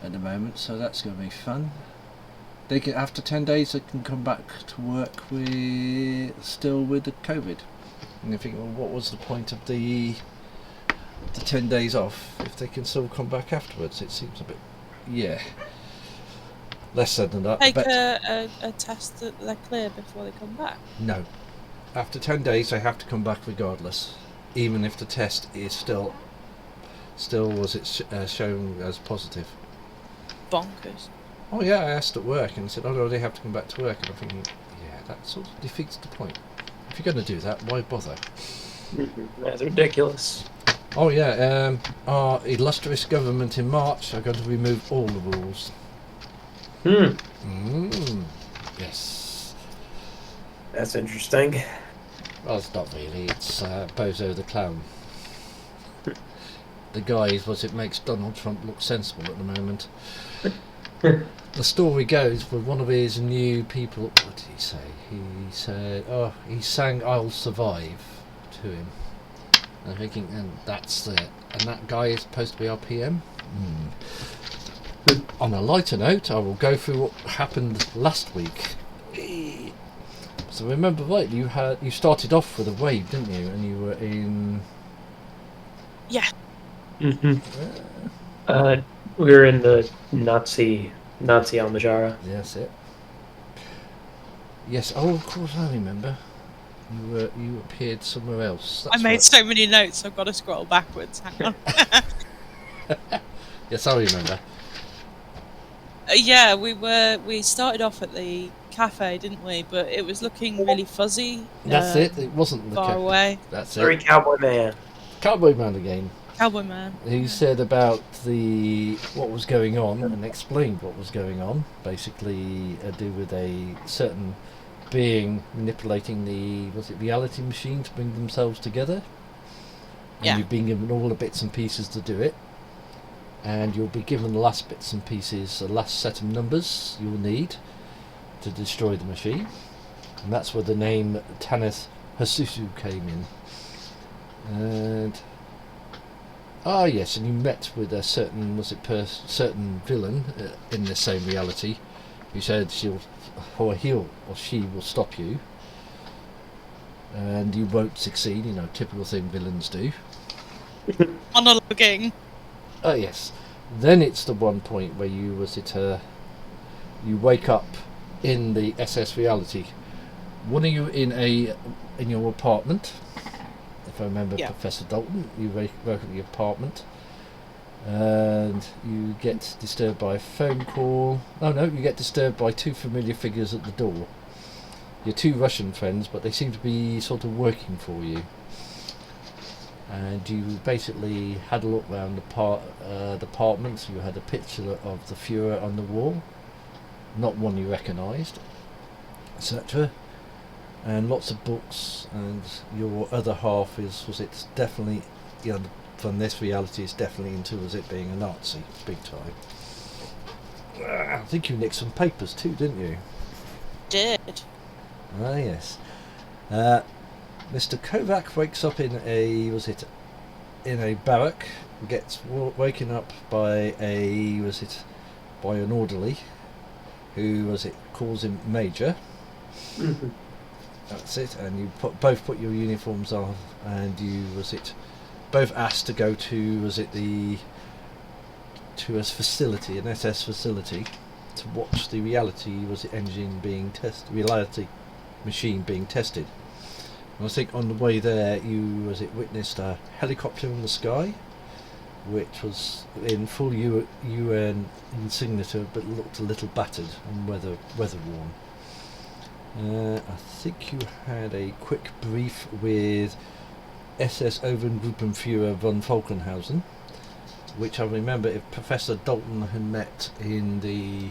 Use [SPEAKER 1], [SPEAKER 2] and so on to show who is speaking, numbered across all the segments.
[SPEAKER 1] at the moment, so that's going to be fun. They can, after 10 days, they can come back to work still with the COVID. And you think, well, what was the point of the 10 days off if they can still come back afterwards? It seems a bit, less said than that.
[SPEAKER 2] Take a test that they're clear before they come back?
[SPEAKER 1] No. After 10 days, they have to come back regardless, even if the test is still was it shown as positive.
[SPEAKER 2] Bonkers.
[SPEAKER 1] Oh yeah, I asked at work and said, oh no, they have to come back to work. And I'm thinking, yeah, that sort of defeats the point. If you're going to do that, why bother?
[SPEAKER 3] That's ridiculous.
[SPEAKER 1] Oh yeah, our illustrious government in March are going to remove all the rules. Yes.
[SPEAKER 3] That's interesting.
[SPEAKER 1] Well, it's not really. It's Bozo the Clown. The guy, makes Donald Trump look sensible at the moment. The story goes with one of his new people. What did he say? He said, he sang "I'll Survive" to him. I'm thinking, and that's it. And that guy is supposed to be our PM. On a lighter note, I will go through what happened last week. So remember, right? You started off with a wave, didn't you? And you were in.
[SPEAKER 2] Yeah.
[SPEAKER 3] We were in the Nazi Almajara.
[SPEAKER 1] Yes, it. Yes. Oh, of course, I remember. You appeared somewhere else. That's
[SPEAKER 2] I made
[SPEAKER 1] right.
[SPEAKER 2] so many notes. I've got to scroll backwards. Hang on.
[SPEAKER 1] Yes, I remember.
[SPEAKER 2] Yeah, we started off at the cafe, didn't we? But it was looking really fuzzy.
[SPEAKER 1] That's it. It wasn't the
[SPEAKER 2] far away.
[SPEAKER 1] That's
[SPEAKER 3] Sorry,
[SPEAKER 1] it.
[SPEAKER 3] Cowboy Man.
[SPEAKER 1] Cowboy Man again.
[SPEAKER 2] Cowboy Man.
[SPEAKER 1] He said about what was going on and explained what was going on. Basically, do with a certain being manipulating the reality machine to bring themselves together. And
[SPEAKER 2] Yeah.
[SPEAKER 1] you've been given all the bits and pieces to do it. And you'll be given the last bits and pieces, the last set of numbers you'll need to destroy the machine. And that's where the name Tanith Hasusu came in. And yes, and you met with a certain certain villain in the same reality, who said he or she will stop you, and you won't succeed. Typical thing villains do.
[SPEAKER 2] Monologuing.
[SPEAKER 1] Oh yes. Then it's the one point where you wake up in the SS reality. One of you in your apartment. If I remember,
[SPEAKER 2] Yeah.
[SPEAKER 1] Professor Dalton, you wake up in your apartment, and you get disturbed by a phone call. Oh no, you get disturbed by two familiar figures at the door. Your two Russian friends, but they seem to be sort of working for you. And you basically had a look around the apartment. You had a picture of the Führer on the wall, not one you recognised, etc. And lots of books, and your other half was definitely, from this reality, it's definitely into it being a Nazi, big time. I think you nicked some papers too, didn't you?
[SPEAKER 2] Did.
[SPEAKER 1] Ah, yes. Mr. Kovac wakes up in a barrack, gets woken up by by an orderly, who calls him Major.
[SPEAKER 3] Mm-hmm.
[SPEAKER 1] That's it, and you both put your uniforms on, and you both asked to go to a facility, an SS facility, to watch the reality reality machine being tested. And I think on the way there you witnessed a helicopter in the sky, which was in full UN insignia, but looked a little battered and weather worn. I think you had a quick brief with SS Obergruppenführer von Falkenhausen, which I remember if Professor Dalton had met in the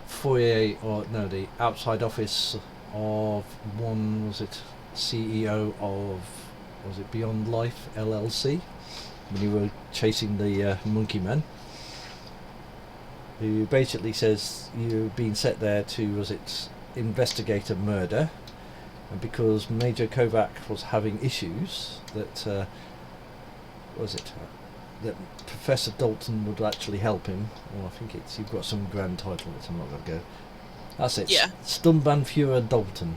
[SPEAKER 1] foyer, the outside office of CEO of Beyond Life LLC, when you were chasing the monkey man, who basically says you've been set there to investigate a murder, and because Major Kovac was having issues that that Professor Dalton would actually help him. Well, I think you've got some grand title, which I'm not going to go. That's it.
[SPEAKER 2] Yeah.
[SPEAKER 1] Sturmbannführer Dalton.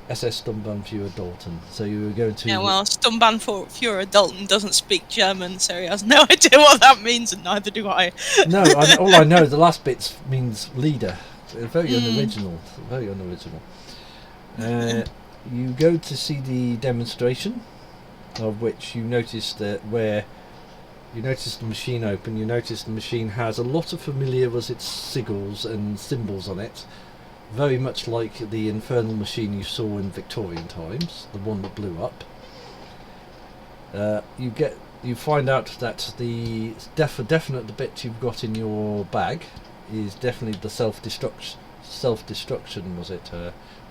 [SPEAKER 1] SS Sturmbannführer Dalton. So you were going to...
[SPEAKER 2] Yeah, well, Sturmbannführer Dalton doesn't speak German, so he has no idea what that means, and neither do I.
[SPEAKER 1] No, all I know, the last bit means leader. Very unoriginal. Very unoriginal. You go to see the demonstration, of which you notice that where you notice the machine open, you notice the machine has a lot of familiar sigils and symbols on it, very much like the infernal machine you saw in Victorian times, the one that blew up. You find out that the definite the bit you've got in your bag is definitely the self-destruction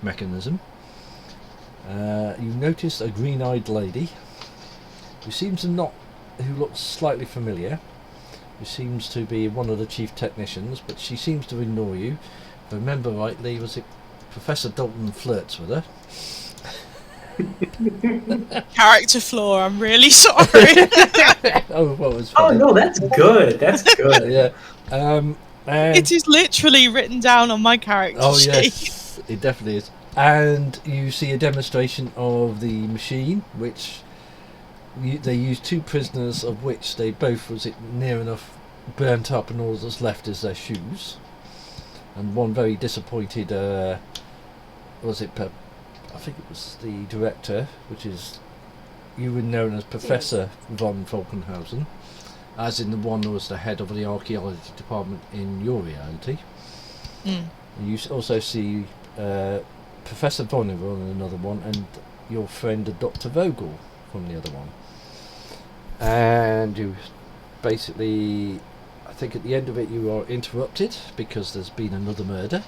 [SPEAKER 1] mechanism. You notice a green-eyed lady who looks slightly familiar, who seems to be one of the chief technicians, but she seems to ignore you. If I remember rightly, was it Professor Dalton flirts with her?
[SPEAKER 2] Character flaw, I'm really sorry.
[SPEAKER 1] Oh, well, it was
[SPEAKER 3] Oh
[SPEAKER 1] funny.
[SPEAKER 3] no, that's good. That's good.
[SPEAKER 1] Yeah. And
[SPEAKER 2] It is literally written down on my character
[SPEAKER 1] oh
[SPEAKER 2] sheet.
[SPEAKER 1] yes, it definitely is. And you see a demonstration of the machine, which they used 2 prisoners, of which they both near enough burnt up, and all that's left is their shoes. And one very disappointed. I think it was the director, which is you were known as Professor von Falkenhausen, as in the one who was the head of the archaeology department in your reality. You also see Professor Boniver on another one, and your friend Dr. Vogel from the other one. And you basically, I think at the end of it you are interrupted because there's been another murder.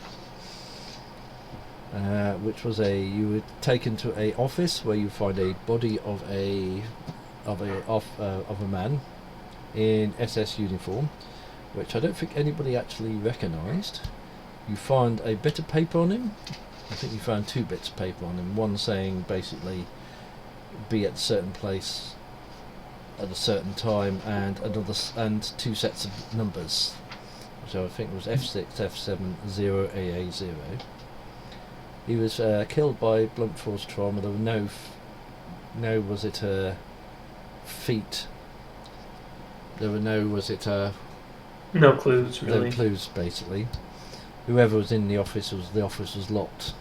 [SPEAKER 1] Which was you were taken to a office where you find a body of a man in SS uniform, which I don't think anybody actually recognised. You find a bit of paper on him. I think you found 2 bits of paper on him. One saying basically be at a certain place at a certain time, and 2 sets of numbers, which I think was F6, F7, 0AA0. He was killed by blunt force trauma. There were feet. There were
[SPEAKER 3] No clues, really.
[SPEAKER 1] no clues, basically. Whoever was in the office was locked.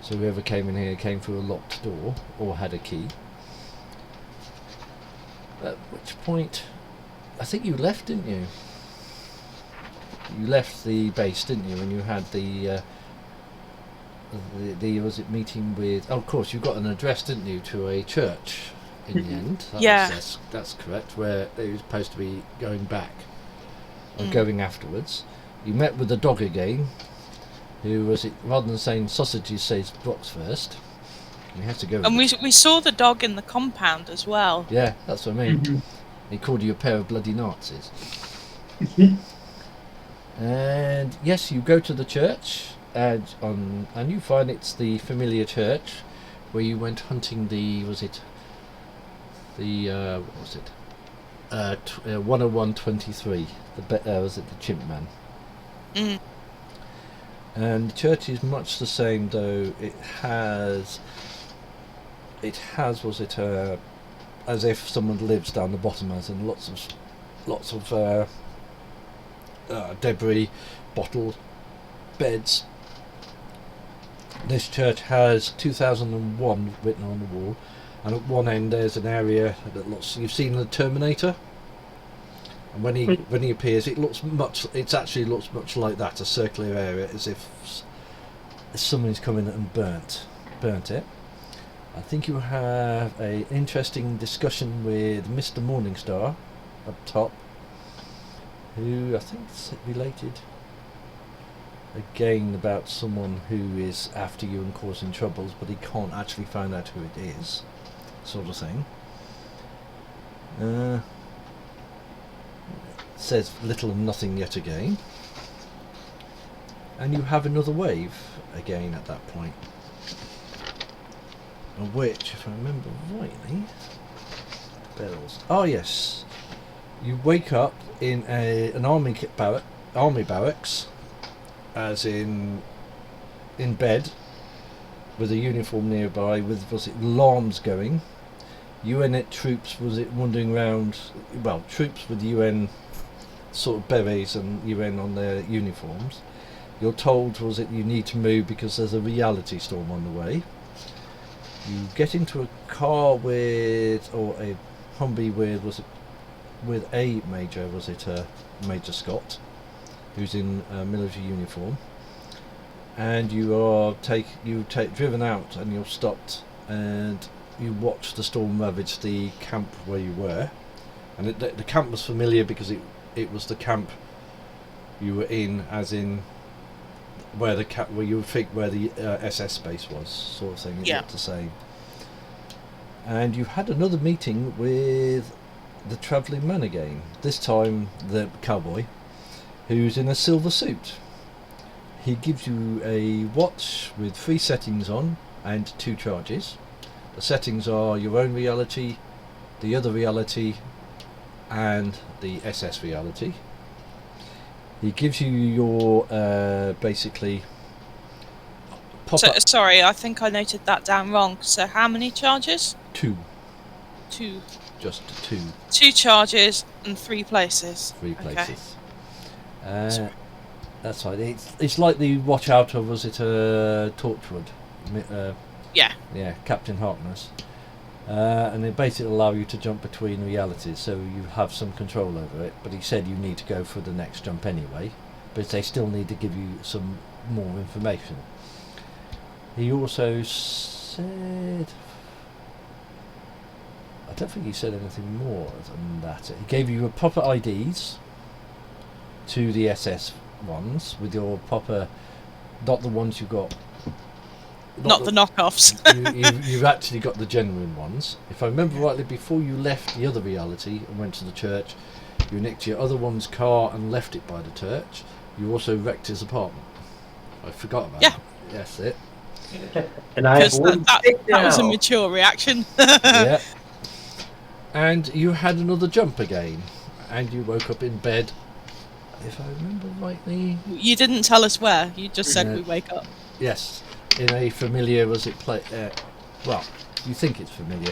[SPEAKER 1] So whoever came in here came through a locked door or had a key. At which point, I think you left, didn't you? You left the base, didn't you? And you had the was it meeting with? Oh, of course, you got an address, didn't you, to a church in the end? That's correct. Where they were supposed to be going back or going afterwards. You met with the dog again. Who was it? Rather than saying sausages, says box first. You had to go.
[SPEAKER 2] And we saw the dog in the compound as well.
[SPEAKER 1] Yeah, that's what I mean. He called you a pair of bloody Nazis. And yes, you go to the church, and you find it's the familiar church where you went hunting the 10123. Was it the chimp man? And the church is much the same, though it has as if someone lives down the bottom, as in lots of debris, bottles, beds. This church has 2001 written on the wall, and at one end there's an area that looks. You've seen the Terminator, and when he appears, it actually looks much like that, a circular area, as if someone's come in and burnt it. I think you have an interesting discussion with Mr. Morningstar up top, who I think is related again about someone who is after you and causing troubles, but he can't actually find out who it is, sort of thing. Says little and nothing yet again. And you have another wave again at that point. Of which, if I remember rightly, bells. Oh yes, You wake up in an army barracks, as in bed, with a uniform nearby, with alarms going. UN troops wandering around. Well, troops with UN sort of berets and UN on their uniforms. You're told you need to move because there's a reality storm on the way. You get into a car or a Humvee with a major, Major Scott, who's in military uniform, and you are driven out, and you're stopped, and you watch the storm ravage the camp where you were, and the camp was familiar because it was the camp you were in, as in where you would think where the SS base was, sort of thing. It's not the same. And you had another meeting with the travelling man again. This time the cowboy, who's in a silver suit. He gives you a watch with 3 settings on and 2 charges. The settings are your own reality, the other reality, and the SS reality. He gives you your basically.
[SPEAKER 2] Sorry, I think I noted that down wrong. So how many charges?
[SPEAKER 1] 2.
[SPEAKER 2] 2.
[SPEAKER 1] Just 2.
[SPEAKER 2] 2 charges and 3 places.
[SPEAKER 1] 3 places. That's right. It's like the watch out of Torchwood. Yeah, Captain Harkness. And they basically allow you to jump between realities, so you have some control over it. But he said you need to go for the next jump anyway, but they still need to give you some more information. He also said, I don't think he said anything more than that. He gave you proper IDs to the SS ones, with your proper, not the ones you got.
[SPEAKER 2] Not the knockoffs.
[SPEAKER 1] You've actually got the genuine ones. If I remember rightly, before you left the other reality and went to the church, you nicked your other one's car and left it by the church. You also wrecked his apartment. I forgot about that. Yes, it.
[SPEAKER 3] And I have
[SPEAKER 2] that was a mature reaction.
[SPEAKER 1] Yeah. And you had another jump again, and you woke up in bed. If I remember rightly.
[SPEAKER 2] You didn't tell us where. You just said we wake up.
[SPEAKER 1] Yes. In a familiar, well, you think it's familiar.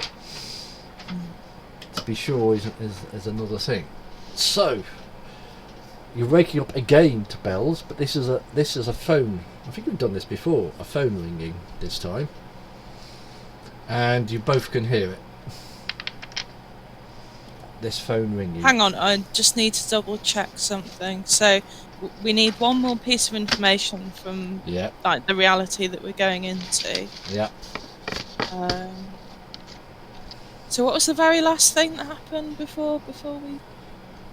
[SPEAKER 1] To be sure is another thing. So you're waking up again to bells, but this is a phone. I think we've done this before. A phone ringing this time, and you both can hear it. This phone ringing.
[SPEAKER 2] Hang on, I just need to double check something. So we need one more piece of information from like the reality that we're going into.
[SPEAKER 1] Yeah.
[SPEAKER 2] So what was the very last thing that happened before we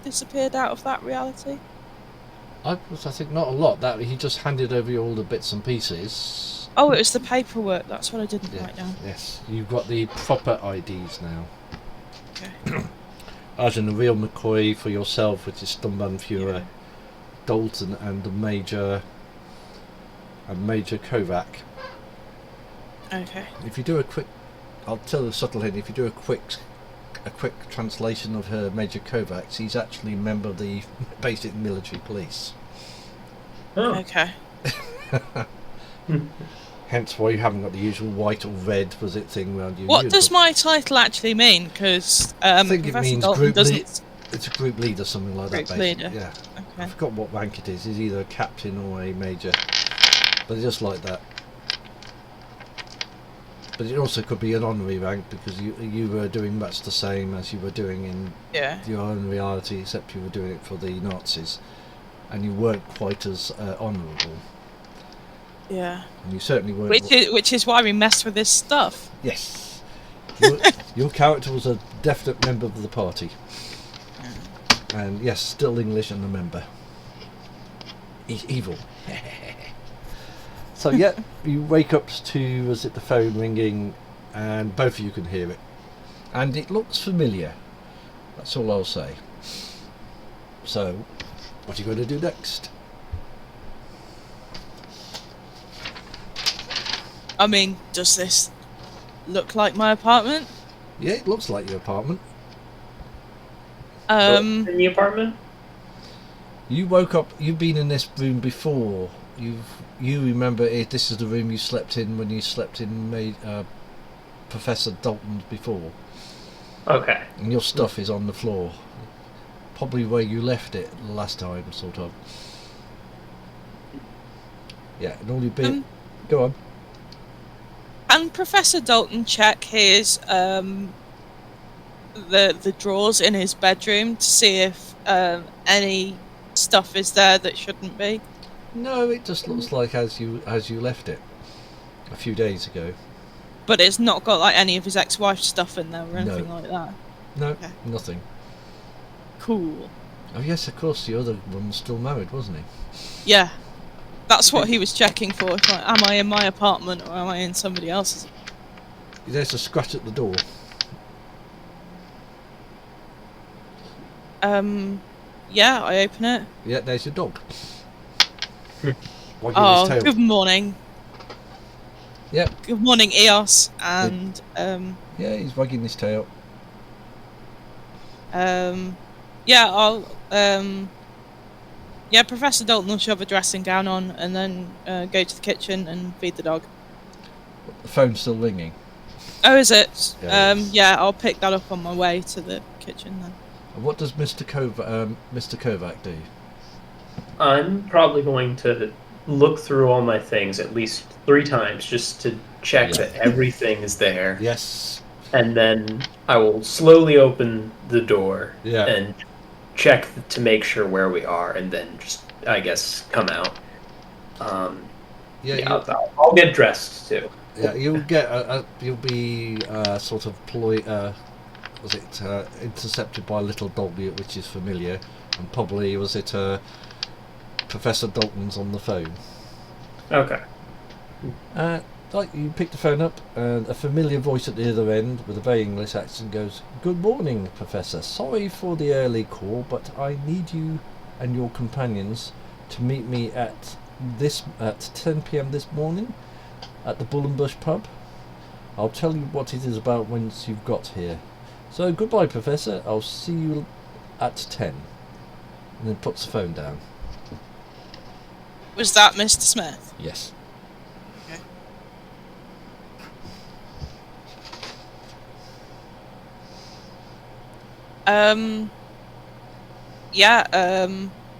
[SPEAKER 2] disappeared out of that reality?
[SPEAKER 1] I think not a lot. That he just handed over you all the bits and pieces.
[SPEAKER 2] Oh, it was the paperwork. That's what I didn't write down.
[SPEAKER 1] Yes, you've got the proper IDs now.
[SPEAKER 2] Okay.
[SPEAKER 1] As in the real McCoy for yourself, which is Sturmbannführer Dalton and the Major Kovac.
[SPEAKER 2] Okay.
[SPEAKER 1] If you do a quick, I'll tell the subtle hint. If you do a quick translation of her Major Kovac, he's actually a member of the basic military police.
[SPEAKER 3] Oh.
[SPEAKER 2] Okay.
[SPEAKER 1] Hence why you haven't got the usual white or red thing around you.
[SPEAKER 2] What does my title actually mean? Because
[SPEAKER 1] I think it
[SPEAKER 2] Professor
[SPEAKER 1] means
[SPEAKER 2] Dalton
[SPEAKER 1] group leader. It's a group leader, something like that.
[SPEAKER 2] Group leader.
[SPEAKER 1] Yeah.
[SPEAKER 2] Okay.
[SPEAKER 1] I forgot what rank it is. He's either a captain or a major, but it's just like that. But it also could be an honorary rank, because you were doing much the same as you were doing in your own reality, except you were doing it for the Nazis, and you weren't quite as honourable.
[SPEAKER 2] Yeah.
[SPEAKER 1] And you certainly weren't.
[SPEAKER 2] Which is why we messed with this stuff.
[SPEAKER 1] Yes. Your character was a definite member of the party. And yes, still English and a member. He's evil. So yeah, you wake up to the phone ringing, and both of you can hear it, and it looks familiar. That's all I'll say. So, what are you going to do next?
[SPEAKER 2] I mean, does this look like my apartment?
[SPEAKER 1] Yeah, it looks like your apartment.
[SPEAKER 3] In the apartment?
[SPEAKER 1] You woke up. You've been in this room before. You remember it. This is the room you slept in when you slept in Professor Dalton's before.
[SPEAKER 3] Okay.
[SPEAKER 1] And your stuff is on the floor, probably where you left it last time, sort of. Yeah, and all you been. Go on.
[SPEAKER 2] And Professor Dalton check his the drawers in his bedroom to see if any stuff is there that shouldn't be.
[SPEAKER 1] No, it just looks like as you left it a few days ago.
[SPEAKER 2] But it's not got like any of his ex-wife's stuff in there or anything like that.
[SPEAKER 1] No,
[SPEAKER 2] okay.
[SPEAKER 1] Nothing.
[SPEAKER 2] Cool.
[SPEAKER 1] Oh yes, of course. The other one was still married, wasn't he?
[SPEAKER 2] Yeah, that's what he was checking for. Like, am I in my apartment or am I in somebody else's?
[SPEAKER 1] There's a scratch at the door.
[SPEAKER 2] Yeah, I open it.
[SPEAKER 1] Yeah, there's your dog.
[SPEAKER 2] Oh, good morning.
[SPEAKER 1] Yep.
[SPEAKER 2] Good morning, EOS. And
[SPEAKER 1] yeah, he's wagging his tail.
[SPEAKER 2] Yeah, I'll yeah, Professor Dalton will shove a dressing gown on and then go to the kitchen and feed the dog.
[SPEAKER 1] The phone's still ringing.
[SPEAKER 2] Oh, is it?
[SPEAKER 1] Yeah,
[SPEAKER 2] yeah, I'll pick that up on my way to the kitchen then.
[SPEAKER 1] And what does Mr. Kovac do?
[SPEAKER 3] I'm probably going to look through all my things at least 3 times just to check that everything is there.
[SPEAKER 1] Yes.
[SPEAKER 3] And then I will slowly open the door and check to make sure where we are, and then just, I guess, come out. I'll get dressed too.
[SPEAKER 1] Yeah, you'll get you'll be sort of intercepted by a little dog, which is familiar, and probably Professor Dalton's on the phone.
[SPEAKER 3] Okay.
[SPEAKER 1] Like you pick the phone up, and a familiar voice at the other end with a very English accent goes, "Good morning, Professor. Sorry for the early call, but I need you and your companions to meet me at 10 p.m. this morning at the Bull and Bush pub. I'll tell you what it is about once you've got here. So goodbye, Professor. I'll see you at 10." And then puts the phone down.
[SPEAKER 2] Was that Mr. Smith?
[SPEAKER 1] Yes.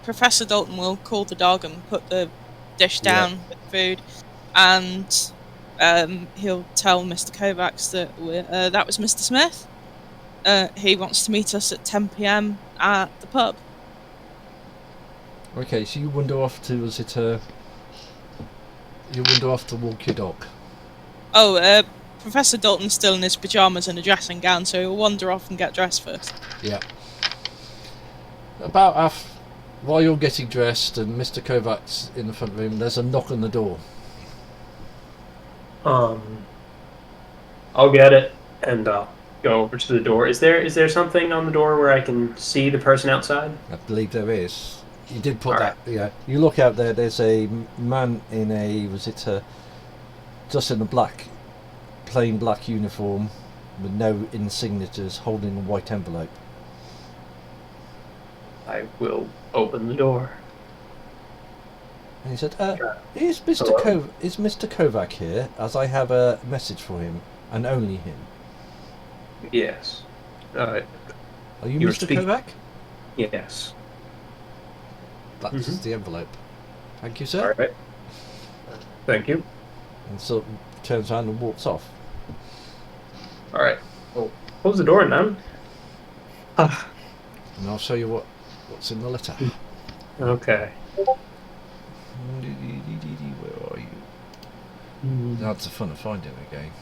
[SPEAKER 2] Professor Dalton will call the dog and put the dish down with food, and he'll tell Mr. Kovacs that that was Mr. Smith. He wants to meet us at 10 p.m. at the pub.
[SPEAKER 1] Okay, so you wander off to walk your dog.
[SPEAKER 2] Oh, Professor Dalton's still in his pyjamas and a dressing gown, so he'll wander off and get dressed first.
[SPEAKER 1] Yeah. While you're getting dressed and Mr. Kovac's in the front room, there's a knock on the door.
[SPEAKER 3] I'll get it and go over to the door. Is there something on the door where I can see the person outside?
[SPEAKER 1] I believe there is. You did put that. Right. Yeah. You look out there. There's a man in just in a plain black uniform with no insignatures, holding a white envelope.
[SPEAKER 3] I will open the door.
[SPEAKER 1] And he said, is Mr. Kovac here, as I have a message for him, and only him?
[SPEAKER 3] Yes.
[SPEAKER 1] Are you Mr. Kovac?
[SPEAKER 3] Yes.
[SPEAKER 1] That's the envelope. Thank you, sir.
[SPEAKER 3] All right. Thank you.
[SPEAKER 1] And so turns around and walks off.
[SPEAKER 3] All right. Well, close the door, man.
[SPEAKER 1] And I'll show you what's in the letter.
[SPEAKER 3] Okay.
[SPEAKER 1] Where are you? That's the fun of finding a game.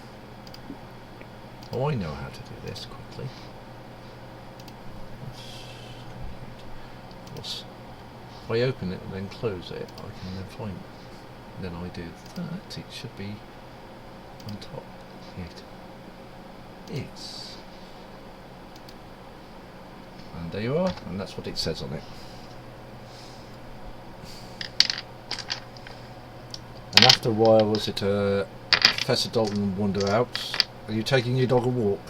[SPEAKER 1] Oh, I know how to do this quickly. Of course, if I open it and then close it, I can then find it. Then I do that. It should be on top. It is. And there you are, and that's what it says on it. And after a while, Professor Dalton wander out? Are you taking your dog a walk?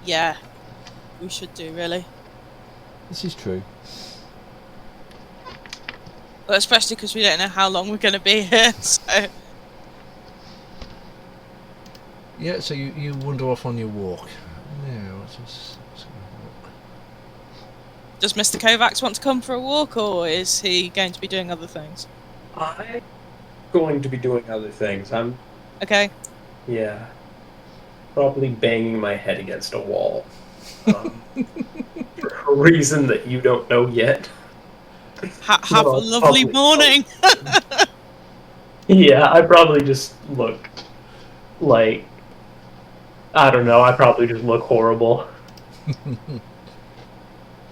[SPEAKER 2] Yeah. we should do, really.
[SPEAKER 1] This is true.
[SPEAKER 2] Well, especially because we don't know how long we're going to be here, so...
[SPEAKER 1] Yeah, so you wander off on your walk. Yeah, what's this?
[SPEAKER 2] Does Mr. Kovacs want to come for a walk, or is he going to be doing other things?
[SPEAKER 3] I'm going to be doing other things.
[SPEAKER 2] Okay.
[SPEAKER 3] Yeah. Probably banging my head against a wall. For a reason that you don't know yet.
[SPEAKER 2] Have a lovely morning!
[SPEAKER 3] Yeah, I probably just look like... I don't know, I probably just look horrible.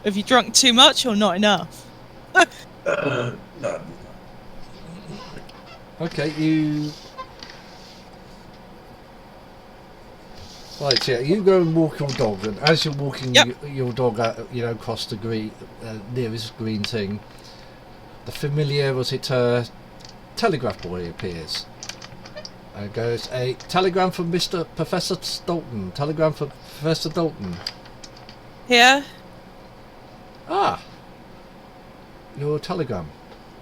[SPEAKER 2] Have you drunk too much or not enough?
[SPEAKER 3] No.
[SPEAKER 1] Okay, you... Right, yeah, you go and walk your dog, and as you're walking your dog out, across the green, nearest green thing, the familiar, telegraph boy appears. And goes, a telegram from Professor Dalton. Telegram for Professor Dalton.
[SPEAKER 2] Here?
[SPEAKER 1] Ah! Your telegram,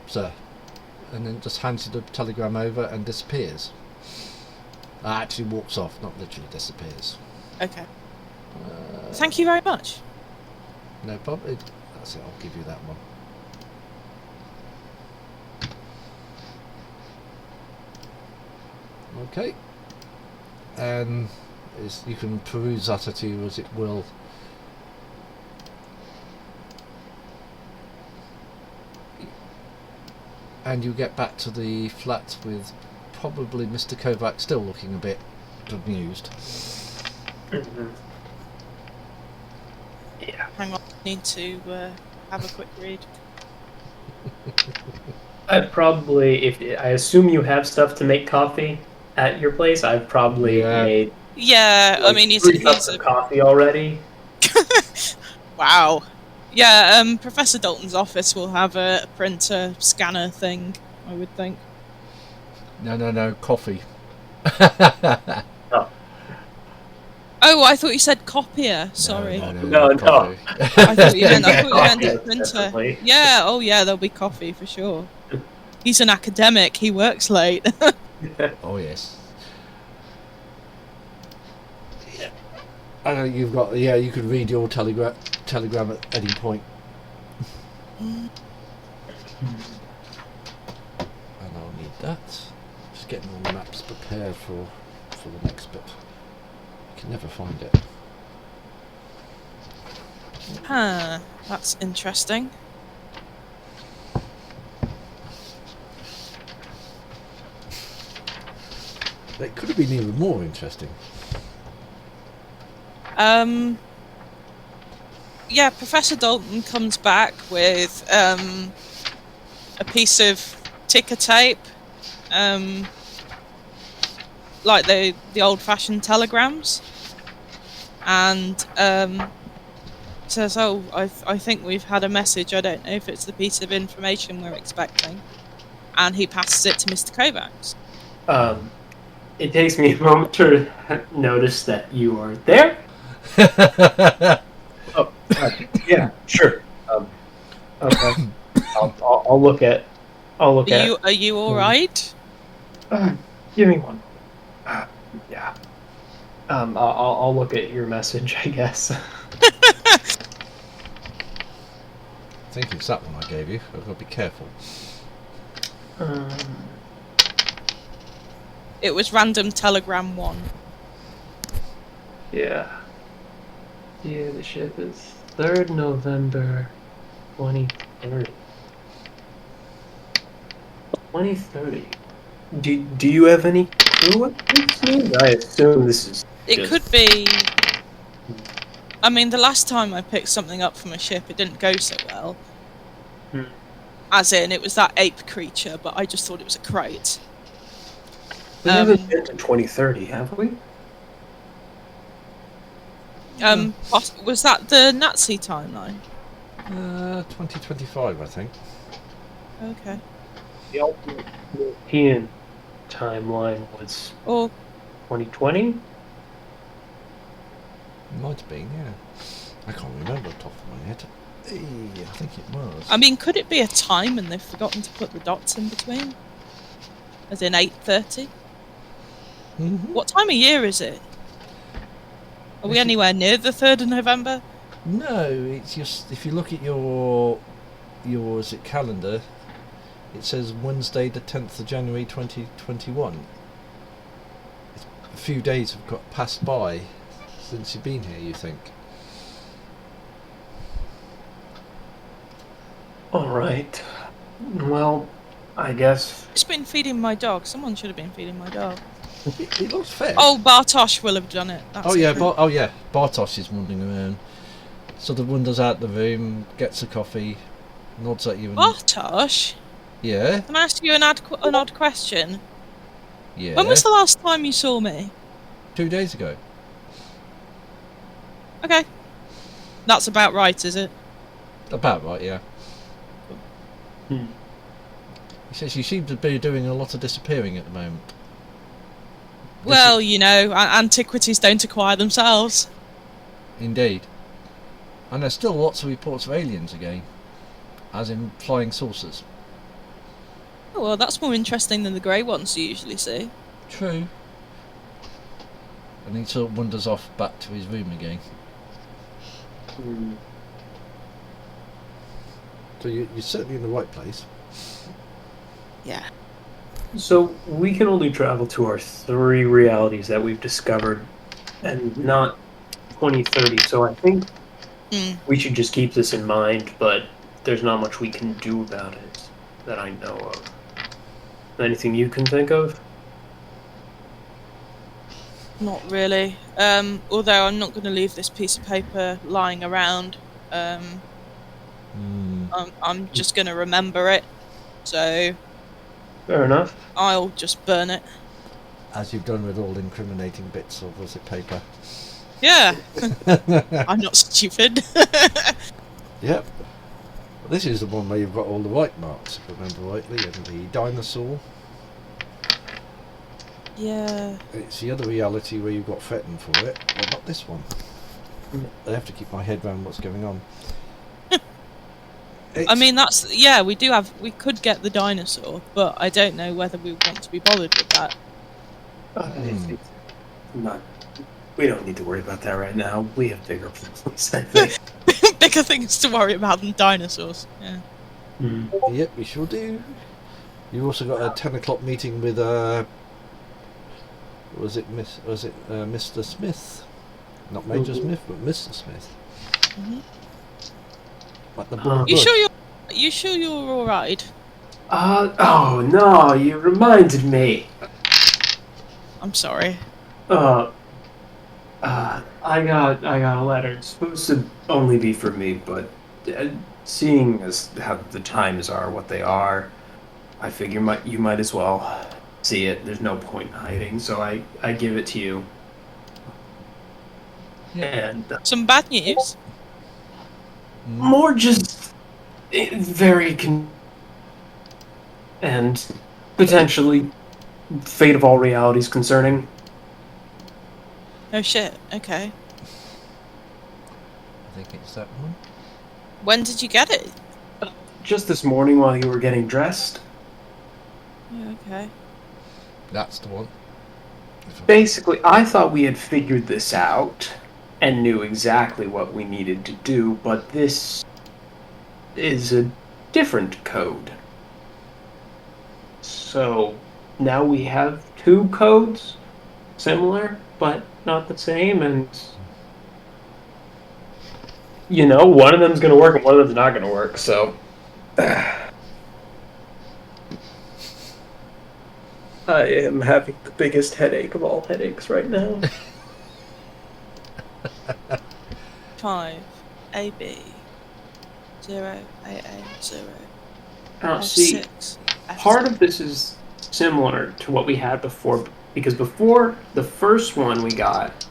[SPEAKER 1] sir. And then just hands you the telegram over and disappears. Actually walks off, not literally disappears.
[SPEAKER 2] Okay. Thank you very much.
[SPEAKER 1] No problem. That's it, I'll give you that one. Okay. And you can peruse that at you as it will. And you get back to the flat with probably Mr. Kovac still looking a bit amused.
[SPEAKER 3] Mm-hmm. Yeah.
[SPEAKER 2] Hang on, I need to have a quick read.
[SPEAKER 3] I'd probably, I assume you have stuff to make coffee at your place. I've probably made.
[SPEAKER 2] Yeah,
[SPEAKER 3] like,
[SPEAKER 2] I mean he's
[SPEAKER 3] 3 cups of coffee already.
[SPEAKER 2] Wow. Yeah, Professor Dalton's office will have a printer scanner thing, I would think.
[SPEAKER 1] No, coffee.
[SPEAKER 2] Oh, I thought you said copier. Sorry.
[SPEAKER 3] No.
[SPEAKER 2] I thought you meant a printer.
[SPEAKER 3] Definitely.
[SPEAKER 2] Yeah, oh yeah, there'll be coffee for sure. He's an academic, he works late.
[SPEAKER 1] Oh yes. I know you've got. Yeah, you could read your telegram at any point. And I'll need that. Just getting all the maps prepared for the next bit. You can never find it.
[SPEAKER 2] Huh, that's interesting.
[SPEAKER 1] It could have been even more interesting.
[SPEAKER 2] Yeah, Professor Dalton comes back with a piece of ticker tape, like the old-fashioned telegrams, and says, "Oh, I think we've had a message. I don't know if it's the piece of information we're expecting," and he passes it to Mr. Kovacs.
[SPEAKER 3] It takes me a moment to notice that you are there. Yeah, sure. Okay. I'll look at.
[SPEAKER 2] Are you all right?
[SPEAKER 3] Give me one. Yeah. I'll look at your message, I guess.
[SPEAKER 1] I think it's that one I gave you. I've got to be careful.
[SPEAKER 2] It was random telegram 1.
[SPEAKER 3] Yeah. Yeah, the ship is 3rd November 2030. 2030. Do you have any clue what this means? I assume this is.
[SPEAKER 2] It could be. I mean, the last time I picked something up from a ship, it didn't go so well. As in, it was that ape creature, but I just thought it was a crate.
[SPEAKER 3] We haven't been to 2030, have we?
[SPEAKER 2] Was that the Nazi timeline?
[SPEAKER 1] 2025, I think.
[SPEAKER 2] Okay.
[SPEAKER 3] The ultimate European timeline was 2020?
[SPEAKER 1] Might have been, yeah. I can't remember off the top of my head. Hey, I think it was.
[SPEAKER 2] I mean, could it be a time and they've forgotten to put the dots in between? As in 8:30?
[SPEAKER 1] Mm-hmm.
[SPEAKER 2] What time of year is it? Are we anywhere near the 3rd of November?
[SPEAKER 1] No, it's just if you look at your calendar, it says Wednesday the 10th of January 2021. A few days have got passed by since you've been here, you think?
[SPEAKER 3] All right. Well, I guess.
[SPEAKER 2] It's been feeding my dog. Someone should have been feeding my dog.
[SPEAKER 1] It looks fair.
[SPEAKER 2] Oh, Bartosz will have done it. That's
[SPEAKER 1] Bartosz is wandering around. Sort of wanders out the room, gets a coffee, nods at you. And
[SPEAKER 2] Bartosz?
[SPEAKER 1] Yeah?
[SPEAKER 2] Can I ask you an odd question?
[SPEAKER 1] Yeah.
[SPEAKER 2] When was the last time you saw me?
[SPEAKER 1] 2 days ago.
[SPEAKER 2] Okay. That's about right, is it?
[SPEAKER 1] About right, yeah. He says you seem to be doing a lot of disappearing at the moment.
[SPEAKER 2] Well, you know, antiquities don't acquire themselves.
[SPEAKER 1] Indeed. And there's still lots of reports of aliens again. As in flying saucers.
[SPEAKER 2] Oh, well, that's more interesting than the grey ones you usually see.
[SPEAKER 1] True. And he sort of wanders off back to his room again. So you're certainly in the right place.
[SPEAKER 2] Yeah.
[SPEAKER 3] So we can only travel to our 3 realities that we've discovered, and not 2030. So I think we should just keep this in mind, but there's not much we can do about it that I know of. Anything you can think of?
[SPEAKER 2] Not really. Although I'm not going to leave this piece of paper lying around. I'm just going to remember it. So...
[SPEAKER 3] Fair enough.
[SPEAKER 2] I'll just burn it.
[SPEAKER 1] As you've done with all incriminating bits of, was it, paper?
[SPEAKER 2] Yeah. I'm not stupid.
[SPEAKER 1] Yep. Well, this is the one where you've got all the right marks, if I remember rightly, and the dinosaur.
[SPEAKER 2] Yeah.
[SPEAKER 1] It's the other reality where you've got threatened for it, but not this one. I have to keep my head around what's going on.
[SPEAKER 2] I mean, we could get the dinosaur, but I don't know whether we want to be bothered with that.
[SPEAKER 3] We don't need to worry about that right now. We have bigger problems, I think.
[SPEAKER 2] Bigger things to worry about than dinosaurs. Yeah.
[SPEAKER 1] Yep, we sure do. You've also got a 10 o'clock meeting with Mr. Smith? Not Major Smith, but Mr. Smith. Like the
[SPEAKER 2] You sure you're all right?
[SPEAKER 3] Oh no, you reminded me.
[SPEAKER 2] I'm sorry.
[SPEAKER 3] I got a letter. It's supposed to only be for me, but seeing as how the times are what they are, I figure you might as well see it. There's no point in hiding, so I give it to you. And
[SPEAKER 2] some bad news.
[SPEAKER 3] More just very and potentially fate of all realities concerning.
[SPEAKER 2] Oh shit, okay.
[SPEAKER 1] I think it's that one.
[SPEAKER 2] When did you get it?
[SPEAKER 3] Just this morning while you were getting dressed.
[SPEAKER 2] Yeah, okay.
[SPEAKER 1] That's the one.
[SPEAKER 3] Basically, I thought we had figured this out and knew exactly what we needed to do, but this is a different code. So now we have 2 codes, similar but not the same, and one of them's going to work and one of them's not going to work, so I am having the biggest headache of all headaches right now.
[SPEAKER 2] 5 AB 0 AA 0.
[SPEAKER 3] See,
[SPEAKER 2] 6
[SPEAKER 3] part of this is similar to what we had before, because before the first one we got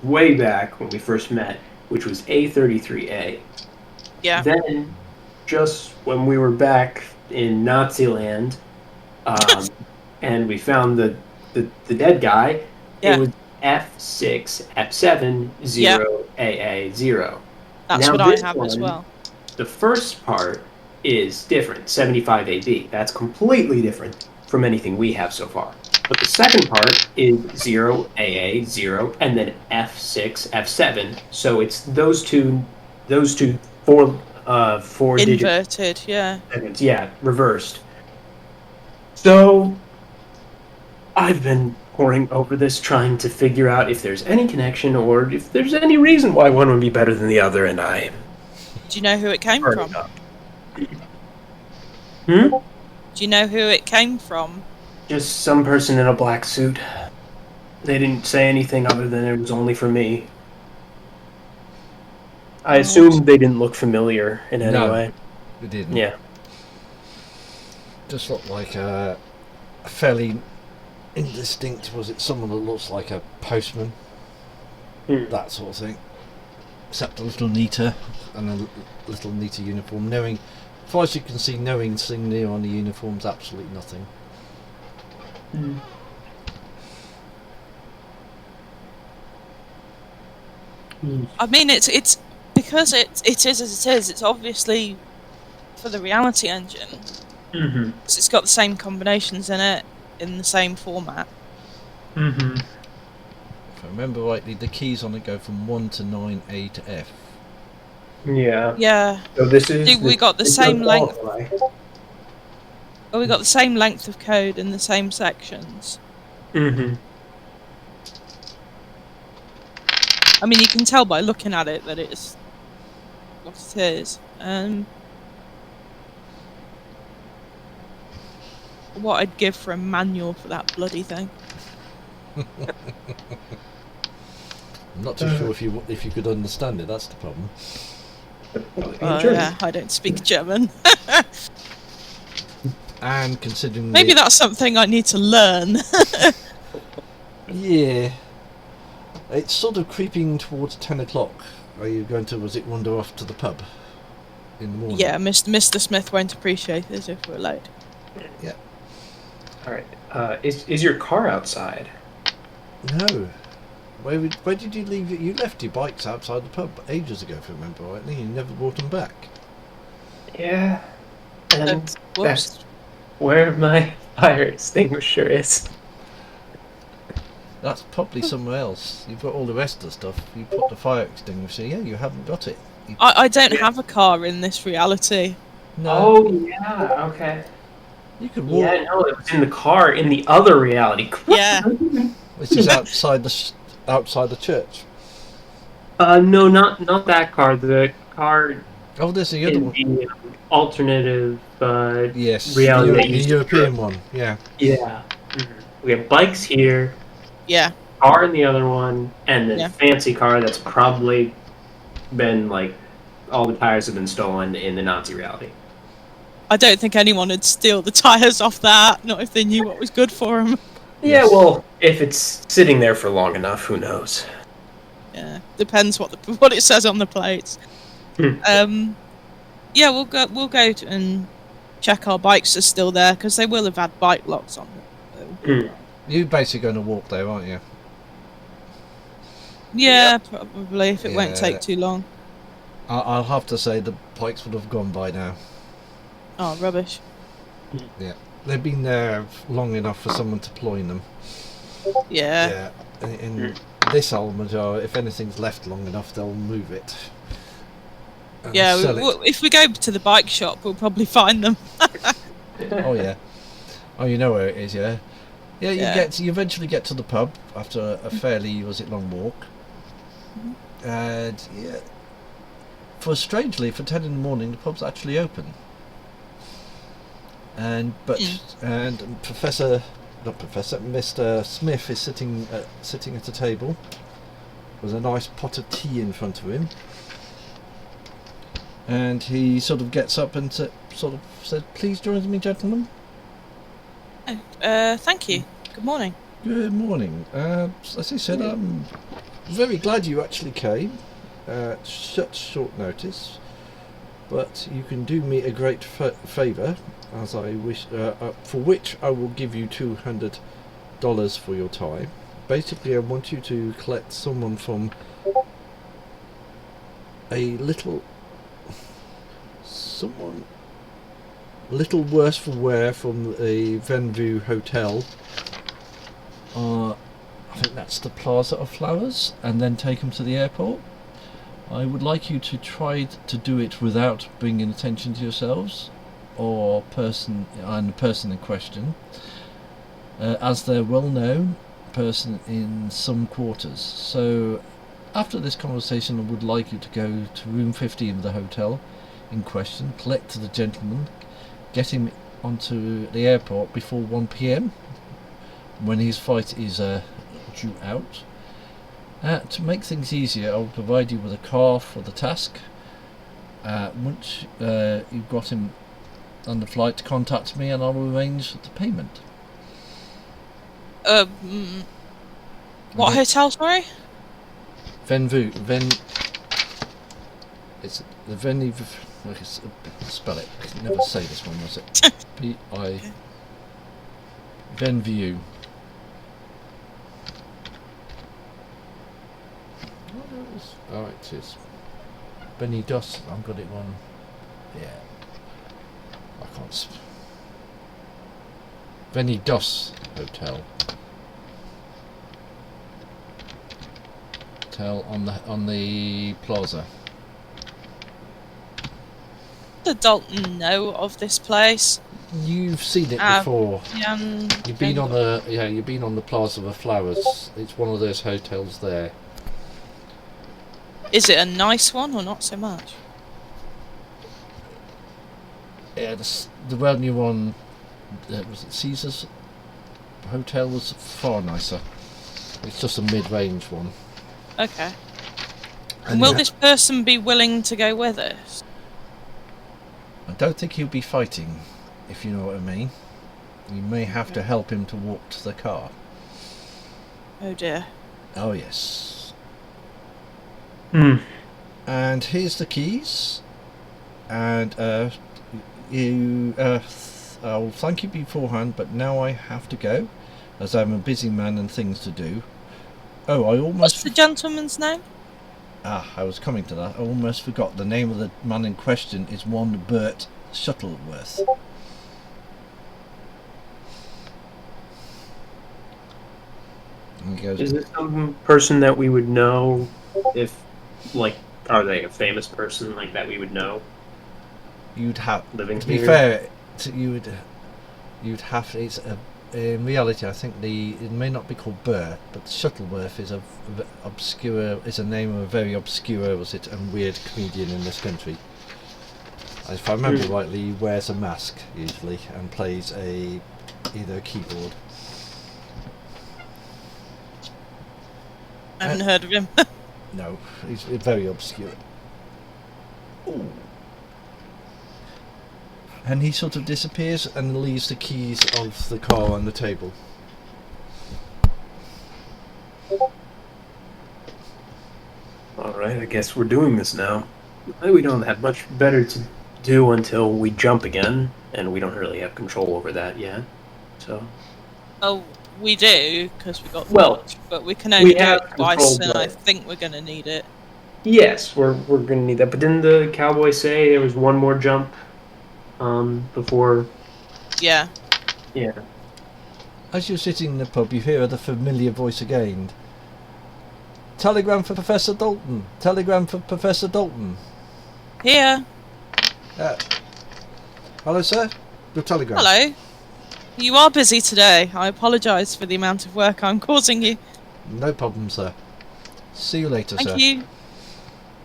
[SPEAKER 3] way back when we first met, which was A33A.
[SPEAKER 2] Yeah.
[SPEAKER 3] Then, just when we were back in Nazi land, and we found the dead guy, it was F6, F7, 0, AA, 0.
[SPEAKER 2] That's
[SPEAKER 3] now
[SPEAKER 2] what I
[SPEAKER 3] this
[SPEAKER 2] have as well.
[SPEAKER 3] The first part is different, 75 AB. That's completely different from anything we have so far. But the second part is 0, AA, 0, and then F6, F7. So it's those two four
[SPEAKER 2] inverted, yeah.
[SPEAKER 3] Seconds, yeah, reversed. So I've been poring over this, trying to figure out if there's any connection or if there's any reason why one would be better than the other, and I...
[SPEAKER 2] Do you know who it came from?
[SPEAKER 3] Do
[SPEAKER 2] you know who it came from?
[SPEAKER 3] Just some person in a black suit. They didn't say anything other than it was only for me. I assumed they didn't look familiar in any way.
[SPEAKER 1] They didn't.
[SPEAKER 3] Yeah.
[SPEAKER 1] Just looked like a fairly indistinct, was it someone that looks like a postman? That sort of thing. Except a little neater, and a little neater uniform. Knowing, as far as you can see, knowing thing there on the uniform's absolutely nothing.
[SPEAKER 2] I mean, it's because it is as it is. It's obviously for the reality engine.
[SPEAKER 3] Mm-hmm.
[SPEAKER 2] So it's got the same combinations in it, in the same format.
[SPEAKER 3] Mm-hmm.
[SPEAKER 1] If I remember rightly, the keys on it go from 1 to 9, A to F.
[SPEAKER 3] Yeah.
[SPEAKER 2] Yeah.
[SPEAKER 3] So this is...
[SPEAKER 2] We got the same length. We got the same length of code in the same sections.
[SPEAKER 3] Mm-hmm.
[SPEAKER 2] I mean, you can tell by looking at it that it's what it is. What I'd give for a manual for that bloody thing.
[SPEAKER 1] I'm not too sure if you could understand it. That's the problem.
[SPEAKER 2] Yeah, I don't speak German.
[SPEAKER 1] And considering
[SPEAKER 2] maybe that's something I need to learn.
[SPEAKER 1] Yeah, it's sort of creeping towards 10 o'clock. Are you going to? Was it wander off to the pub in the morning?
[SPEAKER 2] Yeah, Mr. Smith won't appreciate it if we're late.
[SPEAKER 1] Yeah.
[SPEAKER 3] All right. Is your car outside?
[SPEAKER 1] No. Where did you leave it? You left your bikes outside the pub ages ago, if I remember rightly. You never brought them back.
[SPEAKER 3] Yeah. And
[SPEAKER 2] Whoops.
[SPEAKER 3] that's where my fire extinguisher is.
[SPEAKER 1] That's probably somewhere else. You've got all the rest of the stuff. You put the fire extinguisher. Yeah, you haven't got it.
[SPEAKER 2] I don't have a car in this reality.
[SPEAKER 1] No.
[SPEAKER 3] Oh, yeah, okay.
[SPEAKER 1] You could walk.
[SPEAKER 3] Yeah, no, it was in the car in the other reality.
[SPEAKER 2] Yeah.
[SPEAKER 1] Which is outside the church.
[SPEAKER 3] No, not that car. The car.
[SPEAKER 1] Oh, there's the other one.
[SPEAKER 3] The alternative.
[SPEAKER 1] Yes.
[SPEAKER 3] Reality.
[SPEAKER 1] The European one. Yeah.
[SPEAKER 3] Yeah. Mm-hmm. We have bikes here.
[SPEAKER 2] Yeah.
[SPEAKER 3] Car in the other one, and then fancy car that's probably been like all the tires have been stolen in the Nazi reality.
[SPEAKER 2] I don't think anyone would steal the tires off that, not if they knew what was good for them.
[SPEAKER 3] Yeah, well, if it's sitting there for long enough, who knows?
[SPEAKER 2] Yeah, depends what it says on the plates. Yeah, we'll go and check our bikes are still there because they will have had bike locks on them.
[SPEAKER 1] You're basically going to walk there, aren't you?
[SPEAKER 2] Yeah, probably if it won't take too long.
[SPEAKER 1] I'll have to say the bikes would have gone by now.
[SPEAKER 2] Oh, rubbish.
[SPEAKER 1] Yeah, they've been there long enough for someone to ploy them.
[SPEAKER 2] Yeah.
[SPEAKER 1] Yeah. In this element, if anything's left long enough, they'll move it.
[SPEAKER 2] Yeah, if we go to the bike shop, we'll probably find them.
[SPEAKER 1] Oh yeah. Oh, you know where it is, yeah. Yeah, you eventually get to the pub after a fairly long walk, and strangely for 10 in the morning the pub's actually open. And Mr. Smith is sitting at a table with a nice pot of tea in front of him, and he sort of gets up and said, "Please join me, gentlemen."
[SPEAKER 2] Thank you. Good morning.
[SPEAKER 1] Good morning. As I said, I'm very glad you actually came at such short notice, but you can do me a great favour, as I wish, for which I will give you $200 for your time, basically I want you to collect someone from someone little worse for wear from the Venue Hotel. I think that's the Plaza of Flowers, and then take them to the airport. I would like you to try to do it without bringing attention to yourselves or the person in question, as they're well-known person in some quarters. So after this conversation, I would like you to go to room 50 of the hotel in question, collect the gentleman, get him onto the airport before 1 p.m. when his flight is due out. To make things easier, I'll provide you with a car for the task. Once you've got him on the flight, contact me and I'll arrange the payment.
[SPEAKER 2] What hotel, sorry?
[SPEAKER 1] It's the Venue. Spell it. I can never say this one, was it? P-I. Venue. Oh, it is. Benny Doss. I've got it one. Yeah. I can't. Benny Doss Hotel. Hotel on the plaza.
[SPEAKER 2] Does Dalton know of this place?
[SPEAKER 1] You've seen it before.
[SPEAKER 2] You've
[SPEAKER 1] been on the Plaza of Flowers. It's one of those hotels there.
[SPEAKER 2] Is it a nice one or not so much?
[SPEAKER 1] Yeah, the Venue one, was it Caesar's Hotel, was far nicer. It's just a mid-range one.
[SPEAKER 2] Okay. And will this person be willing to go with us?
[SPEAKER 1] I don't think he'll be fighting, if you know what I mean. You may have to help him to walk to the car.
[SPEAKER 2] Oh dear.
[SPEAKER 1] Oh yes.
[SPEAKER 3] And
[SPEAKER 1] here's the keys. And I'll thank you beforehand, but now I have to go, as I'm a busy man and things to do. Oh, I almost...
[SPEAKER 2] What's the gentleman's name?
[SPEAKER 1] I was coming to that. I almost forgot. The name of the man in question is one Bert Shuttleworth. And he goes,
[SPEAKER 3] is this some person that we would know? If, like, are they a famous person like that we would know?
[SPEAKER 1] You'd have,
[SPEAKER 3] living
[SPEAKER 1] to
[SPEAKER 3] here?
[SPEAKER 1] be fair, you'd have. It's in reality, I think it may not be called Bert, but Shuttleworth is is a name of a very obscure, and weird comedian in this country. If I remember rightly, he wears a mask usually and plays either a keyboard.
[SPEAKER 2] I haven't heard of him.
[SPEAKER 1] No, he's very obscure. Ooh. And he sort of disappears and leaves the keys of the car on the table.
[SPEAKER 3] Alright, I guess we're doing this now. We don't have much better to do until we jump again, and we don't really have control over that yet. So.
[SPEAKER 2] Oh, we do, because we got
[SPEAKER 3] watch,
[SPEAKER 2] but we can only do
[SPEAKER 3] have
[SPEAKER 2] it twice, and I
[SPEAKER 3] but-
[SPEAKER 2] think we're going to need it.
[SPEAKER 3] Yes, we're gonna need that. But didn't the cowboy say there was one more jump before?
[SPEAKER 2] Yeah.
[SPEAKER 3] Yeah.
[SPEAKER 1] As you're sitting in the pub, you hear the familiar voice again. Telegram for Professor Dalton. Telegram for Professor Dalton.
[SPEAKER 2] Here.
[SPEAKER 1] Hello, sir. Your telegram.
[SPEAKER 2] Hello. You are busy today. I apologise for the amount of work I'm causing you.
[SPEAKER 1] No problem, sir. See you later, sir.
[SPEAKER 2] Thank you.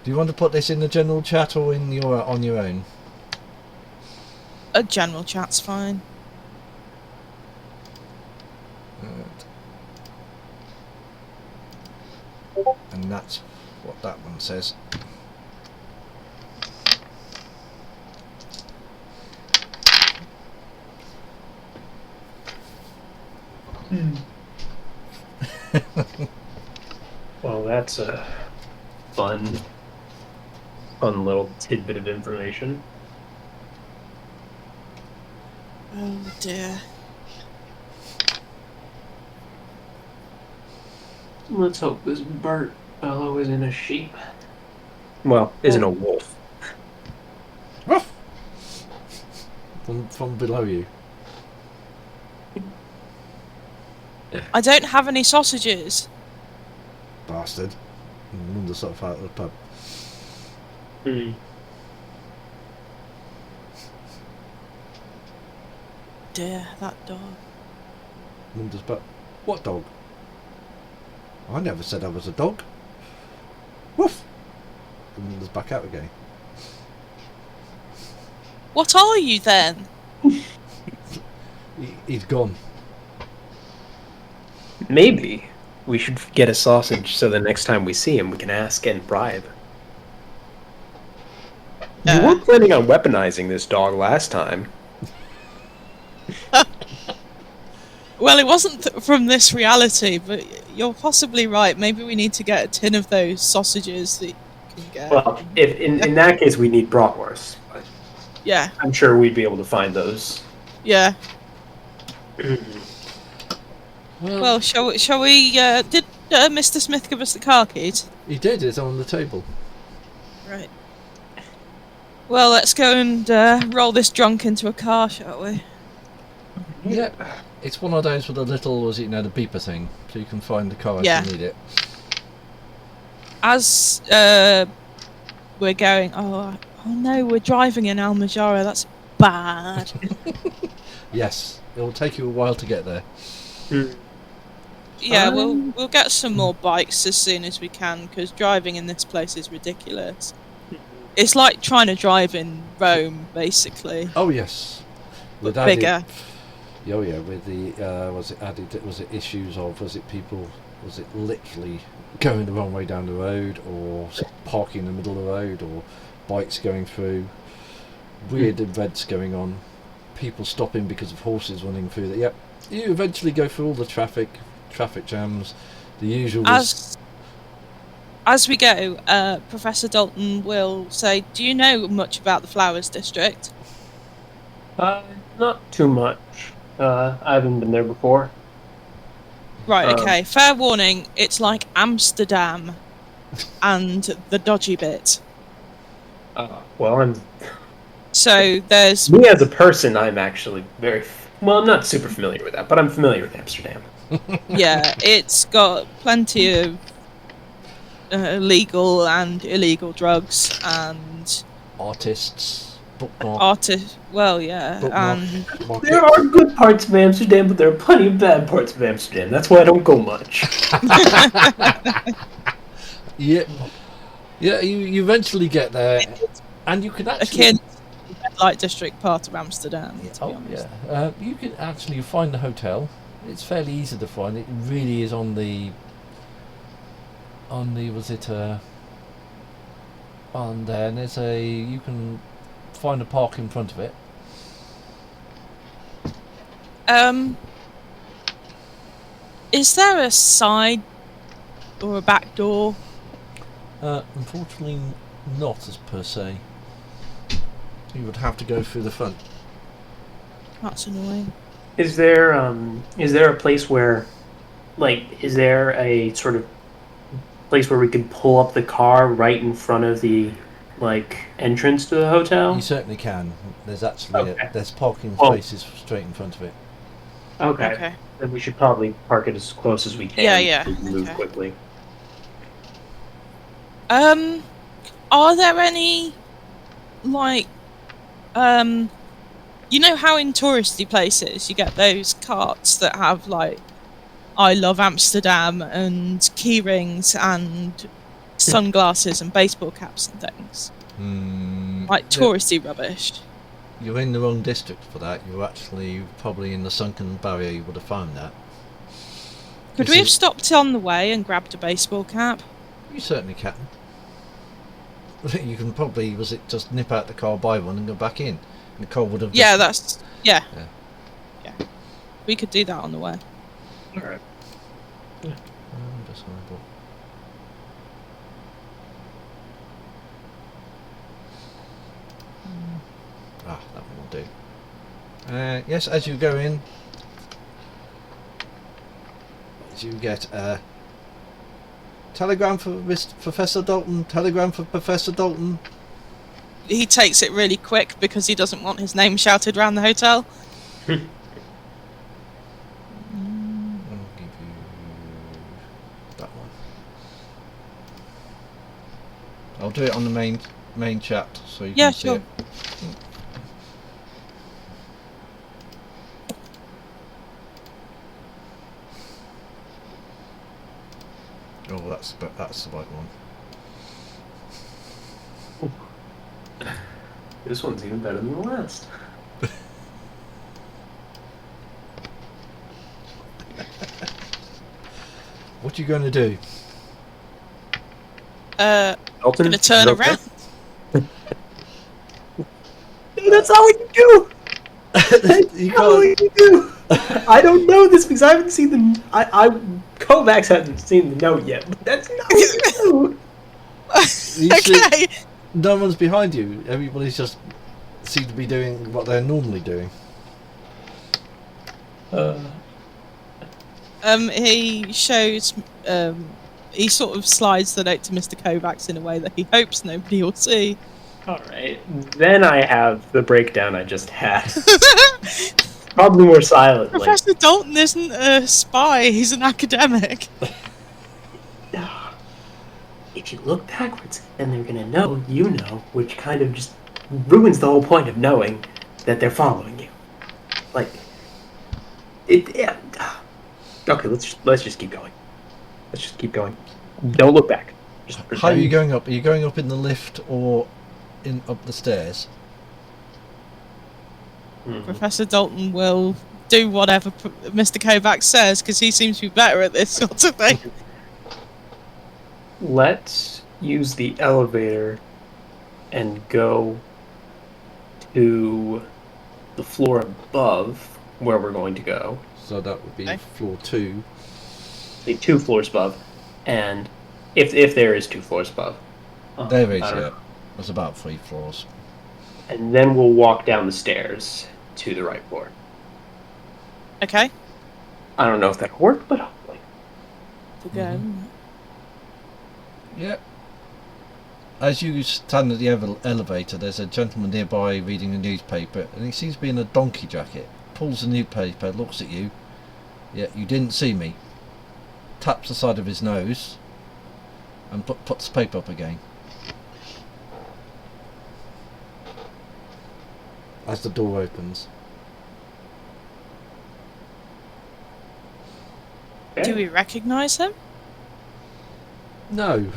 [SPEAKER 1] Do you want to put this in the general chat or on your own?
[SPEAKER 2] A general chat's fine.
[SPEAKER 1] And that's what that one says.
[SPEAKER 3] Well, that's a fun little tidbit of information.
[SPEAKER 2] Oh dear.
[SPEAKER 3] Let's hope this Bert fellow isn't a sheep. Well, isn't a wolf.
[SPEAKER 1] Ruff! From below you.
[SPEAKER 2] I don't have any sausages.
[SPEAKER 1] Bastard. Mum sort of out of the pub.
[SPEAKER 3] Hmm.
[SPEAKER 2] Dear, that dog.
[SPEAKER 1] Mum but what dog? I never said I was a dog. Woof! And Mum back out again.
[SPEAKER 2] What are you then?
[SPEAKER 1] He's gone.
[SPEAKER 3] Maybe we should get a sausage so the next time we see him, we can ask and bribe. You weren't planning on weaponizing this dog last time.
[SPEAKER 2] Well, it wasn't from this reality, but you're possibly right. Maybe we need to get a tin of those sausages that you can get.
[SPEAKER 3] Well, if in that case, we need bratwurst.
[SPEAKER 2] Yeah.
[SPEAKER 3] I'm sure we'd be able to find those.
[SPEAKER 2] Yeah.
[SPEAKER 1] Well,
[SPEAKER 2] Well, shall we? Did Mr. Smith give us the car keys?
[SPEAKER 1] he did. It's on the table.
[SPEAKER 2] Right. Well, let's go and roll this drunk into a car, shall we?
[SPEAKER 1] Yeah. It's one of those with a little, was it, you know, the beeper thing, so you can find the car
[SPEAKER 2] Yeah.
[SPEAKER 1] if you need it.
[SPEAKER 2] As we're going, oh no, we're driving in Almajara. That's bad.
[SPEAKER 1] Yes, it will take you a while to get there.
[SPEAKER 2] Yeah, we'll get some more bikes as soon as we can, because driving in this place is ridiculous. It's like trying to drive in Rome, basically.
[SPEAKER 1] Oh yes, with
[SPEAKER 2] Bigger.
[SPEAKER 1] Oh yeah, with the was it issues of, was it people, was it literally going the wrong way down the road, or parking in the middle of the road, or bikes going through, weird events going on, people stopping because of horses running through. Yep, you eventually go through all the traffic jams, the usual.
[SPEAKER 2] As we go, Professor Dalton will say, "Do you know much about the Flowers District?"
[SPEAKER 3] Not too much. I haven't been there before.
[SPEAKER 2] Right, okay. Fair warning, it's like Amsterdam and the dodgy bit.
[SPEAKER 3] Well,
[SPEAKER 2] So there's...
[SPEAKER 3] me as a person, I'm actually I'm not super familiar with that, but I'm familiar with Amsterdam.
[SPEAKER 2] Yeah, it's got plenty of legal and illegal drugs and...
[SPEAKER 1] Artists, bookmark.
[SPEAKER 2] Well, yeah,
[SPEAKER 1] Bookmark.
[SPEAKER 3] There are good parts of Amsterdam, but there are plenty of bad parts of Amsterdam. That's why I don't go much.
[SPEAKER 1] Yeah, you eventually get there, and you can actually...
[SPEAKER 2] akin to the red light district part of Amsterdam, to be honest.
[SPEAKER 1] Yeah. You can actually find the hotel. It's fairly easy to find. It really is on the was it on there, and there's you can find a park in front of it.
[SPEAKER 2] Is there a side or a back door?
[SPEAKER 1] Unfortunately not, as per se. You would have to go through the front.
[SPEAKER 2] That's annoying.
[SPEAKER 3] Is there a place where, like, is there a sort of place where we could pull up the car right in front of the, like, entrance to the hotel?
[SPEAKER 1] You certainly can. There's actually
[SPEAKER 3] Okay.
[SPEAKER 1] there's parking spaces straight in front of it.
[SPEAKER 3] Okay. Then we should probably park it as close as we can.
[SPEAKER 2] Yeah,
[SPEAKER 3] so we can move
[SPEAKER 2] okay.
[SPEAKER 3] quickly.
[SPEAKER 2] Are there any, like, you know how in touristy places you get those carts that have, like, I love Amsterdam and key rings and sunglasses and baseball caps and things? Like touristy rubbish.
[SPEAKER 1] You're in the wrong district for that. You're actually probably in the sunken barrier. You would have found that.
[SPEAKER 2] Could we have stopped on the way and grabbed a baseball cap?
[SPEAKER 1] You certainly can. You can probably, was it just nip out the car, buy one, and go back in? And the car would have.
[SPEAKER 2] Yeah, yeah. We could do that on the way.
[SPEAKER 3] All right.
[SPEAKER 1] That one will do. Yes, as you go in, as you get Telegram for Professor Dalton. Telegram for Professor Dalton.
[SPEAKER 2] He takes it really quick because he doesn't want his name shouted around the hotel.
[SPEAKER 1] I'll give you that one. I'll do it on the main chat so you can see
[SPEAKER 2] sure.
[SPEAKER 1] it. Oh, that's the right one.
[SPEAKER 3] This one's even better than the last.
[SPEAKER 1] What are you going to do?
[SPEAKER 3] Dalton,
[SPEAKER 2] Gonna turn
[SPEAKER 3] okay?
[SPEAKER 2] around.
[SPEAKER 3] No, that's not what you do!
[SPEAKER 1] You
[SPEAKER 3] That's not what you do! I don't know this because I haven't seen the... Kovac hasn't seen the note yet, but that's not what you do!
[SPEAKER 2] Okay.
[SPEAKER 1] No one's behind you. Everybody's just seems to be doing what they're normally doing.
[SPEAKER 2] He shows... he sort of slides the note to Mr. Kovacs in a way that he hopes nobody will see.
[SPEAKER 3] Alright, then I have the breakdown I just had. Probably more silently.
[SPEAKER 2] Professor Dalton isn't a spy, he's an academic.
[SPEAKER 3] If you look backwards, then they're gonna know you know, which kind of just ruins the whole point of knowing that they're following you. Like, yeah. Okay, let's just keep going. Let's just keep going. Don't look back. Just
[SPEAKER 1] How are you going up? Are you going up in the lift or up the stairs?
[SPEAKER 2] Professor Dalton will do whatever Mr. Kovac says because he seems to be better at this sort of thing.
[SPEAKER 3] Let's use the elevator and go to the floor above where we're going to go.
[SPEAKER 1] So that would be floor 2.
[SPEAKER 3] The 2 floors above, and if there is 2 floors above.
[SPEAKER 1] There is,
[SPEAKER 3] I don't know.
[SPEAKER 1] There's about 3 floors.
[SPEAKER 3] And then we'll walk down the stairs to the right floor.
[SPEAKER 2] Okay.
[SPEAKER 3] I don't know if that'll work, but hopefully.
[SPEAKER 2] To go.
[SPEAKER 1] Yep. As you stand at the elevator, there's a gentleman nearby reading a newspaper, and he seems to be in a donkey jacket. Pulls the newspaper, looks at you. Yeah, you didn't see me. Taps the side of his nose, and puts the paper up again. As the door opens.
[SPEAKER 2] Do we recognise him?
[SPEAKER 1] No.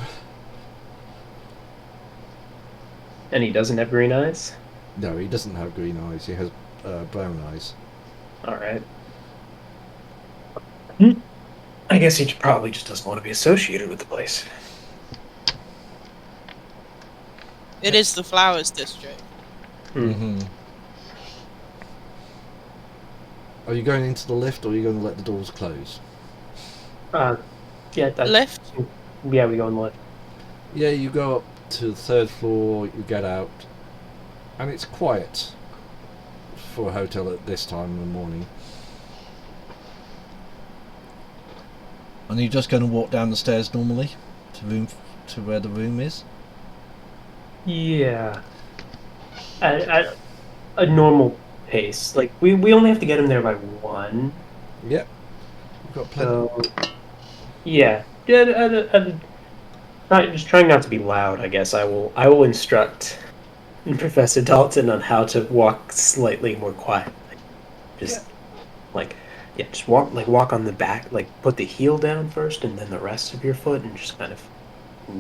[SPEAKER 3] And he doesn't have green eyes?
[SPEAKER 1] No, he doesn't have green eyes. He has brown eyes.
[SPEAKER 3] Alright. I guess he probably just doesn't want to be associated with the place.
[SPEAKER 2] It is the Flowers District.
[SPEAKER 1] Mm-hmm. Are you going into the lift, or are you going to let the doors close?
[SPEAKER 3] Yeah.
[SPEAKER 2] Lift?
[SPEAKER 3] Yeah, we go in the lift.
[SPEAKER 1] Yeah, you go up to the 3rd floor, you get out, and it's quiet for a hotel at this time in the morning. And you're just going to walk down the stairs normally to where the room is?
[SPEAKER 3] Yeah. At a normal pace. Like, we only have to get him there by 1.
[SPEAKER 1] Yep. You've got plenty.
[SPEAKER 3] So, yeah. Just trying not to be loud, I guess. I will instruct Professor Dalton on how to walk slightly more quietly. Just just walk on the back, put the heel down first and then the rest of your foot, and just kind of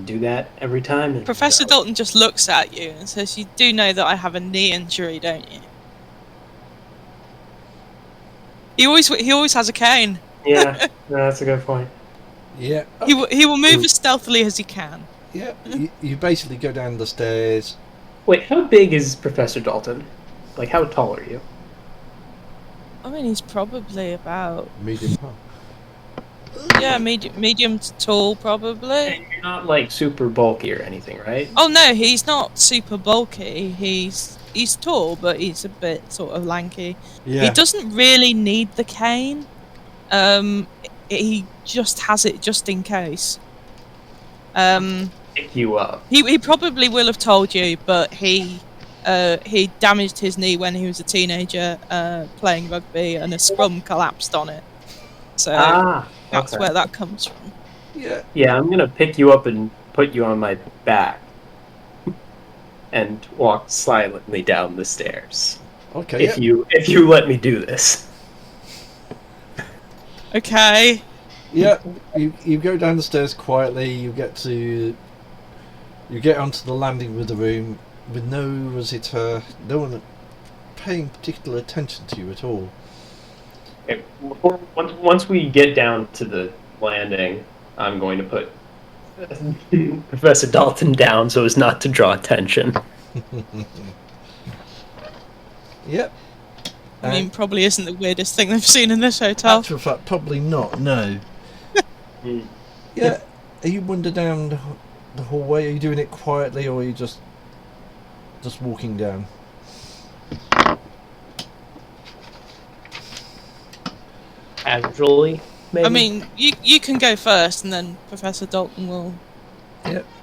[SPEAKER 3] do that every time. And
[SPEAKER 2] Professor Dalton just looks at you and says, "You do know that I have a knee injury, don't you?" He always has a cane.
[SPEAKER 3] Yeah, no, that's a good point.
[SPEAKER 1] Yeah.
[SPEAKER 2] He will move as stealthily as he can.
[SPEAKER 1] Yeah. You basically go down the stairs.
[SPEAKER 3] Wait, how big is Professor Dalton? Like, how tall are you?
[SPEAKER 2] I mean, he's probably about
[SPEAKER 1] Medium.
[SPEAKER 2] medium to tall, probably.
[SPEAKER 3] And you're not super bulky or anything, right?
[SPEAKER 2] Oh no, he's not super bulky. He's tall, but he's a bit sort of lanky.
[SPEAKER 1] Yeah.
[SPEAKER 2] He doesn't really need the cane. He just has it just in case.
[SPEAKER 3] Pick you up.
[SPEAKER 2] He probably will have told you, but he damaged his knee when he was a teenager playing rugby, and a scrum collapsed on it. So that's where that comes from.
[SPEAKER 1] Yeah.
[SPEAKER 3] Yeah, I'm gonna pick you up and put you on my back, and walk silently down the stairs.
[SPEAKER 1] Okay.
[SPEAKER 3] If you let me do this.
[SPEAKER 2] Okay.
[SPEAKER 1] Yeah. You go down the stairs quietly. You get onto the landing with the room with no one paying particular attention to you at all.
[SPEAKER 3] Okay, once we get down to the landing, I'm going to put Professor Dalton down so as not to draw attention.
[SPEAKER 1] Yep.
[SPEAKER 2] I mean, probably isn't the weirdest thing they've seen in this hotel.
[SPEAKER 1] Actual fact, probably not. No. Yeah. Are you wander down the hallway? Are you doing it quietly, or are you just walking down?
[SPEAKER 3] Casually, maybe?
[SPEAKER 2] I mean, you can go first, and then Professor Dalton will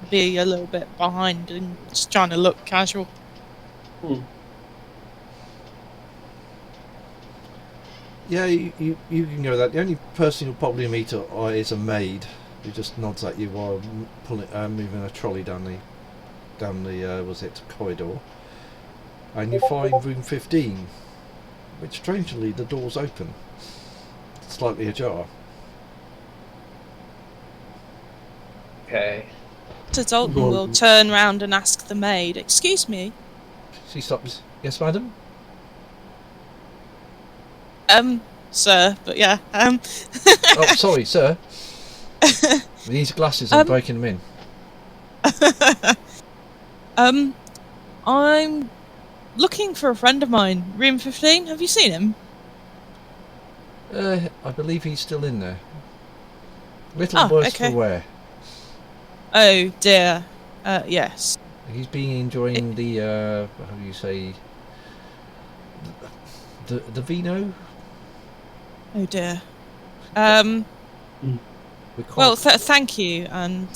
[SPEAKER 2] be a little bit behind and just trying to look casual.
[SPEAKER 1] Yeah, you can go that. The only person you'll probably meet is a maid who just nods at you while moving a trolley down the corridor. And you find room 15, which strangely the door's open, slightly ajar.
[SPEAKER 3] Okay.
[SPEAKER 2] So Dalton will turn round and ask the maid, "Excuse me."
[SPEAKER 1] She stops. Yes, madam.
[SPEAKER 2] Sir, but yeah.
[SPEAKER 1] Oh, sorry, sir. These glasses, I'm breaking them in.
[SPEAKER 2] I'm looking for a friend of mine. Room 15. Have you seen him?
[SPEAKER 1] I believe he's still in there. Little worse for wear.
[SPEAKER 2] Oh dear. Yes.
[SPEAKER 1] He's been enjoying the how do you say, the vino.
[SPEAKER 2] Oh dear. Well, thank you, and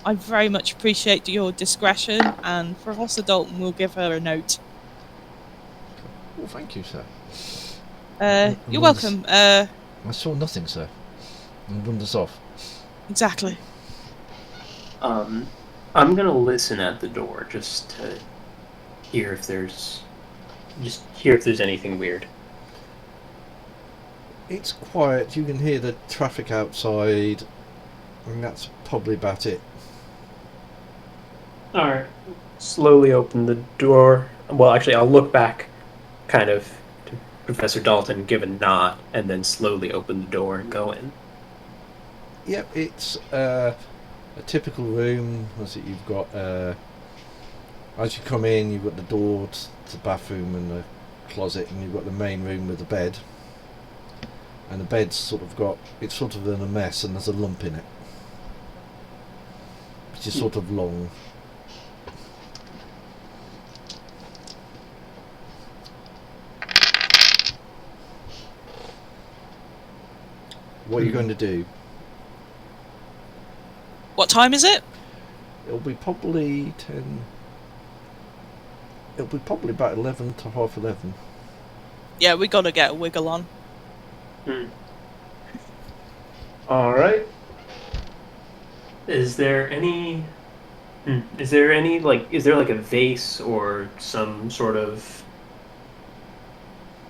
[SPEAKER 2] I very much appreciate your discretion, and Professor Dalton will give her a note.
[SPEAKER 1] Well, thank you, sir.
[SPEAKER 2] You're welcome.
[SPEAKER 1] I saw nothing, sir. And wanders off.
[SPEAKER 2] Exactly.
[SPEAKER 3] I'm gonna listen at the door just to hear if there's anything weird.
[SPEAKER 1] It's quiet. You can hear the traffic outside, and that's probably about it.
[SPEAKER 3] All right. Slowly open the door. Well, actually, I'll look back, kind of, to Professor Dalton, give a nod, and then slowly open the door and go in.
[SPEAKER 1] Yep, it's a typical room. You've got as you come in, you've got the door to the bathroom and the closet, and you've got the main room with the bed. And the bed's it's sort of in a mess, and there's a lump in it, which is sort of long. What are you going to do?
[SPEAKER 2] What time is it?
[SPEAKER 1] It'll be probably about 11 to half 11.
[SPEAKER 2] Yeah, we gotta get a wiggle on.
[SPEAKER 3] All right. Is there like a vase or some sort of?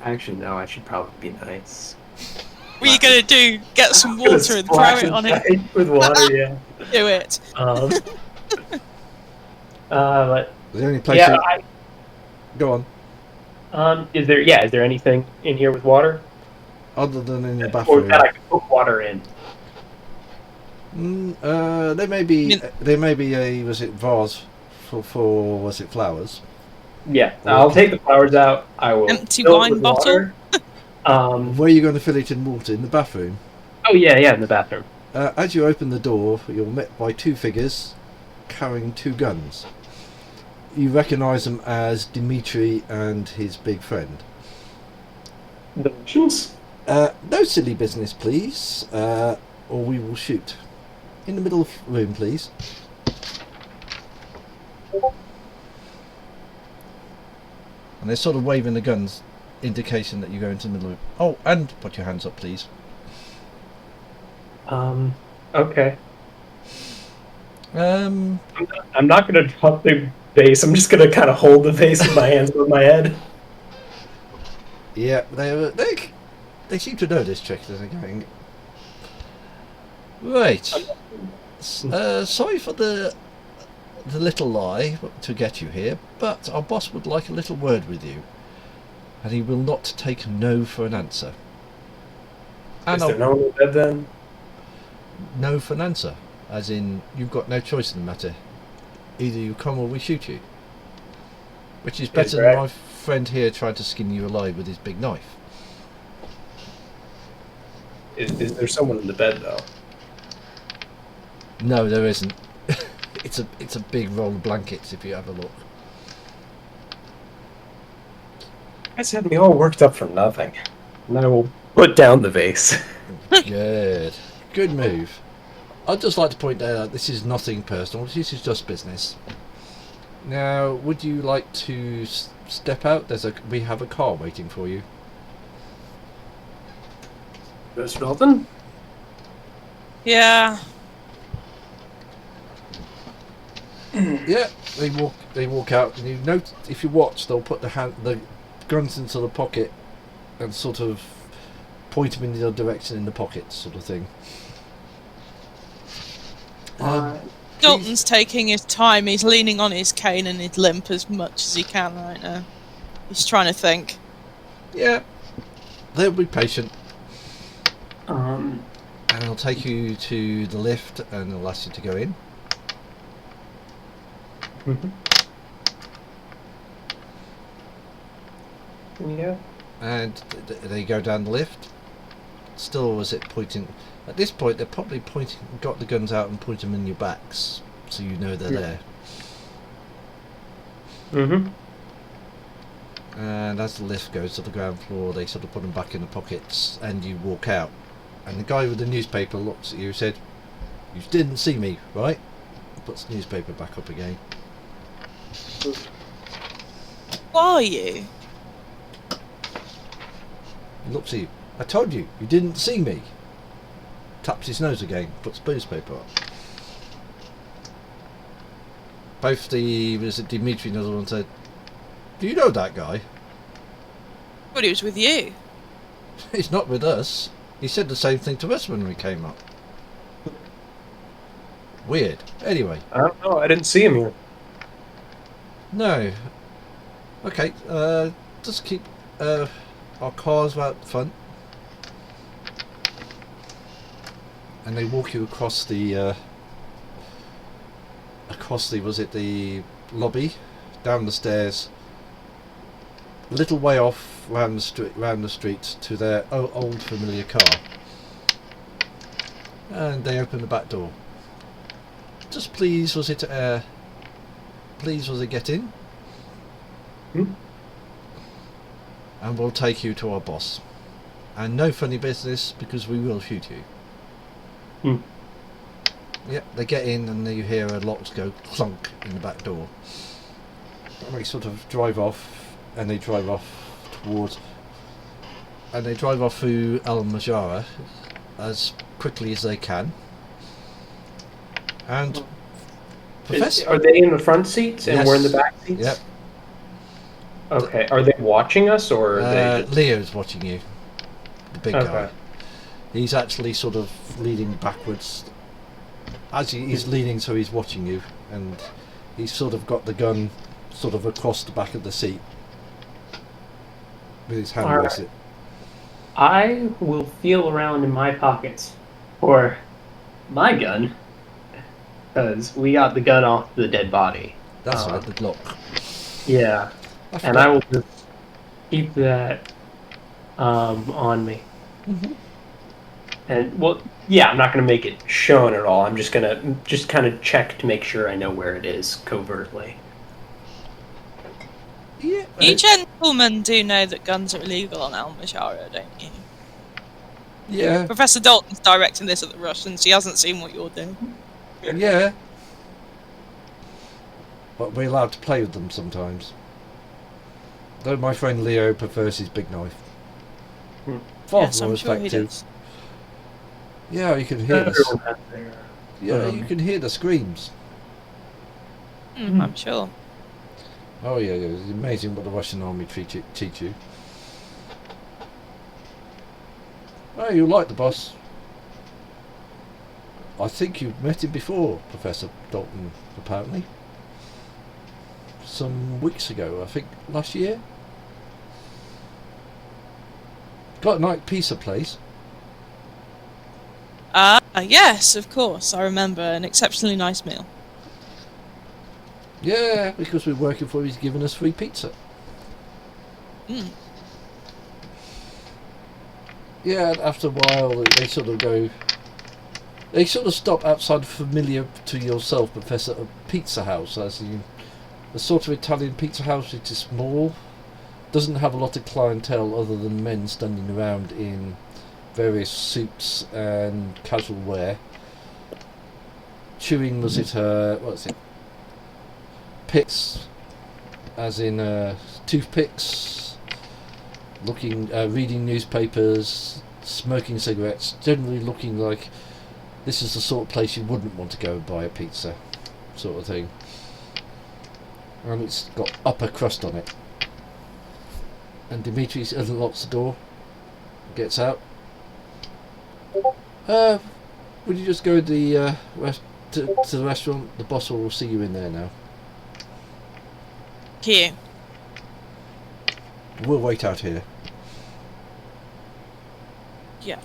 [SPEAKER 3] Actually, no. I should probably be nice.
[SPEAKER 2] What are you gonna do? Get some water and throw it on it?
[SPEAKER 3] With water, yeah.
[SPEAKER 2] Do it.
[SPEAKER 3] But
[SPEAKER 1] The only place.
[SPEAKER 3] yeah,
[SPEAKER 1] Go on.
[SPEAKER 3] Is there anything in here with water?
[SPEAKER 1] Other than in the
[SPEAKER 3] Or
[SPEAKER 1] bathroom.
[SPEAKER 3] that I can put water in?
[SPEAKER 1] There may be a vase for flowers?
[SPEAKER 3] Yeah, I'll take the flowers out. I will
[SPEAKER 2] empty
[SPEAKER 3] fill it
[SPEAKER 2] wine
[SPEAKER 3] with
[SPEAKER 2] bottle.
[SPEAKER 3] water.
[SPEAKER 1] Where are you going to fill it in water? In the bathroom?
[SPEAKER 3] Oh yeah, in the bathroom.
[SPEAKER 1] As you open the door, you're met by two figures carrying two guns. You recognise them as Dimitri and his big friend.
[SPEAKER 3] The Russians?
[SPEAKER 1] No silly business, please, or we will shoot. In the middle of the room, please. And they're sort of waving the guns, indication that you go into the middle of the room. Oh, and put your hands up, please.
[SPEAKER 3] Okay.
[SPEAKER 1] Um,
[SPEAKER 3] I'm not going to drop the vase. I'm just going to kind of hold the vase with my hands above my head.
[SPEAKER 1] yeah, they seem to know this trick as they're going. Right. Sorry for the little lie to get you here, but our boss would like a little word with you, and he will not take no for an answer. And
[SPEAKER 3] Is there no one in bed then?
[SPEAKER 1] no for an answer, as in you've got no choice in the matter. Either you come or we shoot you. Which is better than my friend here trying to skin you alive with his big knife.
[SPEAKER 3] Is there someone in the bed though?
[SPEAKER 1] No, there isn't. It's a big roll of blankets if you have a look.
[SPEAKER 3] You guys had me all worked up for nothing. And I will put down the vase.
[SPEAKER 1] Good move. I'd just like to point out this is nothing personal. This is just business. Now, would you like to step out? We have a car waiting for you.
[SPEAKER 3] Mr. Dalton?
[SPEAKER 2] Yeah.
[SPEAKER 1] Yeah, they walk out, and you note if you watch, they'll put the guns into the pocket and sort of point them in the other direction in the pocket, sort of thing.
[SPEAKER 2] Dalton's taking his time. He's leaning on his cane and his limp as much as he can right now. He's trying to think.
[SPEAKER 1] Yeah, they'll be patient.
[SPEAKER 3] Um,
[SPEAKER 1] And they'll take you to the lift, and they'll ask you to go in.
[SPEAKER 3] Yeah.
[SPEAKER 1] And they go down the lift. Still, was it pointing? At this point, they're probably got the guns out and point them in your backs, so you know they're there. And as the lift goes to the ground floor, they sort of put them back in the pockets, and you walk out. And the guy with the newspaper looks at you and said, "You didn't see me, right?" Puts the newspaper back up again.
[SPEAKER 2] Who are you?
[SPEAKER 1] He looks at you. "I told you, you didn't see me." Taps his nose again, puts the newspaper up. Both was it Dimitri and the other one said, "Do you know that guy?"
[SPEAKER 2] But he was with you.
[SPEAKER 1] "He's not with us. He said the same thing to us when we came up." Weird. Anyway.
[SPEAKER 3] I don't know. I didn't see him here.
[SPEAKER 1] No. Okay, just keep our cars out front. And they walk you across the was it the lobby, down the stairs, a little way off round the street to their old familiar car. And they open the back door. Just please was it get in? And we'll take you to our boss. And no funny business, because we will shoot you. Yep, they get in and you hear a locks go clunk in the back door. And they sort of drive off, and they drive off through Al Majara as quickly as they can. And
[SPEAKER 3] are they in the front seats and we're in the back seats?
[SPEAKER 1] Yep.
[SPEAKER 3] Okay. Are they watching us, or are they just...
[SPEAKER 1] Leo's watching you, the big guy. He's actually sort of leaning backwards. As he's leaning, so he's watching you, and he's sort of got the gun sort of across the back of the seat with his hand on it.
[SPEAKER 3] I will feel around in my pockets for my gun, because we got the gun off the dead body.
[SPEAKER 1] That's right, the lock.
[SPEAKER 3] Yeah, and I will just keep that on me. And well, yeah, I'm not going to make it shown at all. I'm just going to kind of check to make sure I know where it is covertly.
[SPEAKER 1] Yeah.
[SPEAKER 2] You gentlemen do know that guns are illegal on Al Majara, don't you?
[SPEAKER 1] Yeah.
[SPEAKER 2] Professor Dalton's directing this at the Russians. She hasn't seen what you're doing.
[SPEAKER 1] Yeah. But we're allowed to play with them sometimes. Though my friend Leo prefers his big knife. Far
[SPEAKER 2] Yes,
[SPEAKER 1] more
[SPEAKER 2] I'm sure he
[SPEAKER 1] effective.
[SPEAKER 2] does.
[SPEAKER 1] Yeah, you can hear
[SPEAKER 3] Everyone
[SPEAKER 1] the
[SPEAKER 3] has their,
[SPEAKER 1] you can hear the screams.
[SPEAKER 2] I'm sure.
[SPEAKER 1] Oh yeah, it's amazing what the Russian army teach you. Oh, you like the boss? I think you've met him before, Professor Dalton, apparently. Some weeks ago, I think last year. Got a nice pizza place.
[SPEAKER 2] Yes, of course. I remember an exceptionally nice meal.
[SPEAKER 1] Yeah, because we're working for him, he's giving us free pizza. Yeah, after a while they sort of stop outside the familiar to yourself, Professor, pizza house, as in a sort of Italian pizza house which is small, doesn't have a lot of clientele other than men standing around in various suits and casual wear, chewing picks, as in toothpicks, reading newspapers, smoking cigarettes, generally looking like this is the sort of place you wouldn't want to go and buy a pizza, sort of thing. And it's got upper crust on it. And Dimitri unlocks the door, gets out. Would you just go to the to the restaurant? The boss will see you in there now.
[SPEAKER 2] Here.
[SPEAKER 1] We'll wait out here.
[SPEAKER 2] Yeah.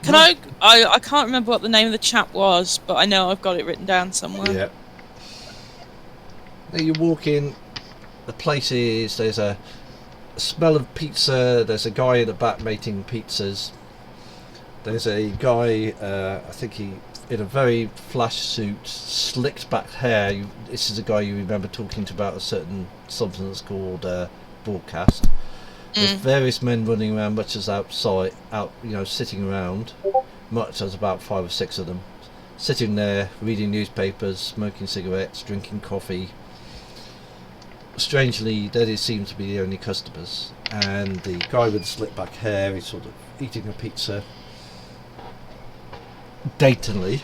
[SPEAKER 2] Can I can't remember what the name of the chap was, but I know I've got it written down somewhere.
[SPEAKER 1] Yeah. Now you walk in, the place there's a smell of pizza, there's a guy in the back making pizzas. There's a guy, I think he, in a very flash suit, slicked back hair. This is a guy you remember talking to about a certain substance called broadcast. There's various men running around, much as sitting around, much as about 5 or 6 of them, sitting there, reading newspapers, smoking cigarettes, drinking coffee. Strangely, they seem to be the only customers, and the guy with the slick back hair is sort of eating a pizza daintily.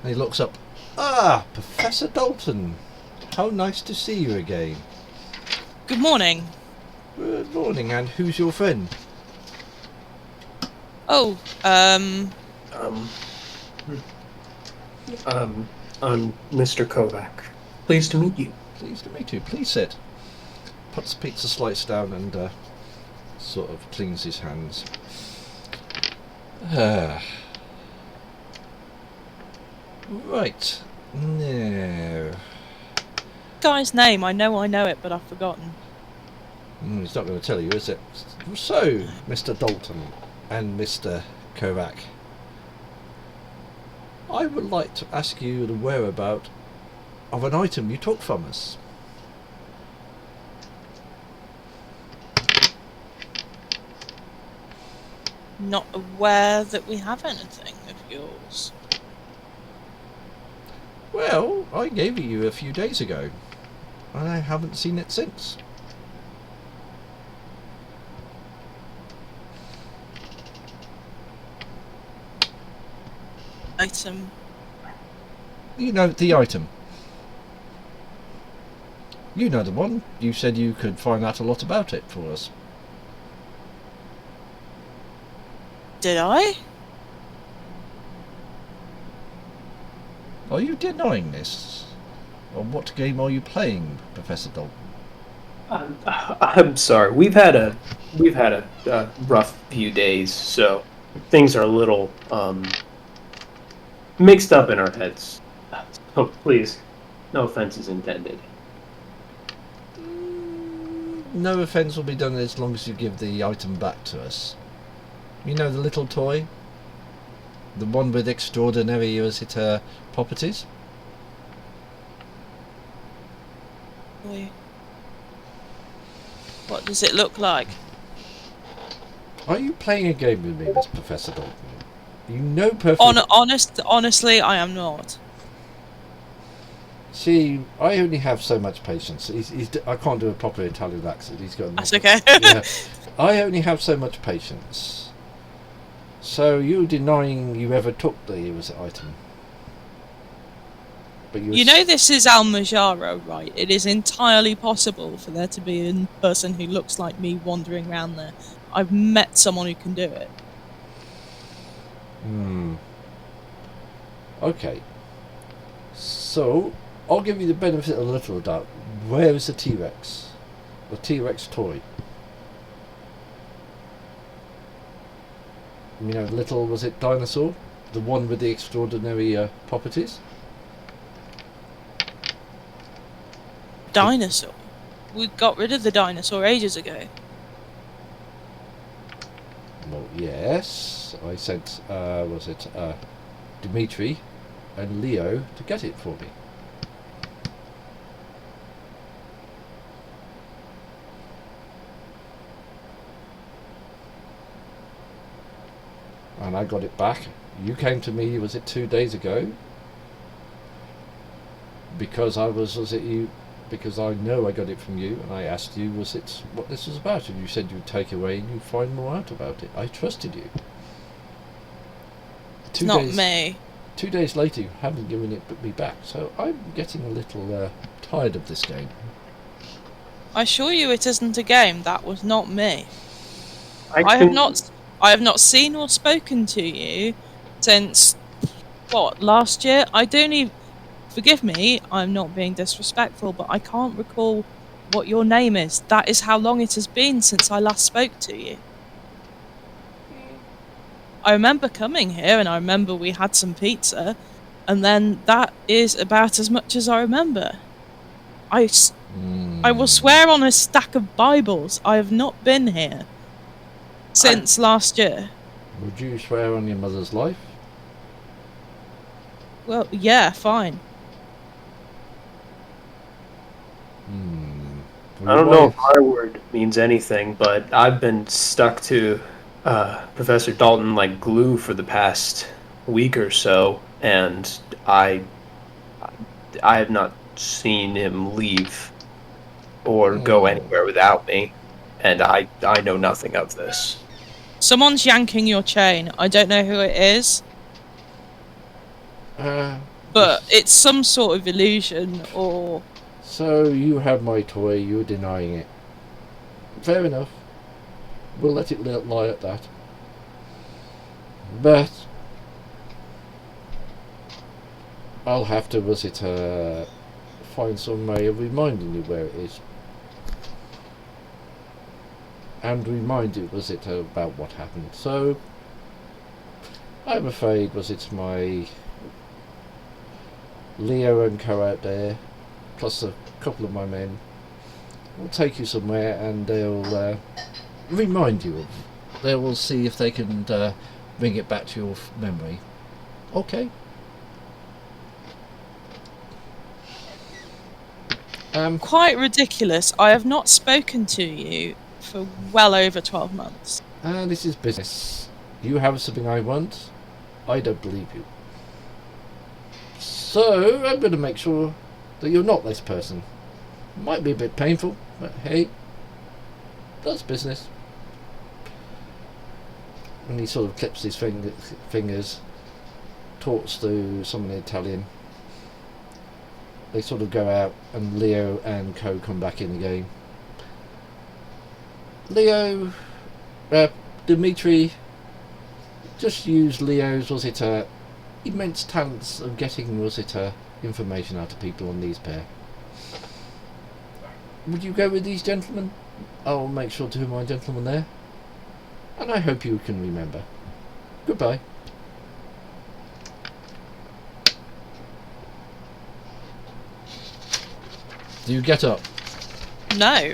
[SPEAKER 1] And he looks up. Ah, Professor Dalton, how nice to see you again.
[SPEAKER 2] Good morning.
[SPEAKER 1] Good morning, and who's your friend?
[SPEAKER 2] Oh,
[SPEAKER 3] I'm Mr. Kovac. Pleased to meet you.
[SPEAKER 1] Pleased to meet you. Please sit. Puts the pizza slice down and sort of cleans his hands. Right. No.
[SPEAKER 2] guy's name. I know it, but I've forgotten.
[SPEAKER 1] He's not going to tell you, is it? So, Mr. Dalton and Mr. Kovac, I would like to ask you the whereabout of an item you took from us.
[SPEAKER 2] Not aware that we have anything of yours.
[SPEAKER 1] Well, I gave it you a few days ago, and I haven't seen it since.
[SPEAKER 2] Item.
[SPEAKER 1] You know, the item. You know the one. You said you could find out a lot about it for us.
[SPEAKER 2] Did I?
[SPEAKER 1] Are you denying this? Or what game are you playing, Professor Dalton?
[SPEAKER 3] I'm sorry. We've had a rough few days, so things are a little mixed up in our heads. So please, no offense is intended.
[SPEAKER 1] No offence will be done as long as you give the item back to us. You know the little toy? The one with extraordinary properties?
[SPEAKER 2] Boy. What does it look like?
[SPEAKER 1] Are you playing a game with me, Mr. Professor Dalton? You know perfectly...
[SPEAKER 2] Honestly, I am not.
[SPEAKER 1] See, I only have so much patience. I can't do a proper Italian accent. He's got...
[SPEAKER 2] That's okay.
[SPEAKER 1] Yeah. I only have so much patience. So you're denying you ever took the item? But
[SPEAKER 2] you know this is Al-Majaro, right? It is entirely possible for there to be a person who looks like me wandering around there. I've met someone who can do it.
[SPEAKER 1] Okay. So, I'll give you the benefit of a little doubt. Where is the T-Rex? The T-Rex toy? You know, little, was it dinosaur? The one with the extraordinary properties?
[SPEAKER 2] Dinosaur? We got rid of the dinosaur ages ago.
[SPEAKER 1] Well, yes. I sent, Dimitri and Leo to get it for me. And I got it back. You came to me, was it 2 days ago? Because because I know I got it from you, and I asked you, was it what this was about? And you said you'd take away and you'd find more out about it. I trusted you.
[SPEAKER 2] Not me.
[SPEAKER 1] 2 days later, you haven't given it me back, so I'm getting a little tired of this game.
[SPEAKER 2] I assure you it isn't a game. That was not me. I have not seen or spoken to you since, last year? I don't even... Forgive me, I'm not being disrespectful, but I can't recall what your name is. That is how long it has been since I last spoke to you. I remember coming here, and I remember we had some pizza, and then that is about as much as I remember. I will swear on a stack of Bibles, I have not been here since last year.
[SPEAKER 1] Would you swear on your mother's life?
[SPEAKER 2] Well, yeah, fine.
[SPEAKER 3] I don't know if my word means anything, but I've been stuck to Professor Dalton like glue for the past week or so, and I have not seen him leave or go anywhere without me, and I know nothing of this.
[SPEAKER 2] Someone's yanking your chain. I don't know who it is. But it's some sort of illusion, or...
[SPEAKER 1] So you have my toy, you're denying it. Fair enough. We'll let it lie at that. But I'll have to, find some way of reminding you where it is. And remind you, about what happened. So, I'm afraid, my Leo and Co out there, plus a couple of my men, will take you somewhere and they'll remind you of. They will see if they can bring it back to your memory. Okay.
[SPEAKER 2] Quite ridiculous. I have not spoken to you for well over 12 months.
[SPEAKER 1] This is business. You have something I want. I don't believe you. So, I'm going to make sure that you're not this person. Might be a bit painful, but hey, that's business. And he sort of clips his fingers, talks to someone in Italian. They sort of go out, and Leo and Co come back in the game. Leo, Dimitri, just use Leo's, immense talents of getting, information out of people on these pair. Would you go with these gentlemen? I'll make sure to my gentleman there. And I hope you can remember. Goodbye. Do you get up?
[SPEAKER 2] No.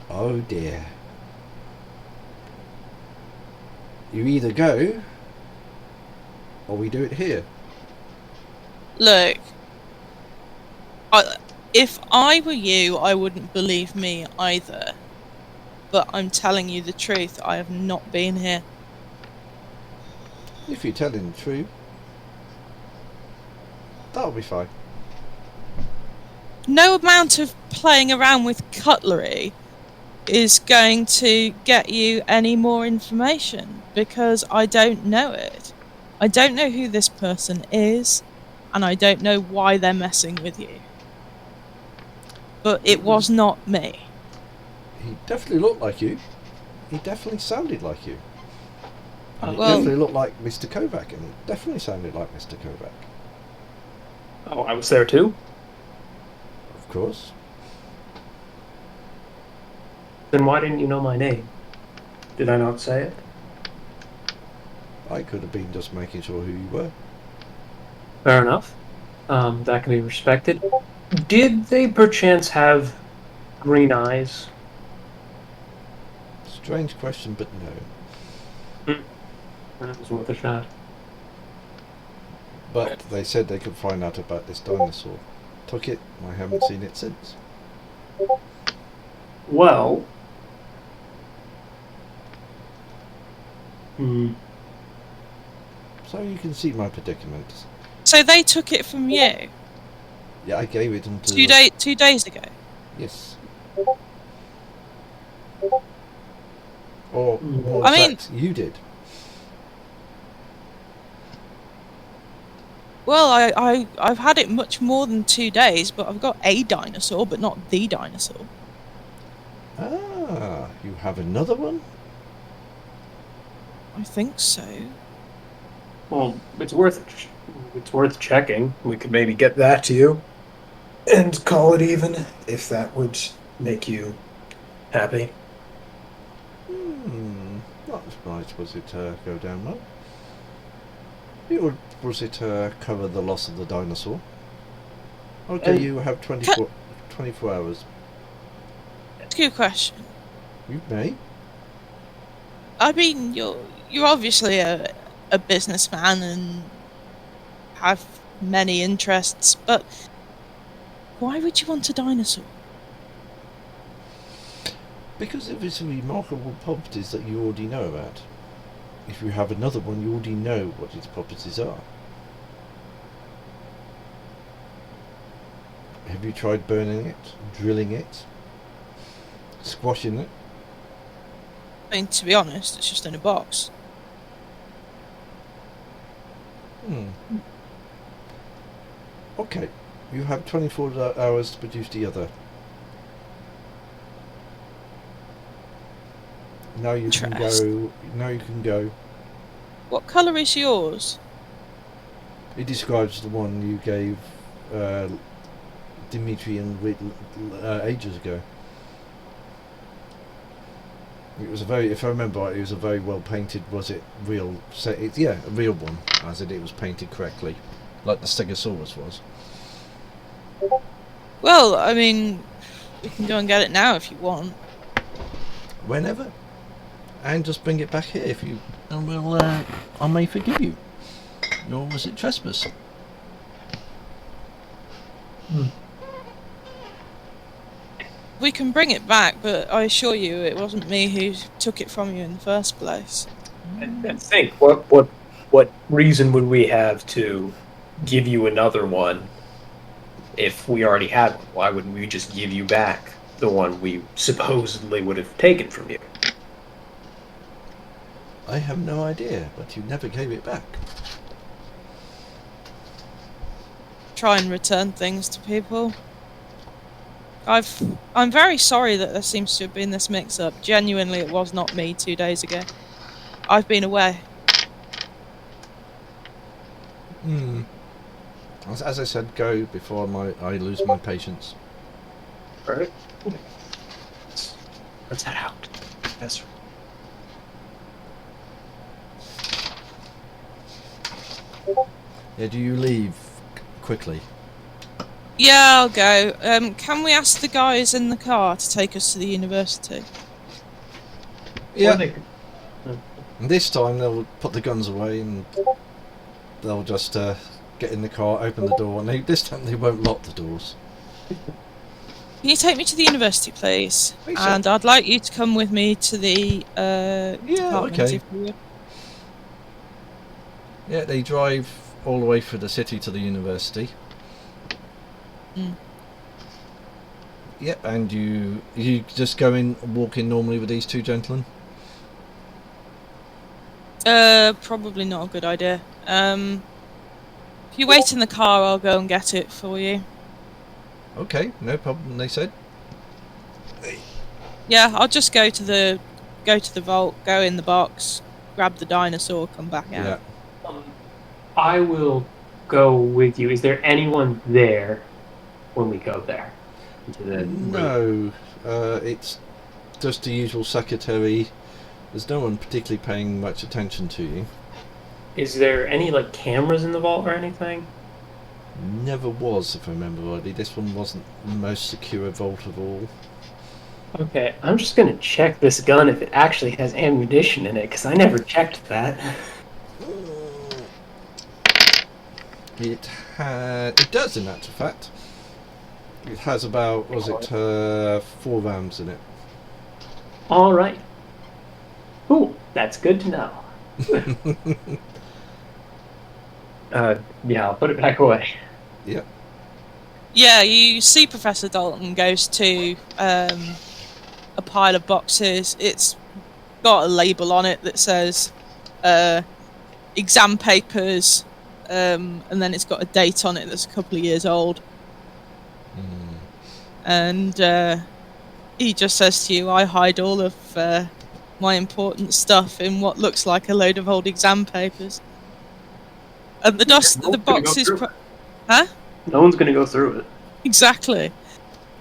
[SPEAKER 1] Oh dear. You either go, or we do it here.
[SPEAKER 2] Look, if I were you, I wouldn't believe me either. but I'm telling you the truth. I have not been here.
[SPEAKER 4] If you're telling the truth, that'll be fine.
[SPEAKER 2] No amount of playing around with cutlery is going to get you any more information, because I don't know it. I don't know who this person is, and I don't know why they're messing with you. But it was not me.
[SPEAKER 4] He definitely looked like you. He definitely sounded like you. And
[SPEAKER 2] Well-
[SPEAKER 4] he definitely looked like Mr. Kovac, and he definitely sounded like Mr. Kovac.
[SPEAKER 3] Oh, I was there too?
[SPEAKER 4] Of course.
[SPEAKER 3] Then why didn't you know my name? Did I not say it?
[SPEAKER 4] I could have been just making sure who you were.
[SPEAKER 3] Fair enough. That can be respected. Did they perchance have green eyes?
[SPEAKER 4] Strange question, but no.
[SPEAKER 3] That was worth a shot.
[SPEAKER 4] But they said they could find out about this dinosaur. Took it, I haven't seen it since.
[SPEAKER 3] Well...
[SPEAKER 4] So you can see my predicament.
[SPEAKER 2] So they took it from you
[SPEAKER 4] Yeah, I gave it until...
[SPEAKER 2] 2 days ago.
[SPEAKER 4] Yes. Or more
[SPEAKER 2] I mean-
[SPEAKER 4] exact, you did.
[SPEAKER 2] Well, I've had it much more than 2 days, but I've got a dinosaur, but not the dinosaur.
[SPEAKER 4] Ah, you have another one?
[SPEAKER 2] I think so.
[SPEAKER 3] Well, it's worth checking. We could maybe get that to you. And call it even, if that would make you happy.
[SPEAKER 4] Not right, was it go down well? Was it cover the loss of the dinosaur? Okay, you have 24 hours.
[SPEAKER 2] It's a good question.
[SPEAKER 4] You may.
[SPEAKER 2] I mean, you're obviously a businessman and have many interests, but why would you want a dinosaur?
[SPEAKER 4] Because of its remarkable properties that you already know about. If you have another one, you already know what its properties are. Have you tried burning it, drilling it, squashing it?
[SPEAKER 2] I mean, to be honest, it's just in a box.
[SPEAKER 4] Okay, you have 24 hours to produce the other. Now you can go. Now you can go.
[SPEAKER 2] What colour is yours?
[SPEAKER 4] It describes the one you gave Dimitri and ages ago. It was a very, if I remember right, it was a very well painted. Was it real? Yeah, a real one, as it was painted correctly, like the Stegosaurus was.
[SPEAKER 2] Well, I mean, we can go and get it now if you want.
[SPEAKER 4] Whenever, and just bring it back here if you, and we'll. I may forgive you. Nor was it trespass.
[SPEAKER 2] We can bring it back, but I assure you it wasn't me who took it from you in the first place.
[SPEAKER 3] I think, what reason would we have to give you another one if we already had one? Why wouldn't we just give you back the one we supposedly would have taken from you?
[SPEAKER 4] I have no idea, but you never gave it back.
[SPEAKER 2] Try and return things to people. I'm very sorry that there seems to have been this mix-up. Genuinely, it was not me 2 days ago. I've been away.
[SPEAKER 4] As I said, go before I lose my patience.
[SPEAKER 3] Alright. Let's head out. That's
[SPEAKER 4] Yeah, do you leave quickly?
[SPEAKER 2] Yeah, I'll go. Can we ask the guys in the car to take us to the university?
[SPEAKER 4] Yeah. And this time they'll put the guns away and they'll just get in the car, open the door, and this time they won't lock the doors.
[SPEAKER 2] Can you take me to the university, please?
[SPEAKER 4] Please, sir.
[SPEAKER 2] And I'd like you to come with me to the
[SPEAKER 4] Yeah,
[SPEAKER 2] department,
[SPEAKER 4] okay.
[SPEAKER 2] if you would.
[SPEAKER 1] Yeah, they drive all the way through the city to the university.
[SPEAKER 2] Mm.
[SPEAKER 1] Yep, and you just go in, walk in normally with these two gentlemen?
[SPEAKER 2] Probably not a good idea. If you wait in the car, I'll go and get it for you.
[SPEAKER 1] Okay, no problem, they said.
[SPEAKER 2] Yeah, I'll just go to the vault, go in the box, grab the dinosaur, come back out.
[SPEAKER 1] Yeah.
[SPEAKER 3] I will go with you. Is there anyone there when we go there?
[SPEAKER 1] No, it's just the usual secretary. There's no one particularly paying much attention to you.
[SPEAKER 3] Is there any like cameras in the vault or anything?
[SPEAKER 1] Never was, if I remember rightly. This one wasn't the most secure vault of all.
[SPEAKER 3] Okay, I'm just gonna check this gun if it actually has ammunition in it, because I never checked that.
[SPEAKER 1] It does, in actual fact. It has about, 4 rounds in it.
[SPEAKER 3] All right. Ooh, that's good to know. Yeah, I'll put it back away.
[SPEAKER 1] Yep.
[SPEAKER 2] Yeah, you see Professor Dalton goes to a pile of boxes. It's got a label on it that says exam papers, and then it's got a date on it that's a couple of years old. And he just says to you, I hide all of my important stuff in what looks like a load of old exam papers. And the box is... Huh?
[SPEAKER 3] No one's gonna go through it.
[SPEAKER 2] Exactly.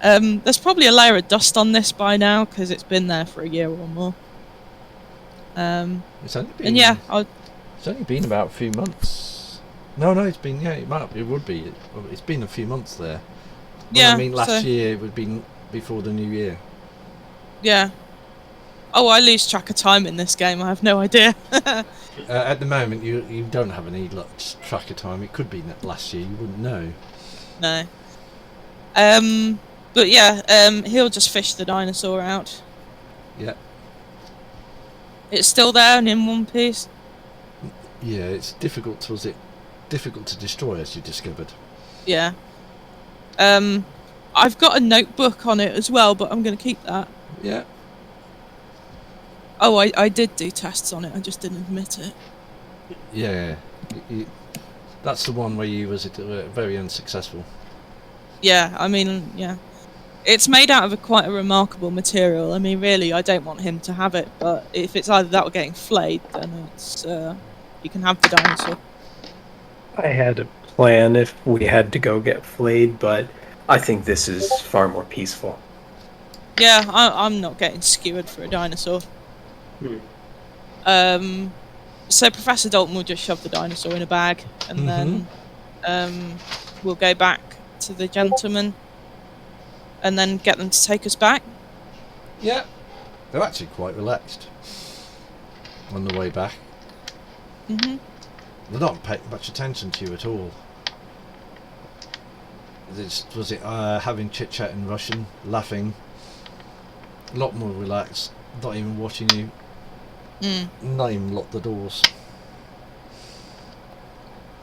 [SPEAKER 2] There's probably a layer of dust on this by now, because it's been there for a year or more.
[SPEAKER 1] It's only been,
[SPEAKER 2] and yeah,
[SPEAKER 1] it's only been about a few months. No, it's been, yeah, it would be. It's been a few months there. Well,
[SPEAKER 2] yeah.
[SPEAKER 1] I mean, last year it would have been before the new year.
[SPEAKER 2] Yeah. Oh, I lose track of time in this game. I have no idea.
[SPEAKER 1] At the moment, you don't have any track of time. It could be last year. You wouldn't know.
[SPEAKER 2] No. But yeah, he'll just fish the dinosaur out.
[SPEAKER 1] Yeah.
[SPEAKER 2] It's still there and in one piece.
[SPEAKER 1] Yeah, it's difficult. Was it difficult to destroy, as you discovered?
[SPEAKER 2] Yeah. I've got a notebook on it as well, but I'm going to keep that.
[SPEAKER 1] Yeah.
[SPEAKER 2] Oh, I did do tests on it. I just didn't admit it.
[SPEAKER 1] Yeah. That's the one where you was very unsuccessful.
[SPEAKER 2] Yeah, I mean, yeah. It's made out of quite a remarkable material. I mean, really, I don't want him to have it, but if it's either that or getting flayed, then it's you can have the dinosaur.
[SPEAKER 3] I had a plan if we had to go get flayed, but I think this is far more peaceful.
[SPEAKER 2] Yeah, I'm not getting skewered for a dinosaur. So Professor Dalton will just shove the dinosaur in a bag, and then we'll go back to the gentleman and then get them to take us back.
[SPEAKER 1] Yeah. They're actually quite relaxed on the way back. They're not paying much attention to you at all. Was it having chit-chat in Russian, laughing, a lot more relaxed, not even watching you, not even lock the doors.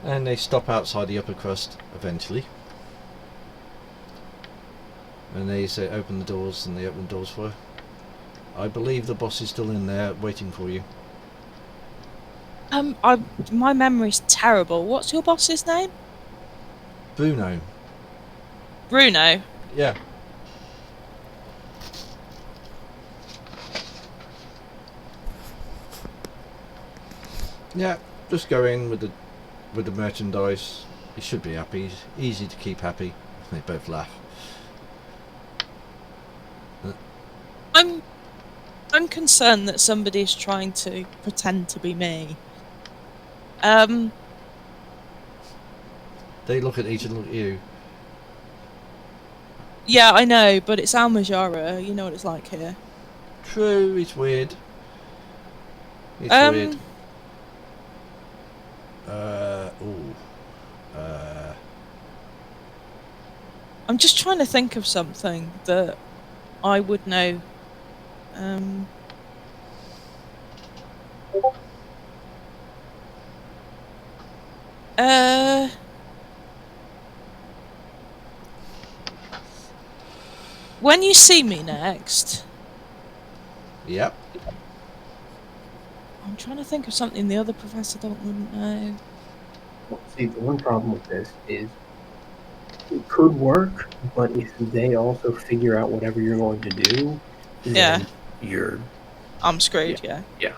[SPEAKER 1] And they stop outside the upper crust eventually. And they say, open the doors, and they open the doors for her. I believe the boss is still in there waiting for you.
[SPEAKER 2] My memory's terrible. What's your boss's name?
[SPEAKER 1] Bruno.
[SPEAKER 2] Bruno?
[SPEAKER 1] Yeah. Yeah, just go in with the merchandise. He should be happy. He's easy to keep happy. They both laugh.
[SPEAKER 2] I'm concerned that somebody's trying to pretend to be me.
[SPEAKER 1] They look at each and look at you.
[SPEAKER 2] Yeah, I know, but it's Al Majara. You know what it's like here.
[SPEAKER 1] True, it's weird. It's weird.
[SPEAKER 2] I'm just trying to think of something that I would know. When you see me next...
[SPEAKER 4] Yep.
[SPEAKER 2] I'm trying to think of something the other Professor Dalton wouldn't know.
[SPEAKER 3] Well, see, the one problem with this is it could work, but if they also figure out whatever you're going to do, then you're...
[SPEAKER 2] I'm screwed, yeah.
[SPEAKER 3] Yeah.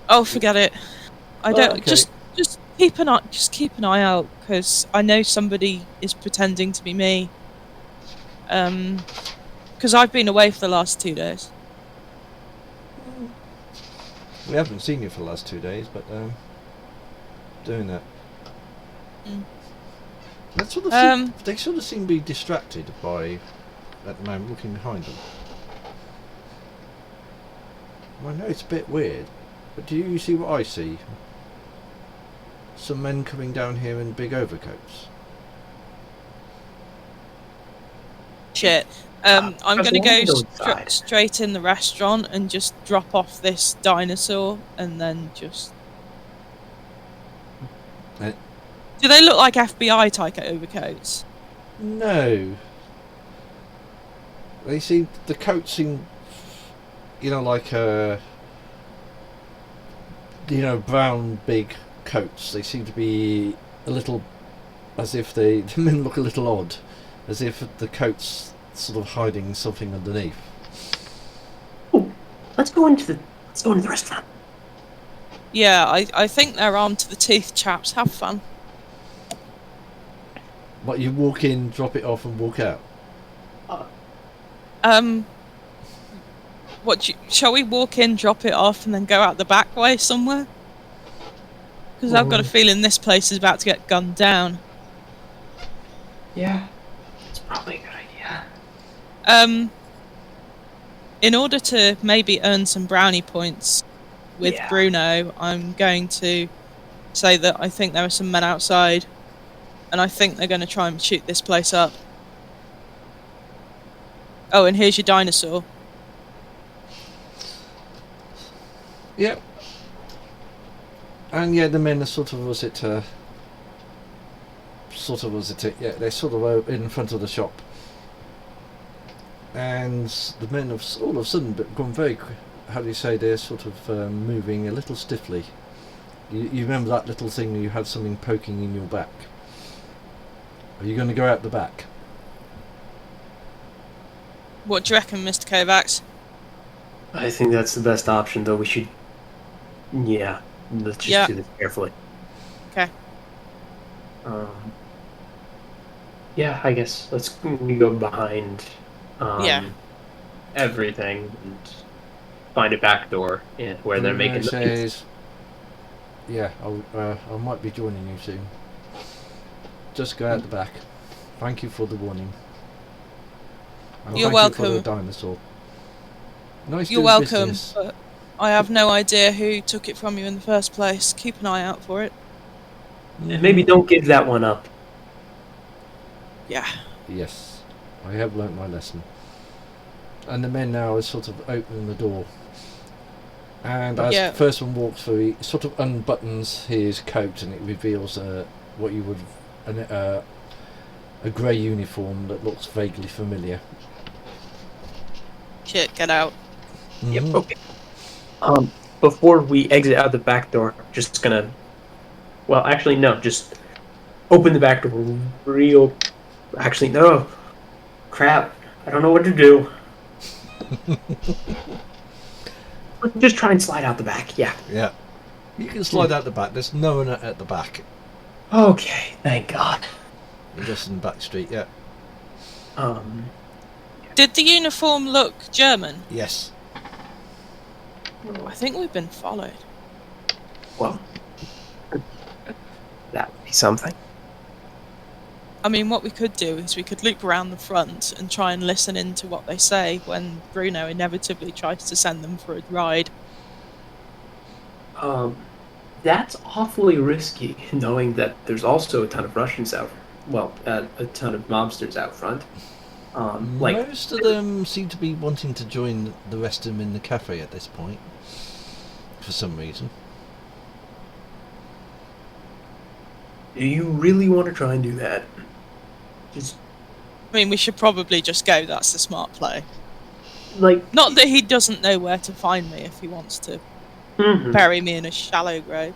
[SPEAKER 2] Oh, forget it. I don't...
[SPEAKER 1] okay.
[SPEAKER 2] Just keep an eye out, because I know somebody is pretending to be me. Because I've been away for the last 2 days.
[SPEAKER 4] We haven't seen you for the last 2 days, but doing that. That sort of they sort of seem to be distracted by, at the moment, looking behind them. I know it's a bit weird, but do you see what I see? Some men coming down here in big overcoats.
[SPEAKER 2] Shit. I'm going to go
[SPEAKER 3] inside.
[SPEAKER 2] straight in the restaurant and just drop off this dinosaur and then just... Do they look like FBI type overcoats?
[SPEAKER 4] No. They seem, the coats seem, like brown big coats. They seem to be a little, as if the men look a little odd, as if the coats sort of hiding something underneath.
[SPEAKER 3] Oh, let's go into the restaurant.
[SPEAKER 2] Yeah, I think they're armed to the teeth, chaps. Have fun.
[SPEAKER 4] What, you walk in, drop it off, and walk out?
[SPEAKER 2] Shall we walk in, drop it off, and then go out the back way somewhere? Because I've got a feeling this place is about to get gunned down.
[SPEAKER 3] Yeah, it's probably a good idea.
[SPEAKER 2] In order to maybe earn some brownie points with Bruno, I'm going to say that I think there are some men outside, and I think they're going to try and shoot this place up. Oh, and here's your dinosaur.
[SPEAKER 4] Yep. And yeah, the men are they're sort of in front of the shop. And the men have all of a sudden gone very, they're sort of moving a little stiffly. You remember that little thing you had something poking in your back? Are you going to go out the back?
[SPEAKER 2] What do you reckon, Mr. Kovacs?
[SPEAKER 3] I think that's the best option, though. We should... Yeah, let's just do this carefully.
[SPEAKER 2] Okay.
[SPEAKER 3] Yeah, I guess let's go behind everything and find a back door where they're making
[SPEAKER 4] says, yeah, I might be joining you soon. Just go out the back. Thank you for the warning. And
[SPEAKER 2] You're
[SPEAKER 4] thank
[SPEAKER 2] welcome.
[SPEAKER 4] You for the dinosaur. Nice.
[SPEAKER 2] You're welcome, but I have no idea who took it from you in the first place. Keep an eye out for it.
[SPEAKER 3] And maybe don't give that one up.
[SPEAKER 2] Yeah.
[SPEAKER 4] Yes, I have learnt my lesson. And the men now are sort of opening the door. And as the first one walks through, he sort of unbuttons his coat and it reveals what you would a grey uniform that looks vaguely familiar.
[SPEAKER 2] Shit, get out.
[SPEAKER 3] Yep, okay. Before we exit out the back door, just gonna... Well, actually, no, just open the back door real... Actually, no. Crap. I don't know what to do. Just try and slide out the back, yeah.
[SPEAKER 4] Yeah. You can slide out the back. There's no one at the back.
[SPEAKER 3] Okay, thank God.
[SPEAKER 4] You're just in the back street, yeah.
[SPEAKER 2] Did the uniform look German?
[SPEAKER 4] Yes.
[SPEAKER 2] I think we've been followed.
[SPEAKER 3] Well, that would be something.
[SPEAKER 2] I mean, what we could do is we could loop around the front and try and listen into what they say when Bruno inevitably tries to send them for a ride.
[SPEAKER 3] That's awfully risky, knowing that there's also a ton of Russians out a ton of mobsters out front.
[SPEAKER 1] Most of them seem to be wanting to join the rest of them in the cafe at this point, for some reason.
[SPEAKER 3] Do you really want to try and do that?
[SPEAKER 2] I mean, we should probably just go. That's the smart play.
[SPEAKER 3] Like,
[SPEAKER 2] not that he doesn't know where to find me if he wants to bury me in a shallow grave.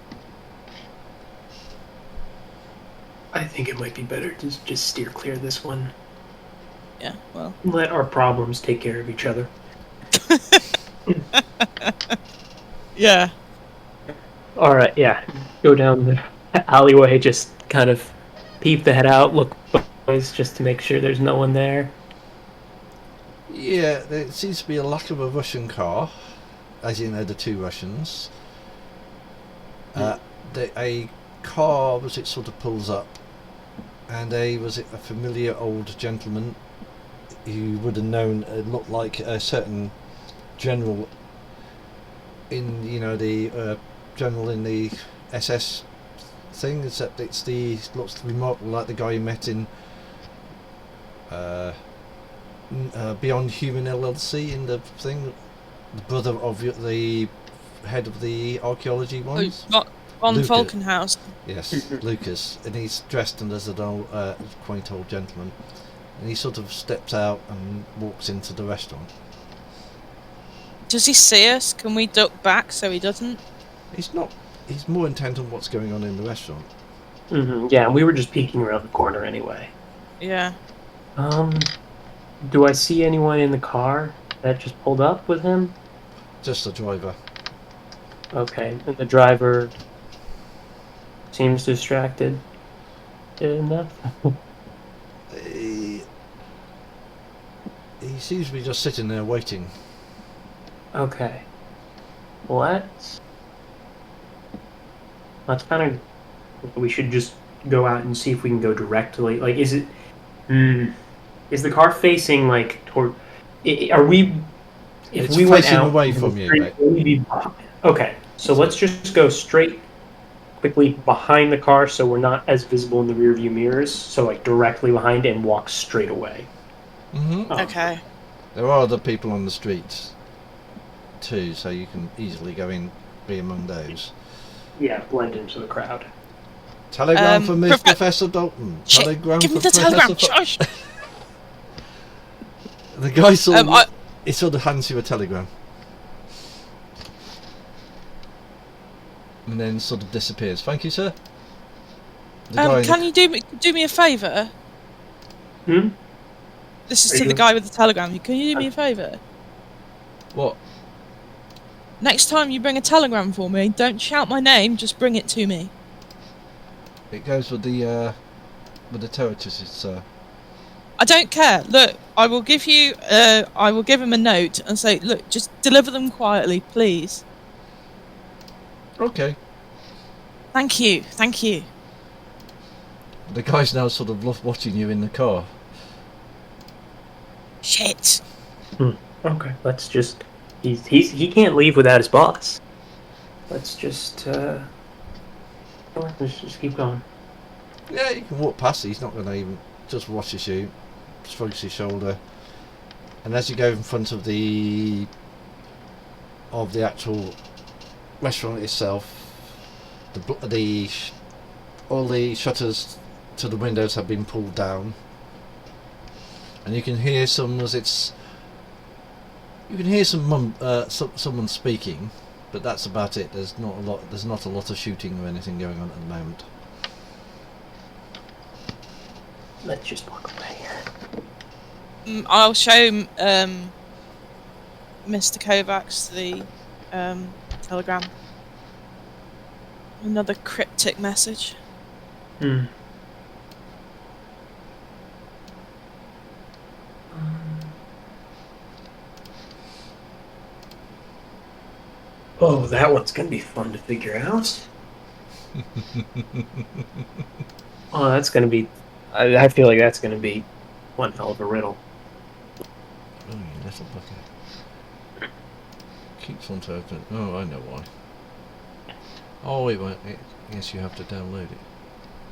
[SPEAKER 3] I think it might be better to just steer clear of this one.
[SPEAKER 2] Yeah, well.
[SPEAKER 3] Let our problems take care of each other.
[SPEAKER 2] Yeah.
[SPEAKER 3] Alright, yeah. Go down the alleyway, just kind of peep the head out, look both just to make sure there's no one there.
[SPEAKER 1] Yeah, there seems to be a lack of a Russian car, as you know, the two Russians. A car, was it sort of pulls up, and was it a familiar old gentleman who would have known, looked like a certain general in, the general in the SS thing, except looks remarkable like the guy you met in Beyond Human LLC in the thing, the brother of the head of the archaeology ones.
[SPEAKER 2] Von Falkenhaus.
[SPEAKER 1] Yes, Lucas, and he's dressed as an old, quaint old gentleman, and he sort of steps out and walks into the restaurant.
[SPEAKER 2] Does he see us? Can we duck back so he doesn't?
[SPEAKER 1] He's not. He's more intent on what's going on in the restaurant.
[SPEAKER 3] Yeah, we were just peeking around the corner anyway.
[SPEAKER 2] Yeah.
[SPEAKER 3] Do I see anyone in the car that just pulled up with him?
[SPEAKER 1] Just the driver.
[SPEAKER 3] Okay, and the driver seems distracted enough.
[SPEAKER 1] He seems to be just sitting there waiting.
[SPEAKER 3] Okay. Well, that's kind of... We should just go out and see if we can go directly. Like, is it... Is the car facing, like, toward... Are we... If
[SPEAKER 1] it's
[SPEAKER 3] we went out
[SPEAKER 1] away from you, mate.
[SPEAKER 3] Okay, so let's just go straight, quickly behind the car so we're not as visible in the rearview mirrors. So, like, directly behind and walk straight away.
[SPEAKER 2] Okay.
[SPEAKER 1] There are other people on the streets too, so you can easily go in, be among those.
[SPEAKER 3] Yeah, blend into the crowd.
[SPEAKER 1] Telegram for Professor Dalton. Telegram
[SPEAKER 2] give
[SPEAKER 1] for
[SPEAKER 2] me the telegram. Shush.
[SPEAKER 1] The guy he sort of hands you a telegram, and then sort of disappears. Thank you, sir.
[SPEAKER 2] Can you do me a favour? This is to the guy with the telegram. Can you do me a favour?
[SPEAKER 1] What?
[SPEAKER 2] Next time you bring a telegram for me, don't shout my name. Just bring it to me.
[SPEAKER 1] It goes with the territories, sir.
[SPEAKER 2] I don't care. Look, I will give him a note and say, look, just deliver them quietly, please.
[SPEAKER 1] Okay.
[SPEAKER 2] Thank you.
[SPEAKER 1] The guy's now sort of watching you in the car.
[SPEAKER 2] Shit.
[SPEAKER 3] Okay, let's just... He can't leave without his boss. Let's just keep going.
[SPEAKER 1] Yeah, you can walk past. He's not going to even just watches you, shrugs his shoulder, and as you go in front of the actual restaurant itself, all the shutters to the windows have been pulled down, and you can hear someone speaking, but that's about it. There's not a lot of shooting or anything going on at the moment.
[SPEAKER 3] Let's just walk away.
[SPEAKER 2] I'll show Mr. Kovac the telegram. Another cryptic message.
[SPEAKER 3] Oh, that one's gonna be fun to figure out. Oh, that's gonna be... I feel like that's gonna be one hell of a riddle.
[SPEAKER 1] Oh, you little bucket. Keeps on to open. Oh, I know why. Oh, it won't. Yes, you have to download it.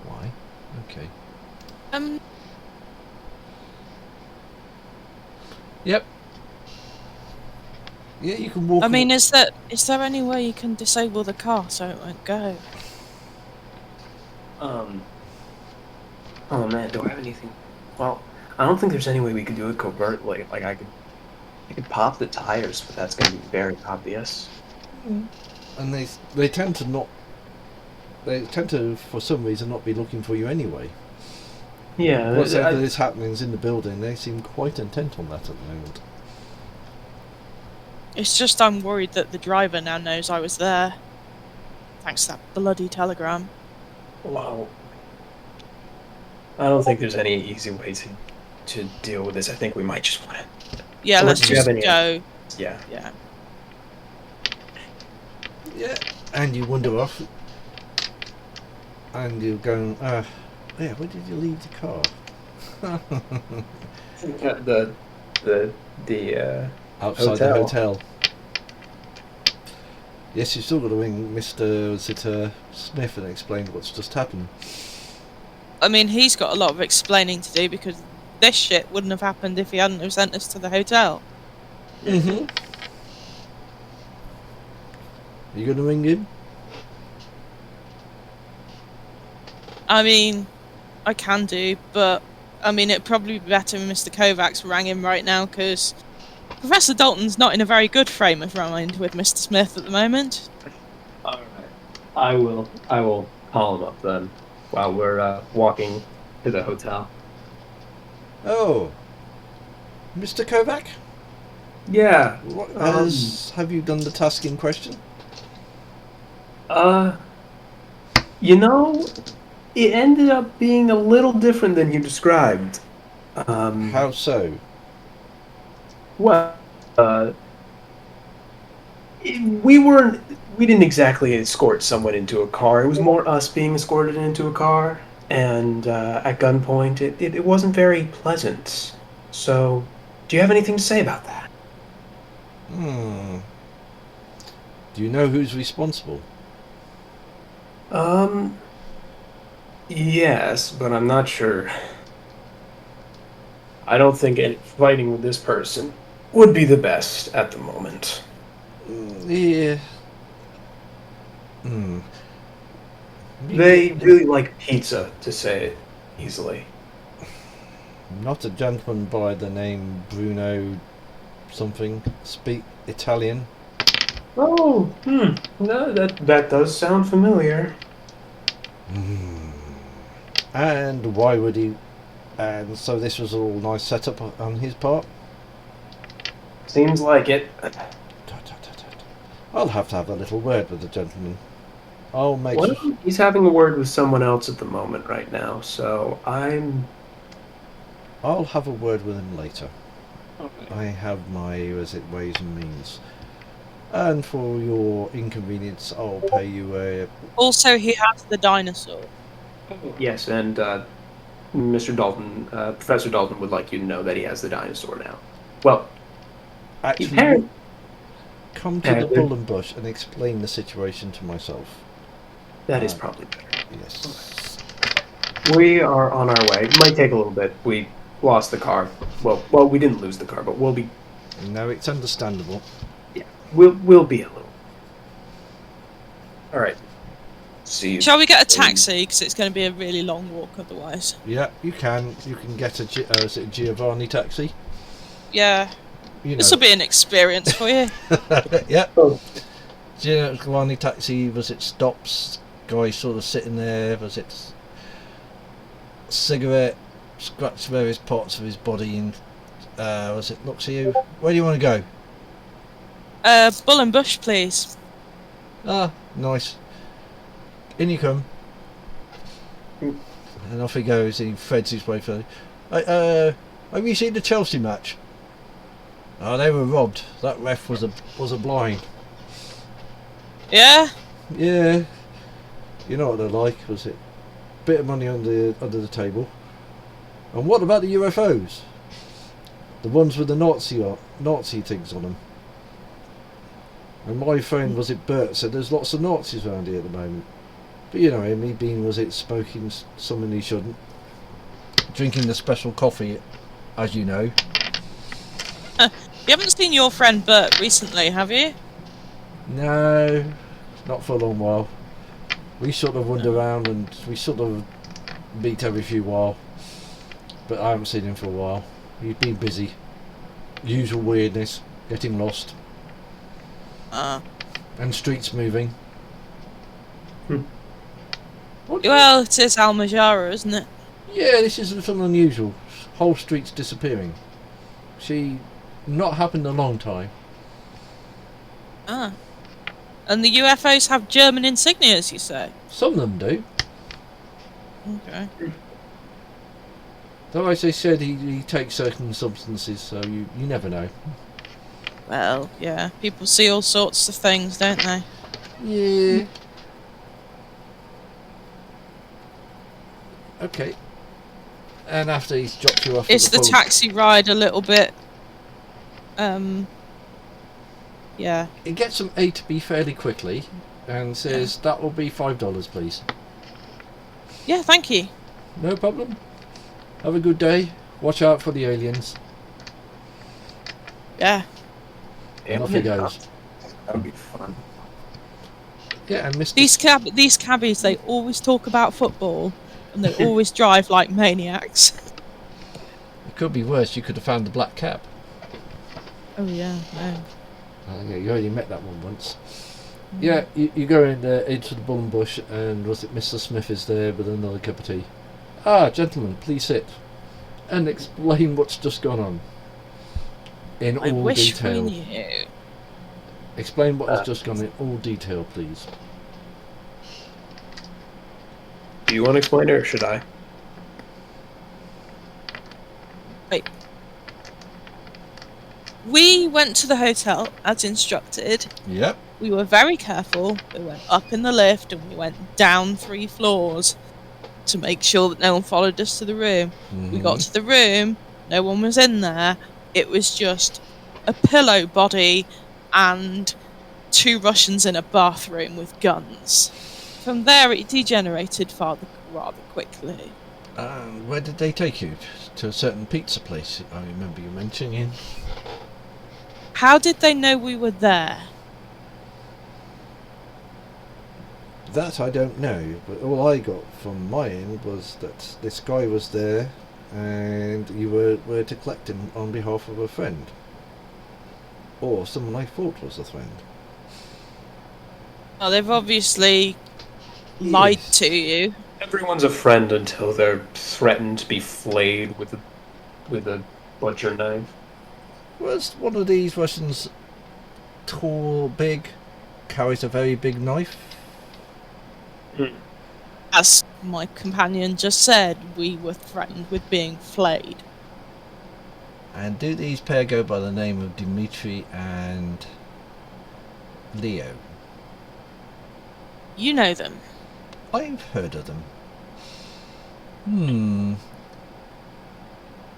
[SPEAKER 1] Why? Okay.
[SPEAKER 4] Yep. Yeah, you can walk.
[SPEAKER 2] I mean, is there any way you can disable the car so it won't go?
[SPEAKER 3] Oh man, do I have anything? Well, I don't think there's any way we could do it covertly. Like I could pop the tires, but that's going to be very obvious.
[SPEAKER 4] And they tend to not. They tend to, for some reason, not be looking for you anyway.
[SPEAKER 3] Yeah.
[SPEAKER 4] Whatever is happening in the building, they seem quite intent on that at the moment.
[SPEAKER 2] It's just I'm worried that the driver now knows I was there. Thanks to that bloody telegram.
[SPEAKER 3] Wow. I don't think there's any easy way to deal with this. I think we might just want to...
[SPEAKER 2] Yeah, let's just go.
[SPEAKER 3] Yeah.
[SPEAKER 2] Yeah.
[SPEAKER 4] Yeah. And you wander off. And you're going, yeah, where did you leave the car?
[SPEAKER 3] the
[SPEAKER 4] outside the hotel. Yes, you've still got to ring Mr. Smith and explain what's just happened.
[SPEAKER 2] I mean, he's got a lot of explaining to do because this shit wouldn't have happened if he hadn't have sent us to the hotel.
[SPEAKER 4] Mm-hmm. Are you going to ring him?
[SPEAKER 2] I mean, I can do, but I mean, it'd probably be better if Mr. Kovacs rang him right now because Professor Dalton's not in a very good frame of mind with Mr. Smith at the moment.
[SPEAKER 3] All right, I will call him up then while we're walking to the hotel.
[SPEAKER 4] Oh, Mr. Kovac?
[SPEAKER 3] Yeah.
[SPEAKER 4] Have you done the task in question?
[SPEAKER 3] You know, it ended up being a little different than you described.
[SPEAKER 4] How so?
[SPEAKER 3] Well, we didn't exactly escort someone into a car. It was more us being escorted into a car, and at gunpoint, it wasn't very pleasant. So, do you have anything to say about that?
[SPEAKER 4] Do you know who's responsible?
[SPEAKER 3] Yes, but I'm not sure. I don't think fighting with this person would be the best at the moment.
[SPEAKER 4] Yeah.
[SPEAKER 3] They really like pizza, to say it easily.
[SPEAKER 4] Not a gentleman by the name Bruno something. Speak Italian.
[SPEAKER 3] Oh, no, that does sound familiar.
[SPEAKER 4] And why would he... And so this was all nice setup on his part?
[SPEAKER 3] Seems like it.
[SPEAKER 4] I'll have to have a little word with the gentleman. I'll make
[SPEAKER 3] sure...
[SPEAKER 4] Well,
[SPEAKER 3] he's having a word with someone else at the moment right now, so
[SPEAKER 4] I'll have a word with him later.
[SPEAKER 3] Okay.
[SPEAKER 4] I have my, ways and means. And for your inconvenience, I'll pay you a...
[SPEAKER 2] Also, he has the dinosaur.
[SPEAKER 3] Yes, and Mr. Dalton, Professor Dalton would like you to know that he has the dinosaur now. Well,
[SPEAKER 4] actually, come to the bull and bush and explain the situation to myself.
[SPEAKER 3] That is probably better.
[SPEAKER 4] Yes.
[SPEAKER 3] We are on our way. It might take a little bit. We lost the car. Well, we didn't lose the car, but we'll be...
[SPEAKER 4] No, it's understandable.
[SPEAKER 3] Yeah, we'll be a little... All right. See you.
[SPEAKER 2] Shall we get a taxi? Because it's going to be a really long walk otherwise.
[SPEAKER 4] Yeah, you can. You can get a is it a Giovanni taxi?
[SPEAKER 2] Yeah. This will be an experience for you.
[SPEAKER 4] Yeah. Giovanni taxi, was it stops, guy sort of sitting there, was it cigarette, scratch various parts of his body and was it looks at you, where do you want to
[SPEAKER 2] go? Bull and Bush, please.
[SPEAKER 4] Ah, nice. In you come. And off he goes, he threads his way through. Have you seen the Chelsea match? Oh, they were robbed. That ref was a blind.
[SPEAKER 2] Yeah?
[SPEAKER 4] Yeah. You know what they're like, was it? Bit of money under the table. And what about the UFOs? The ones with the Nazi things on them. And my friend, was it Bert, said there's lots of Nazis around here at the moment. But you know him, he being, was it, smoking something he shouldn't.
[SPEAKER 1] drinking the special coffee, as you know.
[SPEAKER 2] You haven't seen your friend Bert recently, have you?
[SPEAKER 1] No, not for a long while. We sort of wander around and we sort of meet every few while. But I haven't seen him for a while. He's been busy. Usual weirdness, getting lost. And streets moving.
[SPEAKER 2] Well, it is Al-Majara, isn't it?
[SPEAKER 1] Yeah, this is a little unusual. Whole streets disappearing. Not happened a long time.
[SPEAKER 2] And the UFOs have German insignias, you say?
[SPEAKER 1] Some of them do.
[SPEAKER 2] Okay.
[SPEAKER 1] Though, as they said, he takes certain substances, so you never know.
[SPEAKER 2] Well, yeah, people see all sorts of things, don't they?
[SPEAKER 1] Yeah. Okay. And after he's dropped you off...
[SPEAKER 2] Is the taxi ride a little bit... yeah.
[SPEAKER 1] It gets from A to B fairly quickly, and says, that will be $5, please.
[SPEAKER 2] Yeah, thank you.
[SPEAKER 1] No problem. Have a good day. Watch out for the aliens.
[SPEAKER 2] Yeah.
[SPEAKER 1] And off he goes.
[SPEAKER 3] That'd be fun.
[SPEAKER 1] Yeah, and Mr.
[SPEAKER 2] These cabbies, they always talk about football, and they always drive like maniacs.
[SPEAKER 1] It could be worse. You could have found the black cab.
[SPEAKER 2] Oh yeah, no.
[SPEAKER 1] Yeah, you already met that one once. Yeah, you go in into the Bull and Bush, and was it Mr. Smith is there with another cup of tea? Ah, gentlemen, please sit and explain what's just gone on in all detail.
[SPEAKER 2] We knew.
[SPEAKER 1] Explain what has just gone in all detail, please.
[SPEAKER 3] Do you want to explain it, or should I?
[SPEAKER 2] Wait. We went to the hotel as instructed.
[SPEAKER 1] Yep.
[SPEAKER 2] We were very careful. We went up in the lift and we went down 3 floors to make sure that no one followed us to the room. We got to the room, no one was in there. It was just a pillow body and 2 Russians in a bathroom with guns. From there it degenerated rather quickly.
[SPEAKER 1] Where did they take you? To a certain pizza place I remember you mentioning.
[SPEAKER 2] How did they know we were there?
[SPEAKER 1] That I don't know, but all I got from my end was that this guy was there and you were to collect him on behalf of a friend. Or someone I thought was a friend.
[SPEAKER 2] Well, they've obviously lied to you.
[SPEAKER 3] Everyone's a friend until they're threatened to be flayed with a butcher knife.
[SPEAKER 1] Was one of these Russians tall, big, carries a very big knife?
[SPEAKER 2] As my companion just said, we were threatened with being flayed.
[SPEAKER 1] And do these pair go by the name of Dmitri and Leo?
[SPEAKER 2] You know them.
[SPEAKER 1] I've heard of them.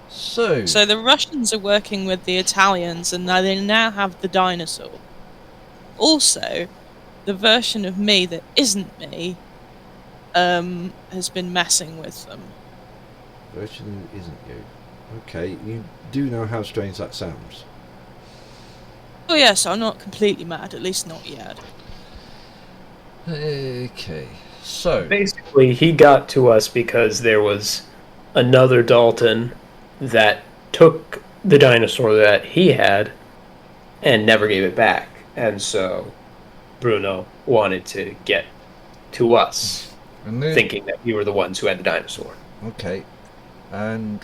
[SPEAKER 1] So
[SPEAKER 2] the Russians are working with the Italians, and they now have the dinosaur. Also, the version of me that isn't me has been messing with them.
[SPEAKER 1] Version isn't you. Okay, you do know how strange that sounds.
[SPEAKER 2] Oh yes, I'm not completely mad, at least not yet.
[SPEAKER 1] Okay, so
[SPEAKER 3] basically he got to us because there was another Dalton that took the dinosaur that he had and never gave it back, and so Bruno wanted to get to us, thinking that we were the ones who had the dinosaur.
[SPEAKER 1] Okay, and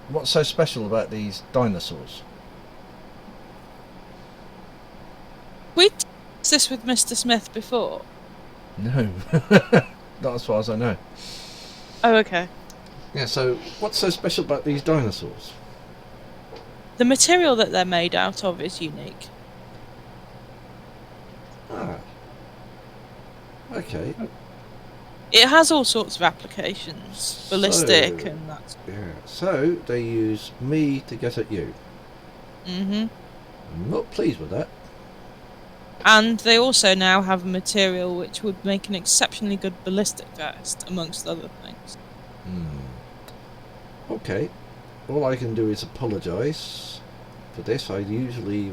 [SPEAKER 1] what's so special about these dinosaurs?
[SPEAKER 2] We discussed this with Mr. Smith before.
[SPEAKER 1] No, not as far as I know.
[SPEAKER 2] Oh, okay.
[SPEAKER 1] Yeah, so what's so special about these dinosaurs?
[SPEAKER 2] The material that they're made out of is unique.
[SPEAKER 1] Ah. Okay.
[SPEAKER 2] It has all sorts of applications, ballistic and that.
[SPEAKER 1] Yeah. So they use me to get at you.
[SPEAKER 2] Mhm.
[SPEAKER 1] I'm not pleased with that.
[SPEAKER 2] And they also now have a material which would make an exceptionally good ballistic vest, amongst other things.
[SPEAKER 4] Okay. All I can do is apologise for this. I usually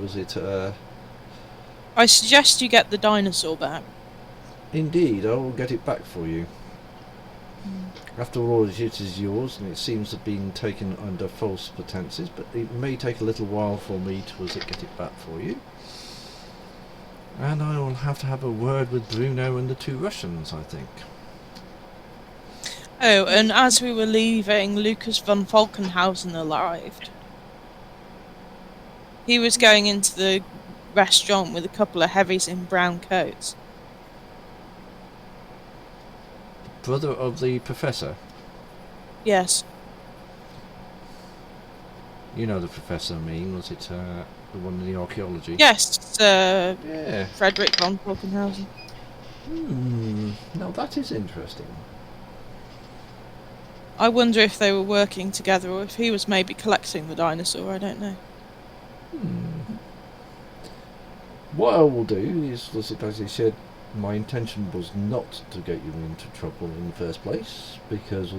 [SPEAKER 2] I suggest you get the dinosaur back.
[SPEAKER 4] Indeed, I will get it back for you. After all, it is yours, and it seems to have been taken under false pretences, but it may take a little while for me to get it back for you. And I will have to have a word with Bruno and the two Russians, I think.
[SPEAKER 2] Oh, and as we were leaving, Lucas von Falkenhausen arrived. He was going into the restaurant with a couple of heavies in brown coats.
[SPEAKER 4] Brother of the professor?
[SPEAKER 2] Yes.
[SPEAKER 4] You know the professor, I mean, was it the one in the archaeology?
[SPEAKER 2] Yes,
[SPEAKER 4] yeah.
[SPEAKER 2] Frederick von Falkenhausen.
[SPEAKER 4] Now that is interesting.
[SPEAKER 2] I wonder if they were working together or if he was maybe collecting the dinosaur, I don't know.
[SPEAKER 4] What I will do is, as I said, my intention was not to get you into trouble in the first place, because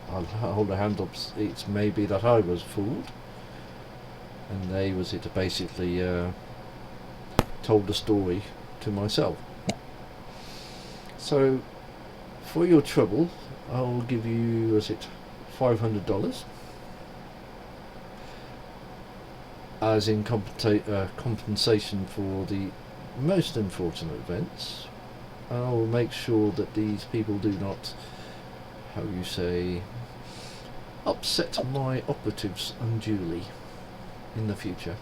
[SPEAKER 4] I'll hold a hand up, it's maybe that I was fooled, and they basically told the story to myself. So, for your trouble, I'll give you, $500? As in compensation for the most unfortunate events. I'll make sure that these people do not, upset my operatives unduly in the future.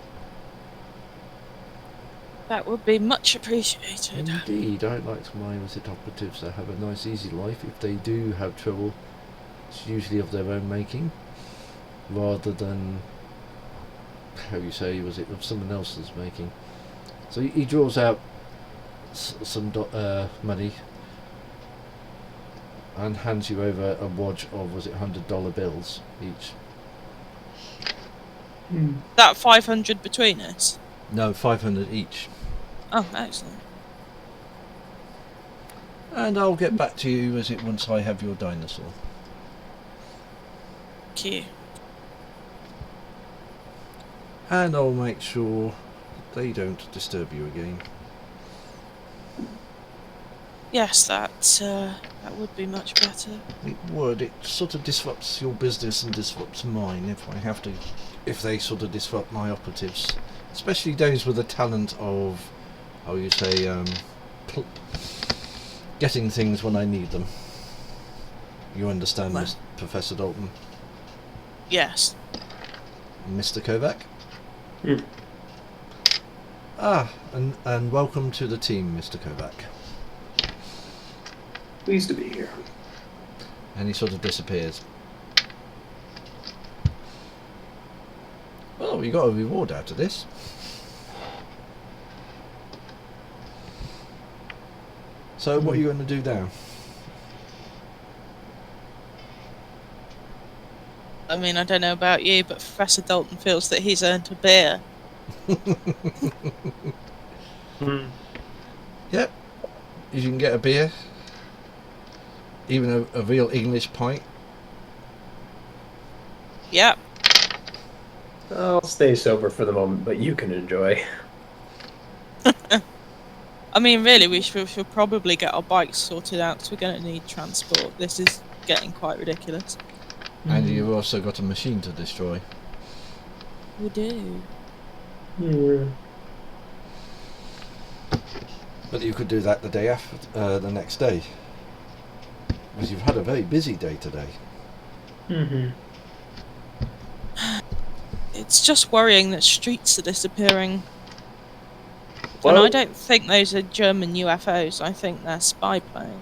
[SPEAKER 2] That would be much appreciated.
[SPEAKER 4] Indeed, I'd like my operatives to have a nice easy life. If they do have trouble, it's usually of their own making, rather than of someone else's making. So he draws out some money and hands you over a wad of $100 bills each.
[SPEAKER 2] That 500 between us?
[SPEAKER 4] No, 500 each.
[SPEAKER 2] Oh, excellent.
[SPEAKER 4] And I'll get back to you once I have your dinosaur.
[SPEAKER 2] Cute.
[SPEAKER 4] And I'll make sure they don't disturb you again.
[SPEAKER 2] Yes, that would be much better.
[SPEAKER 4] It would. It sort of disrupts your business and disrupts mine if they sort of disrupt my operatives, especially those with the talent of, getting things when I need them. You understand, well, Professor Dalton?
[SPEAKER 2] Yes.
[SPEAKER 4] Mr. Kovac? And welcome to the team, Mr. Kovac.
[SPEAKER 3] Pleased to be here.
[SPEAKER 4] And he sort of disappears. Well, we got a reward out of this. So what are you going to do now?
[SPEAKER 2] I mean, I don't know about you, but Professor Dalton feels that he's earned a beer.
[SPEAKER 4] Yep. You can get a beer. Even a real English pint.
[SPEAKER 2] Yep.
[SPEAKER 3] I'll stay sober for the moment, but you can enjoy.
[SPEAKER 2] I mean, really, we should probably get our bikes sorted out because we're going to need transport. This is getting quite ridiculous.
[SPEAKER 4] And you've also got a machine to destroy.
[SPEAKER 2] We do.
[SPEAKER 3] Yeah.
[SPEAKER 4] But you could do that the day after, the next day. Because you've had a very busy day today.
[SPEAKER 2] It's just worrying that streets are disappearing.
[SPEAKER 3] Well,
[SPEAKER 2] and I don't think those are German UFOs. I think they're spy planes.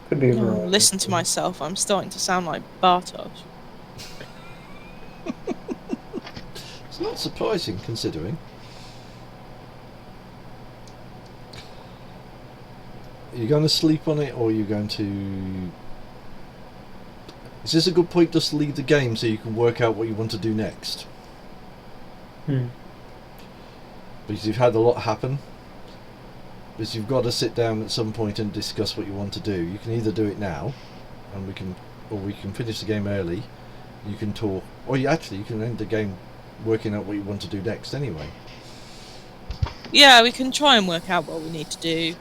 [SPEAKER 3] Could be a variety.
[SPEAKER 2] Listen to myself. I'm starting to sound like Bartosz.
[SPEAKER 4] It's not surprising, considering. Are you going to sleep on it, or are you going to... Is this a good point just to leave the game so you can work out what you want to do next? Because you've had a lot happen. is you've got to sit down at some point and discuss what you want to do. You can either do it now, and we can finish the game early. You can talk, or you can end the game working out what you want to do next anyway.
[SPEAKER 2] Yeah, we can try and work out what we need to do.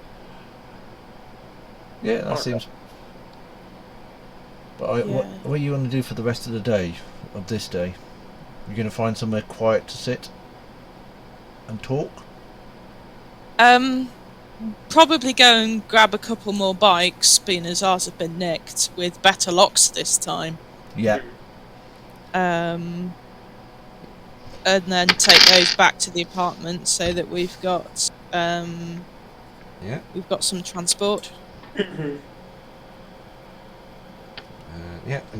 [SPEAKER 1] Yeah, that seems. But what are you going to do for the rest of the day, of this day? You're going to find somewhere quiet to sit and talk?
[SPEAKER 2] Probably go and grab a couple more bikes, being as ours have been nicked, with better locks this time.
[SPEAKER 1] Yeah.
[SPEAKER 2] And then take those back to the apartment so that we've got we've got some transport.
[SPEAKER 4] And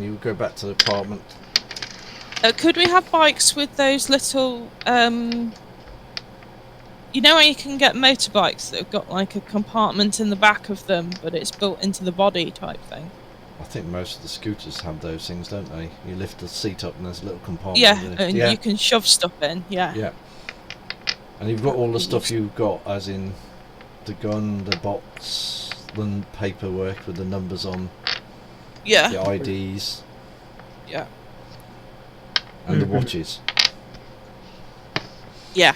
[SPEAKER 4] you go back to the apartment.
[SPEAKER 2] Could we have bikes with those little you know where you can get motorbikes that have got like a compartment in the back of them, but it's built into the body type thing?
[SPEAKER 4] I think most of the scooters have those things, don't they? You lift the seat up and there's a little compartment.
[SPEAKER 2] Yeah, you can shove stuff in. Yeah.
[SPEAKER 4] And you've got all the stuff you've got, as in the gun, the box, the paperwork with the numbers on.
[SPEAKER 2] Yeah.
[SPEAKER 4] The IDs.
[SPEAKER 2] Yeah.
[SPEAKER 4] And the watches.
[SPEAKER 2] Yeah.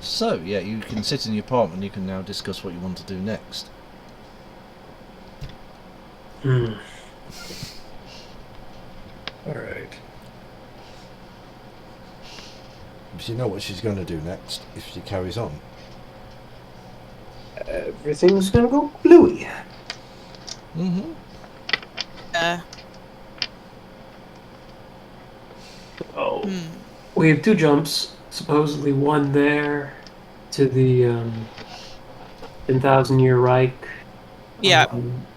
[SPEAKER 1] So, you can sit in your apartment. You can now discuss what you want to do next.
[SPEAKER 3] Alright.
[SPEAKER 4] But you know what she's going to do next if she carries on.
[SPEAKER 3] Everything's going to go bluey. We have 2 jumps. Supposedly one there to the Thousand Year Reich.
[SPEAKER 2] Yeah.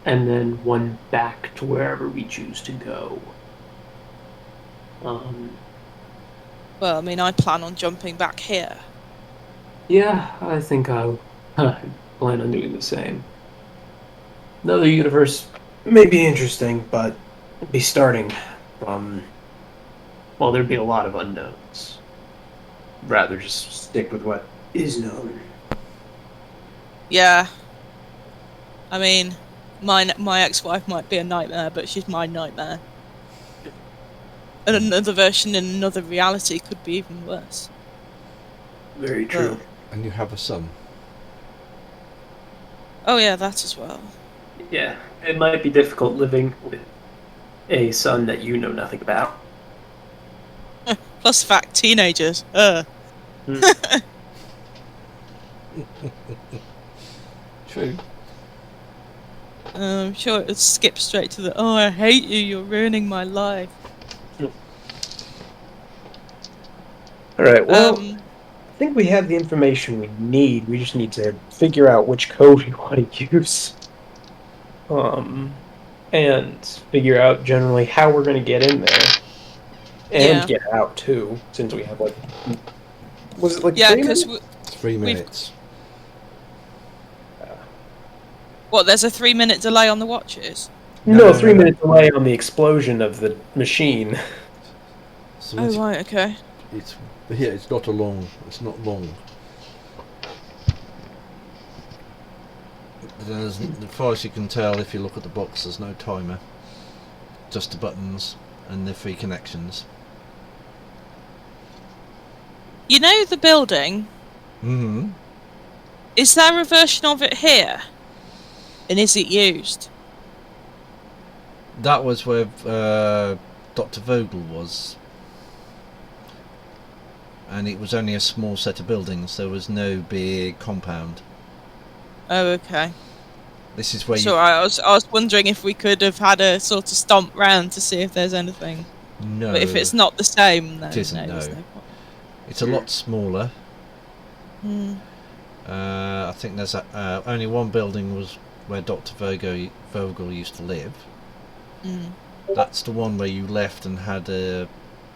[SPEAKER 3] And then one back to wherever we choose to go.
[SPEAKER 2] Well, I mean, I plan on jumping back here.
[SPEAKER 3] Yeah, I think I plan on doing the same. Another universe may be interesting, but be starting from... Well, there'd be a lot of unknowns. Rather just stick with what is known.
[SPEAKER 2] Yeah. I mean, my ex-wife might be a nightmare, but she's my nightmare. And another version in another reality could be even worse.
[SPEAKER 3] Very true.
[SPEAKER 4] And you have a son.
[SPEAKER 2] Oh yeah, that as well.
[SPEAKER 3] Yeah, it might be difficult living with a son that you know nothing about.
[SPEAKER 2] Plus the fact, teenagers.
[SPEAKER 4] True.
[SPEAKER 2] I'm sure it would skip straight to the, I hate you, you're ruining my life.
[SPEAKER 3] Alright, well, I think we have the information we need. We just need to figure out which code we want to use. And figure out generally how we're going to get in there. And get out, too, since we have, like... Was it, like, 3 minutes?
[SPEAKER 4] 3 minutes.
[SPEAKER 2] What, there's a 3-minute delay on the watches?
[SPEAKER 3] No, 3-minute delay on the explosion of the machine.
[SPEAKER 4] So
[SPEAKER 2] right, okay.
[SPEAKER 4] It's not long.
[SPEAKER 1] As far as you can tell, if you look at the box, there's no timer. Just the buttons and the 3 connections.
[SPEAKER 2] You know the building? Is there a version of it here? And is it used?
[SPEAKER 1] That was where Dr. Vogel was. And it was only a small set of buildings. There was no big compound.
[SPEAKER 2] Oh, okay.
[SPEAKER 1] This is where
[SPEAKER 2] I was wondering if we could have had a sort of stomp round to see if there's anything.
[SPEAKER 1] No.
[SPEAKER 2] But if it's not the same, then
[SPEAKER 1] it isn't,
[SPEAKER 2] no.
[SPEAKER 1] It's a lot smaller.
[SPEAKER 2] Hmm.
[SPEAKER 1] I think there's only one building was where Dr. Vogel used to live.
[SPEAKER 2] Mm.
[SPEAKER 1] That's the one where you left and had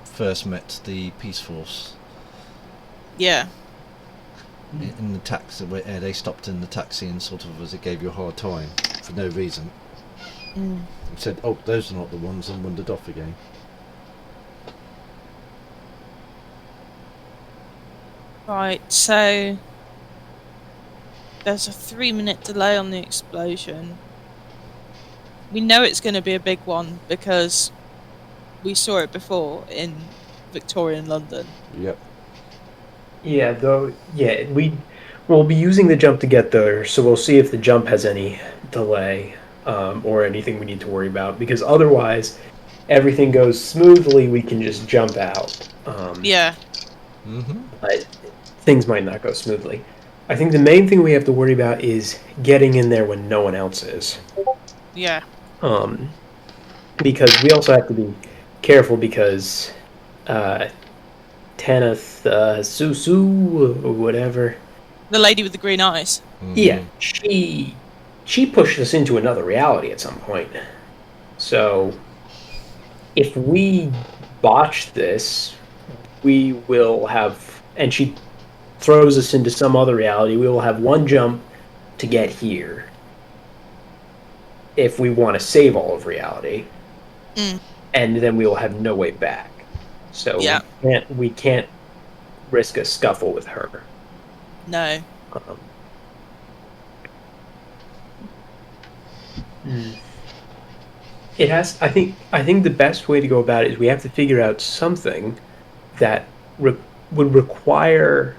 [SPEAKER 1] first met the Peace Force.
[SPEAKER 2] Yeah.
[SPEAKER 1] In the taxi, where they stopped in the taxi and sort of as it gave you a hard time for no reason.
[SPEAKER 2] Mm.
[SPEAKER 1] He said, "Oh, those are not the ones," and wandered off again.
[SPEAKER 2] Right, so there's a 3-minute delay on the explosion. We know it's going to be a big one because we saw it before in Victorian London.
[SPEAKER 4] Yep.
[SPEAKER 3] Yeah, though. Yeah, we'll be using the jump to get there, so we'll see if the jump has any delay or anything we need to worry about. Because otherwise, everything goes smoothly. We can just jump out.
[SPEAKER 2] Yeah.
[SPEAKER 3] But things might not go smoothly. I think the main thing we have to worry about is getting in there when no one else is.
[SPEAKER 2] Yeah.
[SPEAKER 3] Because we also have to be careful because Tanith Susu or whatever.
[SPEAKER 2] The lady with the green eyes.
[SPEAKER 3] Yeah, she pushed us into another reality at some point. So if we botch this, we will have, and she throws us into some other reality, we will have one jump to get here. If we want to save all of reality. And then we will have no way back. So we can't risk a scuffle with her.
[SPEAKER 2] No.
[SPEAKER 3] It has. I think the best way to go about it is we have to figure out something that would require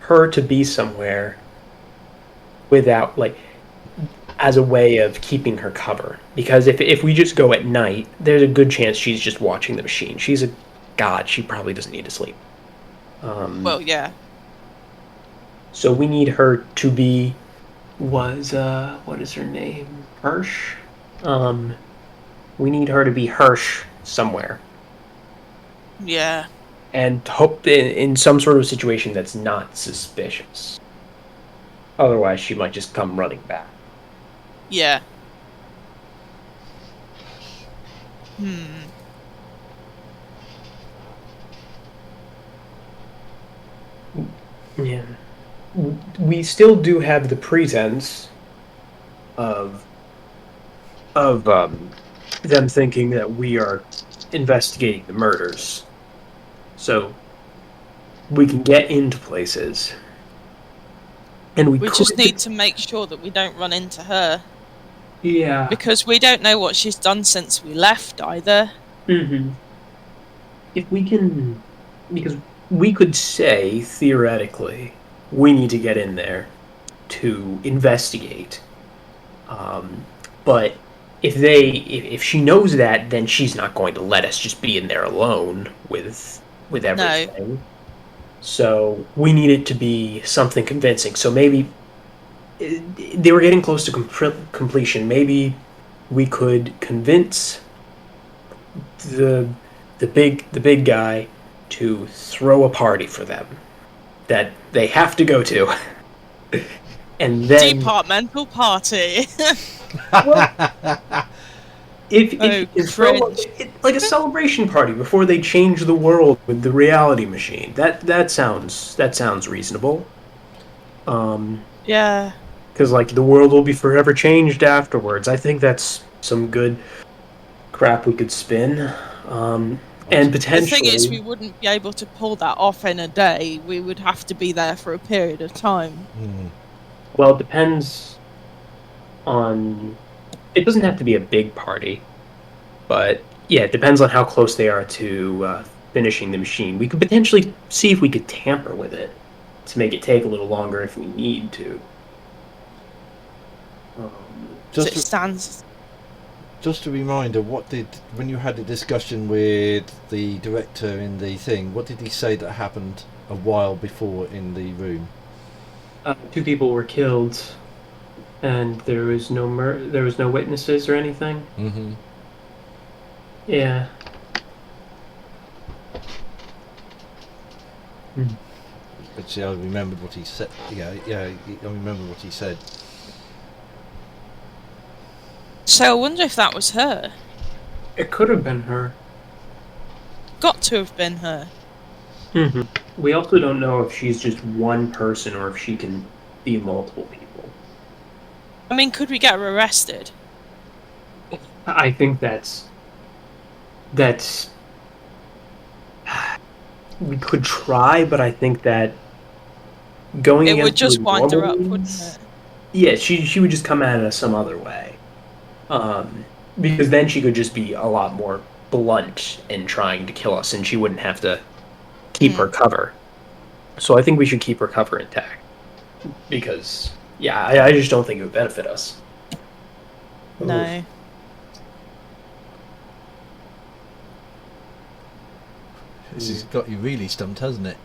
[SPEAKER 3] her to be somewhere without, like, as a way of keeping her cover. Because if we just go at night, there's a good chance she's just watching the machine. She's a god. She probably doesn't need to sleep.
[SPEAKER 2] Well, yeah.
[SPEAKER 3] So we need her to be... what is her name? Hirsch? We need her to be Hirsch somewhere.
[SPEAKER 2] Yeah.
[SPEAKER 3] And hope in some sort of situation that's not suspicious. Otherwise, she might just come running back.
[SPEAKER 2] Yeah.
[SPEAKER 3] Yeah. We still do have the pretense of them thinking that we are investigating the murders. So we can get into places. And we
[SPEAKER 2] just need to make sure that we don't run into her.
[SPEAKER 3] Yeah.
[SPEAKER 2] Because we don't know what she's done since we left either.
[SPEAKER 3] If we can... Because we could say, theoretically, we need to get in there to investigate. But if she knows that, then she's not going to let us just be in there alone with everything. No. So we need it to be something convincing. So maybe they were getting close to completion. Maybe we could convince the big guy to throw a party for them that they have to go to. And then
[SPEAKER 2] departmental party.
[SPEAKER 3] Well, if throw like a celebration party before they change the world with the reality machine. That sounds reasonable.
[SPEAKER 2] Yeah.
[SPEAKER 3] Because like the world will be forever changed afterwards. I think that's some good crap we could spin. And potentially...
[SPEAKER 2] The thing is, we wouldn't be able to pull that off in a day. We would have to be there for a period of time.
[SPEAKER 3] Well, it depends on... It doesn't have to be a big party. But, yeah, it depends on how close they are to finishing the machine. We could potentially see if we could tamper with it to make it take a little longer if we need to.
[SPEAKER 4] Just a reminder, when you had a discussion with the director in the thing, what did he say that happened a while before in the room?
[SPEAKER 3] 2 people were killed, and there was no witnesses or anything. Yeah.
[SPEAKER 4] But see, I remembered what he said. Yeah, I remember what he said.
[SPEAKER 2] So I wonder if that was her.
[SPEAKER 3] It could have been her.
[SPEAKER 2] Got to have been her.
[SPEAKER 3] We also don't know if she's just one person or if she can be multiple people.
[SPEAKER 2] I mean, could we get her arrested?
[SPEAKER 3] I think that's... We could try, but I think that going
[SPEAKER 2] it
[SPEAKER 3] against
[SPEAKER 2] would just wind her up,
[SPEAKER 3] means,
[SPEAKER 2] wouldn't it?
[SPEAKER 3] Yeah, she would just come at us some other way. Because then she could just be a lot more blunt in trying to kill us, and she wouldn't have to keep her cover. So I think we should keep her cover intact. Because, yeah, I just don't think it would benefit us.
[SPEAKER 2] No.
[SPEAKER 1] This has got you really stumped, hasn't it?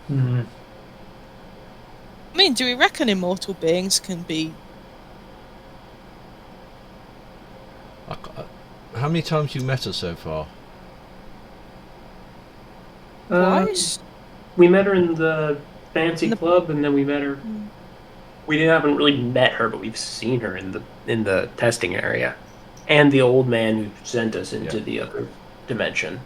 [SPEAKER 3] Mm-hmm.
[SPEAKER 2] I mean, do we reckon immortal beings can be...
[SPEAKER 1] How many times you met her so far?
[SPEAKER 2] Twice?
[SPEAKER 3] We met her in the fancy club, and then we met her... We haven't really met her, but we've seen her in the testing area. And the old man who sent us into the other dimension.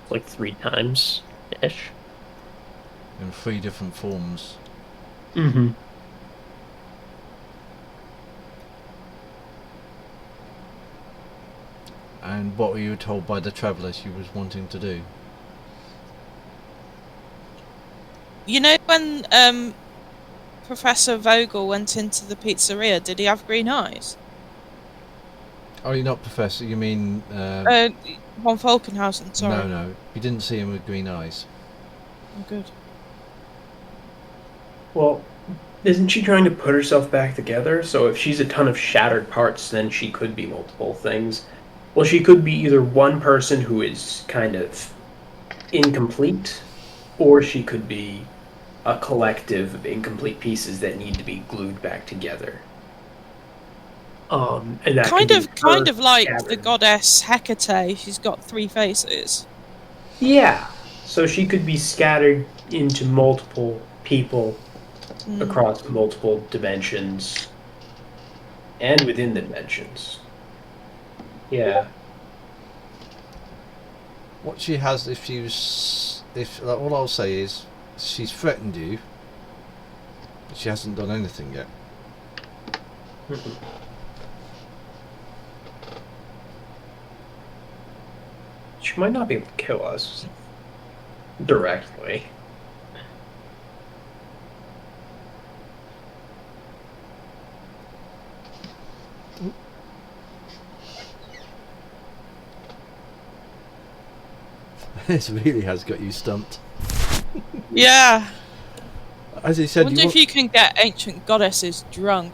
[SPEAKER 3] Like 3 times-ish.
[SPEAKER 1] In 3 different forms.
[SPEAKER 3] Mm-hmm.
[SPEAKER 1] And what were you told by the traveller she was wanting to do?
[SPEAKER 2] You know when Professor Vogel went into the pizzeria, did he have green eyes?
[SPEAKER 1] Oh, you're not Professor, you mean...
[SPEAKER 2] Von Falkenhausen, sorry.
[SPEAKER 1] No, you didn't see him with green eyes.
[SPEAKER 2] Oh, good.
[SPEAKER 3] Well, isn't she trying to put herself back together? So if she's a ton of shattered parts, then she could be multiple things. Well, she could be either one person who is kind of incomplete, or she could be a collective of incomplete pieces that need to be glued back together. And that
[SPEAKER 2] kind of like the goddess Hecate. She's got 3 faces.
[SPEAKER 3] Yeah, so she could be scattered into multiple people across multiple dimensions and within the dimensions. Yeah.
[SPEAKER 1] What she has, all I'll say is, she's threatened you, but she hasn't done anything yet.
[SPEAKER 3] She might not be able to kill us directly.
[SPEAKER 1] This really has got you stumped.
[SPEAKER 2] Yeah.
[SPEAKER 1] As he said,
[SPEAKER 2] wonder if you can get ancient goddesses drunk.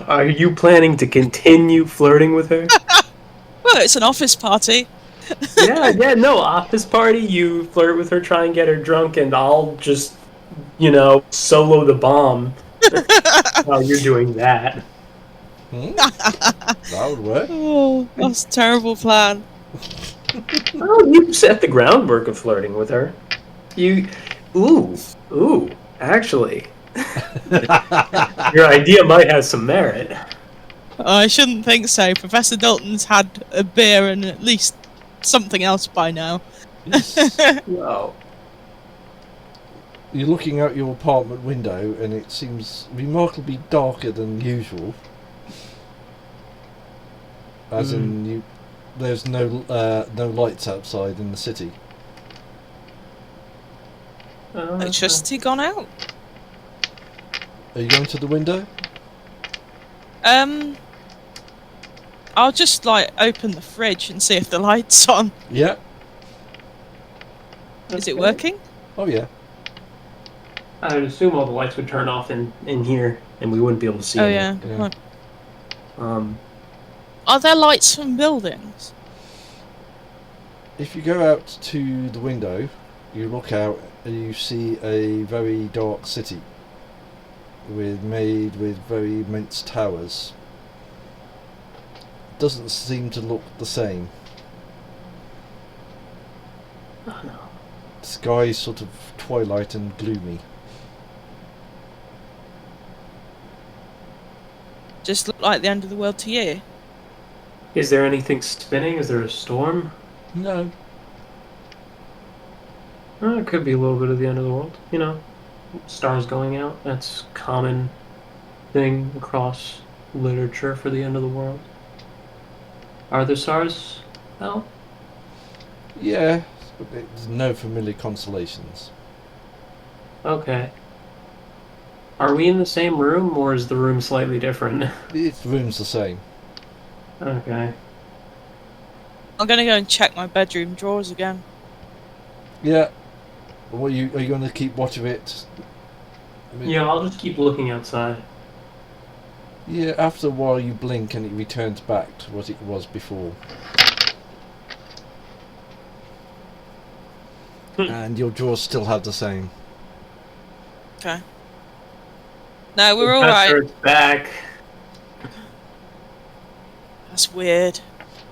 [SPEAKER 3] Are you planning to continue flirting with her?
[SPEAKER 2] Well, it's an office party.
[SPEAKER 3] No, office party, you flirt with her, try and get her drunk, and I'll just, solo the bomb while you're doing that.
[SPEAKER 1] That would work.
[SPEAKER 2] Oh, that's a terrible plan.
[SPEAKER 3] Well, you set the groundwork of flirting with her. Actually. Your idea might have some merit.
[SPEAKER 2] I shouldn't think so. Professor Dalton's had a beer and at least something else by now.
[SPEAKER 3] Wow.
[SPEAKER 1] You're looking out your apartment window and it seems remarkably darker than usual. As in, there's no lights outside in the city.
[SPEAKER 2] Electricity gone out?
[SPEAKER 1] Are you going to the window?
[SPEAKER 2] I'll just open the fridge and see if the light's on.
[SPEAKER 1] Yeah.
[SPEAKER 2] Is it working?
[SPEAKER 1] Oh yeah.
[SPEAKER 3] I would assume all the lights would turn off in here, and we wouldn't be able to see.
[SPEAKER 2] Oh yeah.
[SPEAKER 3] Right.
[SPEAKER 2] Are there lights from buildings?
[SPEAKER 1] If you go out to the window, you look out and you see a very dark city made with very immense towers. Doesn't seem to look the same.
[SPEAKER 3] Oh no.
[SPEAKER 1] The sky's sort of twilight and gloomy.
[SPEAKER 2] Just look like the end of the world to you?
[SPEAKER 3] Is there anything spinning? Is there a storm?
[SPEAKER 1] No.
[SPEAKER 3] It could be a little bit of the end of the world. Stars going out. That's a common thing across literature for the end of the world. Are there stars out?
[SPEAKER 4] Yeah, but there's no familiar constellations.
[SPEAKER 3] Okay. Are we in the same room, or is the room slightly different?
[SPEAKER 4] The room's the same.
[SPEAKER 3] Okay.
[SPEAKER 2] I'm gonna go and check my bedroom drawers again.
[SPEAKER 4] Yeah. What are you going to keep watch of it?
[SPEAKER 3] Yeah, I'll just keep looking outside.
[SPEAKER 4] Yeah, after a while you blink and it returns back to what it was before. And your drawers still have the same.
[SPEAKER 2] Okay. No, we're alright.
[SPEAKER 3] Professor's back.
[SPEAKER 2] That's weird.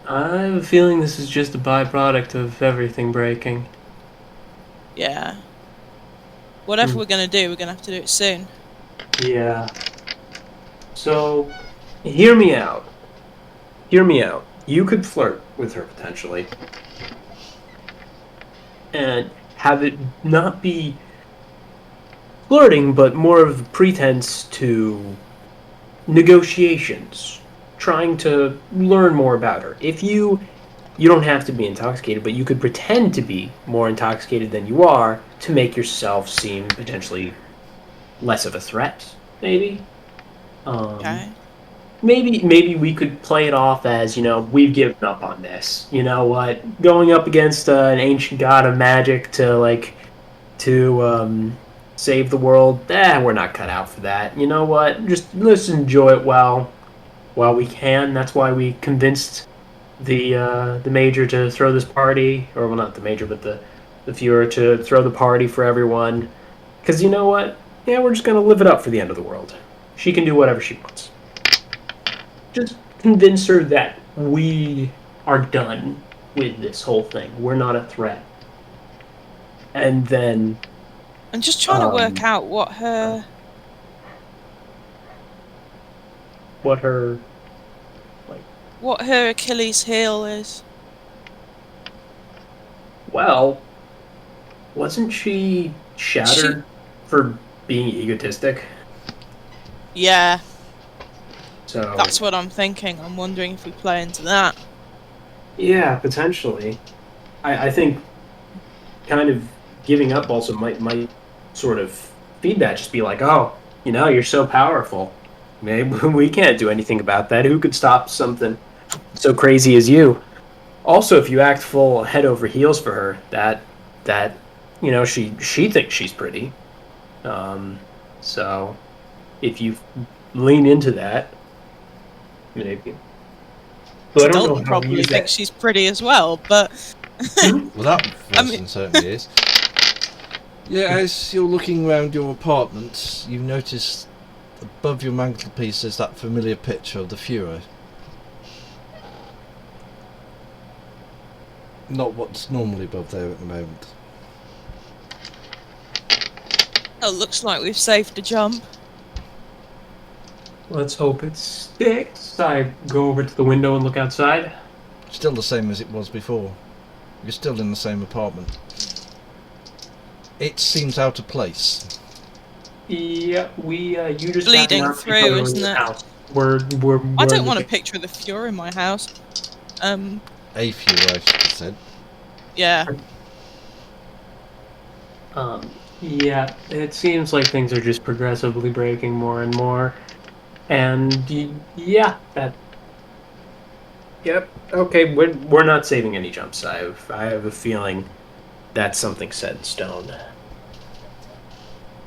[SPEAKER 3] I have a feeling this is just a byproduct of everything breaking.
[SPEAKER 2] Yeah. Whatever we're gonna do, we're gonna have to do it soon.
[SPEAKER 3] Yeah. So, hear me out. Hear me out. You could flirt with her, potentially. And have it not be flirting, but more of a pretense to negotiations. Trying to learn more about her. If you don't have to be intoxicated, but you could pretend to be more intoxicated than you are to make yourself seem potentially less of a threat, maybe.
[SPEAKER 2] Okay.
[SPEAKER 3] Maybe we could play it off as, we've given up on this. You know what? Going up against an ancient god of magic to save the world, we're not cut out for that. You know what? Just let's enjoy it while we can. That's why we convinced the major to throw this party, or well, not the major, but the Fuhrer to throw the party for everyone. Because you know what? Yeah, we're just gonna live it up for the end of the world. She can do whatever she wants. Just convince her that we are done with this whole thing. We're not a threat. And then
[SPEAKER 2] I'm just trying to work out what her Achilles heel is.
[SPEAKER 3] Well, wasn't she shattered for being egotistic?
[SPEAKER 2] Yeah.
[SPEAKER 3] So
[SPEAKER 2] that's what I'm thinking. I'm wondering if we play into that.
[SPEAKER 3] Yeah, potentially. I think kind of giving up also might sort of feed that. Just be like, oh, you're so powerful. Maybe we can't do anything about that. Who could stop something so crazy as you? Also, if you act full head over heels for her, that she thinks she's pretty. So if you lean into that, maybe.
[SPEAKER 2] But Dalton probably thinks she's pretty as well, but
[SPEAKER 4] well, that person certainly is. Yeah, as you're looking around your apartment, you notice above your mantelpiece there's that familiar picture of the Fuhrer. Not what's normally above there at the moment.
[SPEAKER 2] Oh, looks like we've saved a jump.
[SPEAKER 3] Let's hope it sticks. I go over to the window and look outside.
[SPEAKER 4] Still the same as it was before. You're still in the same apartment. It seems out of place.
[SPEAKER 3] Yeah, you just
[SPEAKER 2] bleeding through, isn't it?
[SPEAKER 3] We're
[SPEAKER 2] I don't want a picture of the Fuhrer in my house.
[SPEAKER 4] A Fuhrer, I should have said.
[SPEAKER 2] Yeah.
[SPEAKER 3] Yeah, it seems like things are just progressively breaking more and more. And yeah, that. Yep. Okay, we're not saving any jumps. I have a feeling that's something set in stone.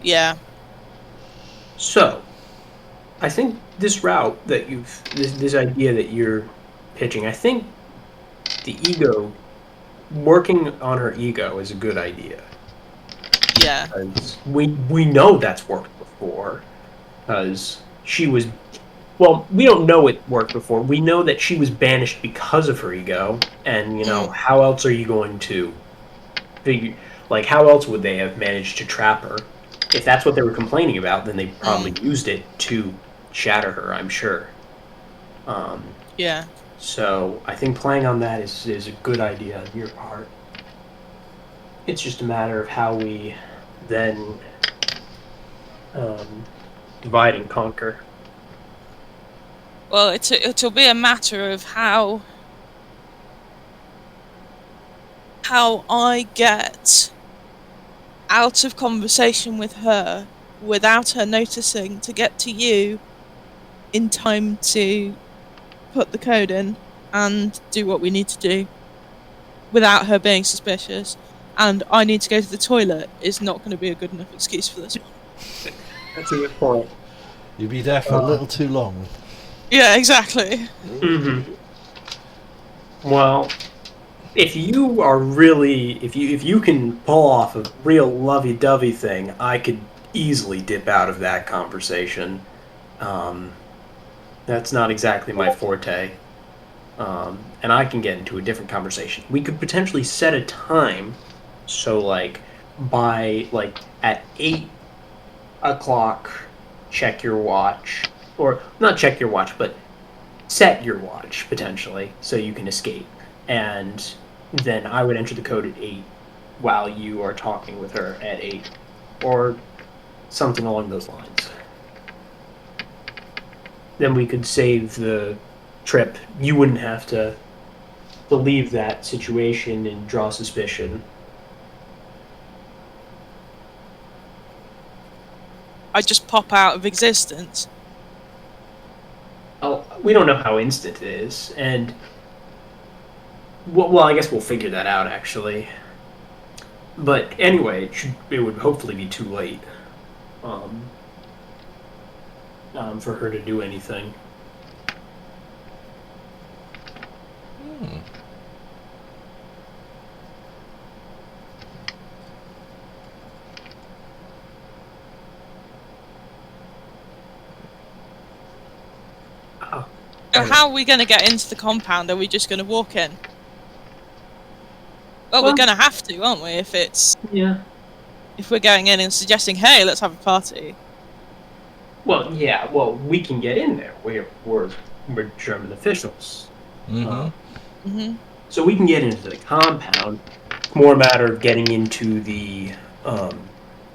[SPEAKER 2] Yeah.
[SPEAKER 3] So, I think this route that this idea that you're pitching, I think the ego, working on her ego is a good idea.
[SPEAKER 2] Yeah.
[SPEAKER 3] We know that's worked before, because she was. Well, we don't know it worked before. We know that she was banished because of her ego, and how else are you going to figure? Like, how else would they have managed to trap her? If that's what they were complaining about, then they probably used it to shatter her, I'm sure.
[SPEAKER 2] Yeah.
[SPEAKER 3] So I think playing on that is a good idea on your part. It's just a matter of how we then divide and conquer.
[SPEAKER 2] Well, it'll be a matter of how how I get out of conversation with her without her noticing to get to you in time to put the code in and do what we need to do without her being suspicious. And I need to go to the toilet is not going to be a good enough excuse for this one.
[SPEAKER 3] That's a good point.
[SPEAKER 4] You'll be there for a little too long.
[SPEAKER 2] Yeah, exactly.
[SPEAKER 3] Mm-hmm. Well, if you are really, if you can pull off a real lovey-dovey thing, I could easily dip out of that conversation. That's not exactly my forte. And I can get into a different conversation. We could potentially set a time, so like by like at 8 o'clock, check your watch, or not check your watch, but set your watch potentially, so you can escape. And then I would enter the code at 8 while you are talking with her at 8, or something along those lines. Then we could save the trip. You wouldn't have to leave that situation and draw suspicion.
[SPEAKER 2] I just pop out of existence.
[SPEAKER 3] Oh, we don't know how instant it is, and well, I guess we'll figure that out actually. But anyway, it would hopefully be too late for her to do anything.
[SPEAKER 2] So how are we going to get into the compound? Are we just going to walk in? Well, we're going to have to, aren't we? If we're going in and suggesting, "Hey, let's have a party."
[SPEAKER 3] Well, yeah. Well, we can get in there. We're German officials. So we can get into the compound. It's more a matter of getting into the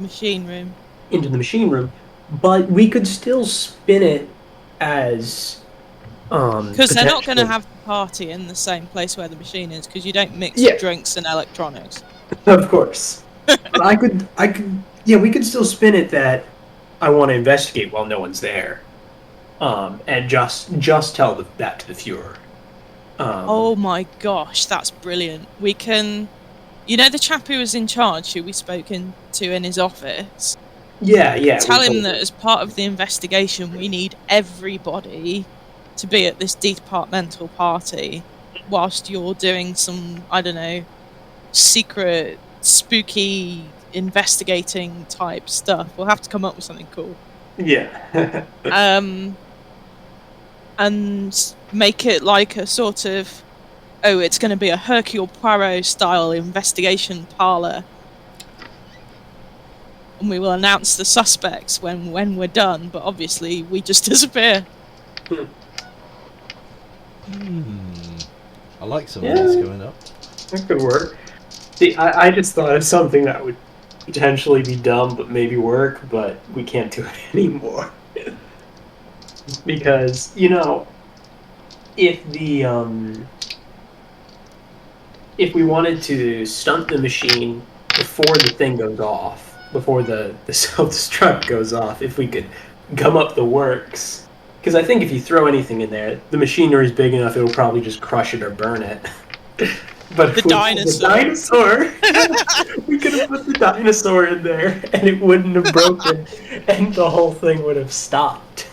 [SPEAKER 2] machine room.
[SPEAKER 3] Into the machine room, but we could still spin it as.
[SPEAKER 2] Because they're not going to have the party in the same place where the machine is, because you don't mix drinks and electronics.
[SPEAKER 3] Of course. But I could, we could still spin it that I want to investigate while no one's there. And just tell that to the Fuhrer.
[SPEAKER 2] Oh my gosh, that's brilliant. We can, the chap who was in charge, who we spoke to in his office.
[SPEAKER 3] Yeah.
[SPEAKER 2] Tell him that as part of the investigation, we need everybody to be at this departmental party whilst you're doing some, I don't know, secret, spooky, investigating type stuff. We'll have to come up with something cool.
[SPEAKER 3] Yeah.
[SPEAKER 2] And make it like a sort of, it's going to be a Hercule Poirot style investigation parlour. And we will announce the suspects when we're done, but obviously we just disappear.
[SPEAKER 4] I like some of this going up.
[SPEAKER 3] That could work. See, I just thought of something that would potentially be dumb, but maybe work, but we can't do it anymore. Because, if we wanted to stunt the machine before the thing goes off, before the self-destruct goes off, if we could gum up the works. Because I think if you throw anything in there, the machinery is big enough, it'll probably just crush it or burn it. But
[SPEAKER 2] the
[SPEAKER 3] dinosaur, we could have put the dinosaur in there, and it wouldn't have broken, and the whole thing would have stopped.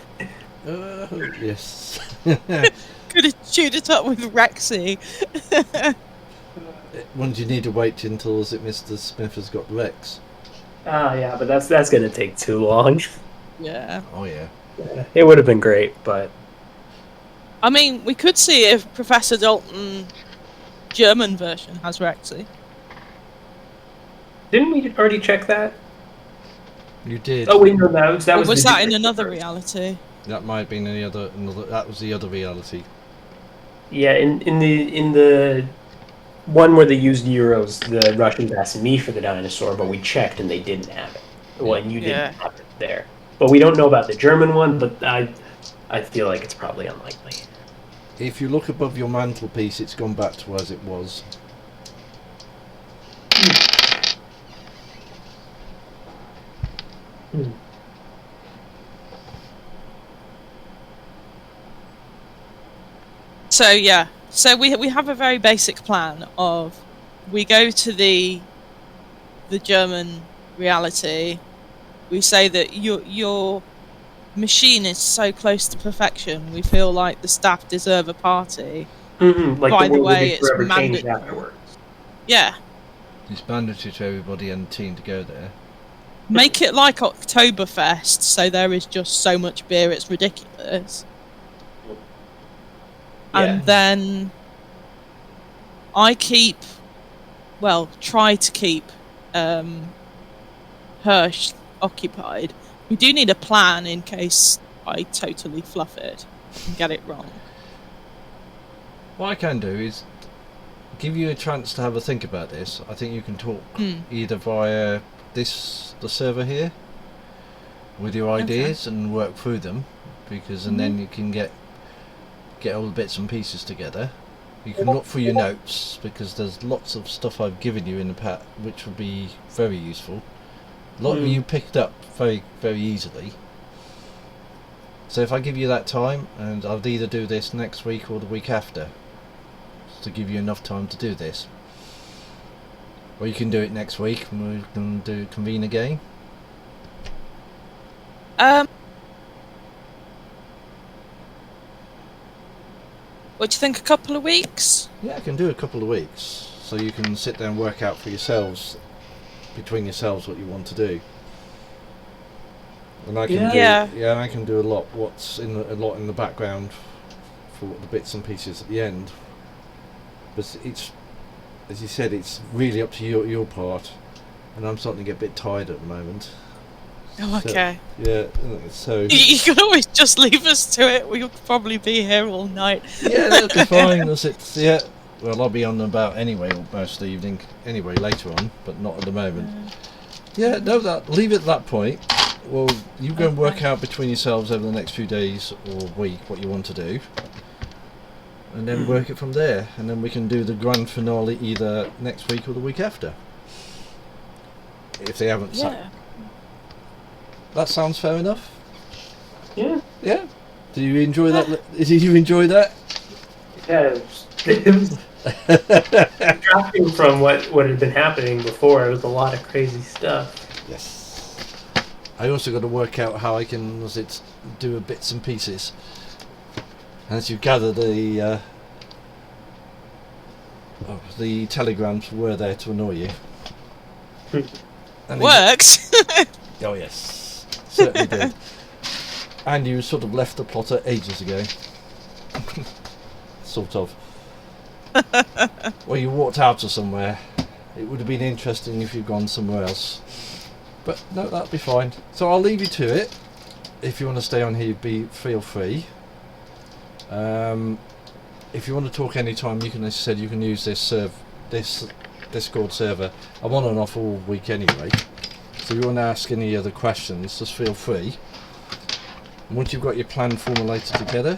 [SPEAKER 4] Yes.
[SPEAKER 2] Could have chewed it up with Rexy.
[SPEAKER 4] Wouldn't you need to wait until Mr. Smith has got Rex?
[SPEAKER 3] Yeah, but that's going to take too long.
[SPEAKER 2] Yeah.
[SPEAKER 4] Oh, yeah.
[SPEAKER 3] It would have been great, but...
[SPEAKER 2] I mean, we could see if Professor Dalton German version has Rexy.
[SPEAKER 3] Didn't we already check that?
[SPEAKER 4] You did.
[SPEAKER 3] Oh, wait, no, that was...
[SPEAKER 2] was that in another reality?
[SPEAKER 4] That might have been another. That was the other reality.
[SPEAKER 3] Yeah, in the one where they used euros, the Russians asked me for the dinosaur, but we checked and they didn't have it. Well, you didn't have it there. But we don't know about the German one, but I feel like it's probably unlikely.
[SPEAKER 4] If you look above your mantelpiece, it's gone back to as it was.
[SPEAKER 2] So yeah, so we have a very basic plan of we go to the German reality. We say that your machine is so close to perfection. We feel like the staff deserve a party.
[SPEAKER 3] Mm-hmm. Like
[SPEAKER 2] by
[SPEAKER 3] the
[SPEAKER 2] the
[SPEAKER 3] world
[SPEAKER 2] way,
[SPEAKER 3] will be
[SPEAKER 2] it's
[SPEAKER 3] forever changed
[SPEAKER 2] mandatory.
[SPEAKER 3] afterwards.
[SPEAKER 2] Yeah.
[SPEAKER 1] It's mandatory to everybody and the team to go there.
[SPEAKER 2] Make it like Oktoberfest, so there is just so much beer it's ridiculous.
[SPEAKER 3] Yeah.
[SPEAKER 2] And then I try to keep Hirsch occupied. We do need a plan in case I totally fluff it and get it wrong.
[SPEAKER 1] What I can do is give you a chance to have a think about this. I think you can talk either via the server here with your ideas and work through them, because and then you can get all the bits and pieces together. You can look through your notes, because there's lots of stuff I've given you in the past which will be very useful. A lot of you picked up very, very easily. So if I give you that time, and I'll either do this next week or the week after, to give you enough time to do this. Or you can do it next week and we can convene again.
[SPEAKER 2] What do you think, a couple of weeks?
[SPEAKER 1] Yeah, I can do a couple of weeks. So you can sit there and work out for yourselves, between yourselves, what you want to do. And I can I can do a lot in the background for the bits and pieces at the end. But it's, as you said, it's really up to your part, and I'm starting to get a bit tired at the moment.
[SPEAKER 2] Oh, okay.
[SPEAKER 1] So
[SPEAKER 2] you can always just leave us to it. We'll probably be here all night.
[SPEAKER 1] Yeah, that'll be fine. Well, I'll be on about anyway most of the evening. Anyway, later on, but not at the moment. Leave it at that point. Well, you go and work out between yourselves over the next few days or week what you want to do, and then work it from there. And then we can do the grand finale either next week or the week after, if they haven't. That sounds fair enough.
[SPEAKER 3] Yeah.
[SPEAKER 1] Yeah. Do you enjoy that? Did you enjoy that?
[SPEAKER 3] Yeah. Drafting from what had been happening before, it was a lot of crazy stuff.
[SPEAKER 1] Yes. I also got to work out how I can do a bits and pieces. As you gather, the telegrams were there to annoy you.
[SPEAKER 2] Worked.
[SPEAKER 1] Oh yes. Certainly did. And you sort of left the plotter ages ago. Sort of. Well, you walked out of somewhere. It would have been interesting if you'd gone somewhere else. But no, that'd be fine. So I'll leave you to it. If you want to stay on here, feel free. If you want to talk anytime, you can, as I said, you can use this Discord server. I'm on and off all week anyway. So if you want to ask any other questions, just feel free. And once you've got your plan formulated together,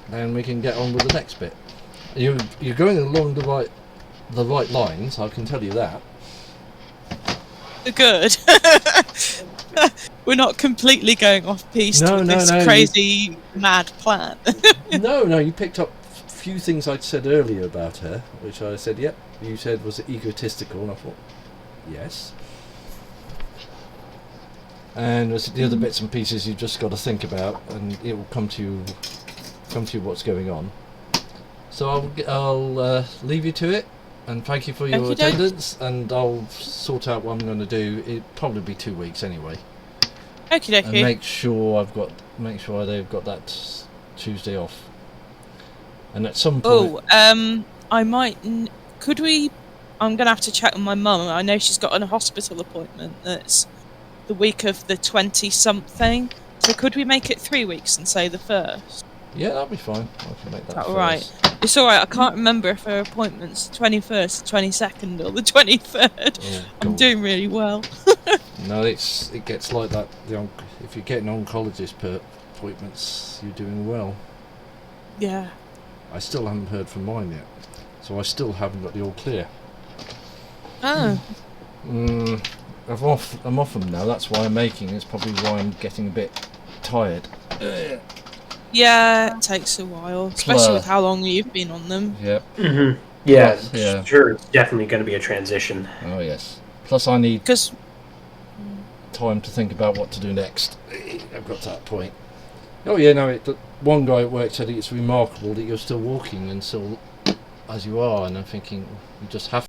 [SPEAKER 1] then we can get on with the next bit. You're going along the right lines, I can tell you that.
[SPEAKER 2] Good. We're not completely going off piste with this crazy mad plan.
[SPEAKER 1] No, you picked up a few things I'd said earlier about her, which I said, yep, you said was egotistical, and I thought, yes. And the other bits and pieces you've just got to think about, and it will come to you what's going on. So I'll leave you to it, and thank you for your attendance, and I'll sort out what I'm going to do. It'll probably be 2 weeks anyway.
[SPEAKER 2] Okie dokie.
[SPEAKER 1] And make sure they've got that Tuesday off. And at some point...
[SPEAKER 2] I might... Could we... I'm going to have to check with my mum. I know she's got a hospital appointment that's the week of the 20-something. So could we make it 3 weeks and say the 1st?
[SPEAKER 1] Yeah, that'll be fine. I can make that
[SPEAKER 2] alright? It's alright, I can't remember if her appointment's the 21st, the 22nd or the 23rd.
[SPEAKER 1] Oh,
[SPEAKER 2] I'm doing really well.
[SPEAKER 1] No, it gets like that. If you're getting oncologist appointments, you're doing well.
[SPEAKER 2] Yeah.
[SPEAKER 1] I still haven't heard from mine yet, so I still haven't got the all clear.
[SPEAKER 2] Oh.
[SPEAKER 1] I'm off them now. That's why I'm making. It's probably why I'm getting a bit tired.
[SPEAKER 2] Yeah, it takes a while, especially with how long you've been on them.
[SPEAKER 1] Yep.
[SPEAKER 3] Mm-hmm. Yeah,
[SPEAKER 1] Plus, yeah.
[SPEAKER 3] Sure. It's definitely going to be a transition.
[SPEAKER 1] Oh yes. Plus, I need
[SPEAKER 2] 'Cause
[SPEAKER 1] time to think about what to do next. I've got to that point. Oh yeah, no. One guy at work said it's remarkable that you're still walking and still as you are, and I'm thinking you just have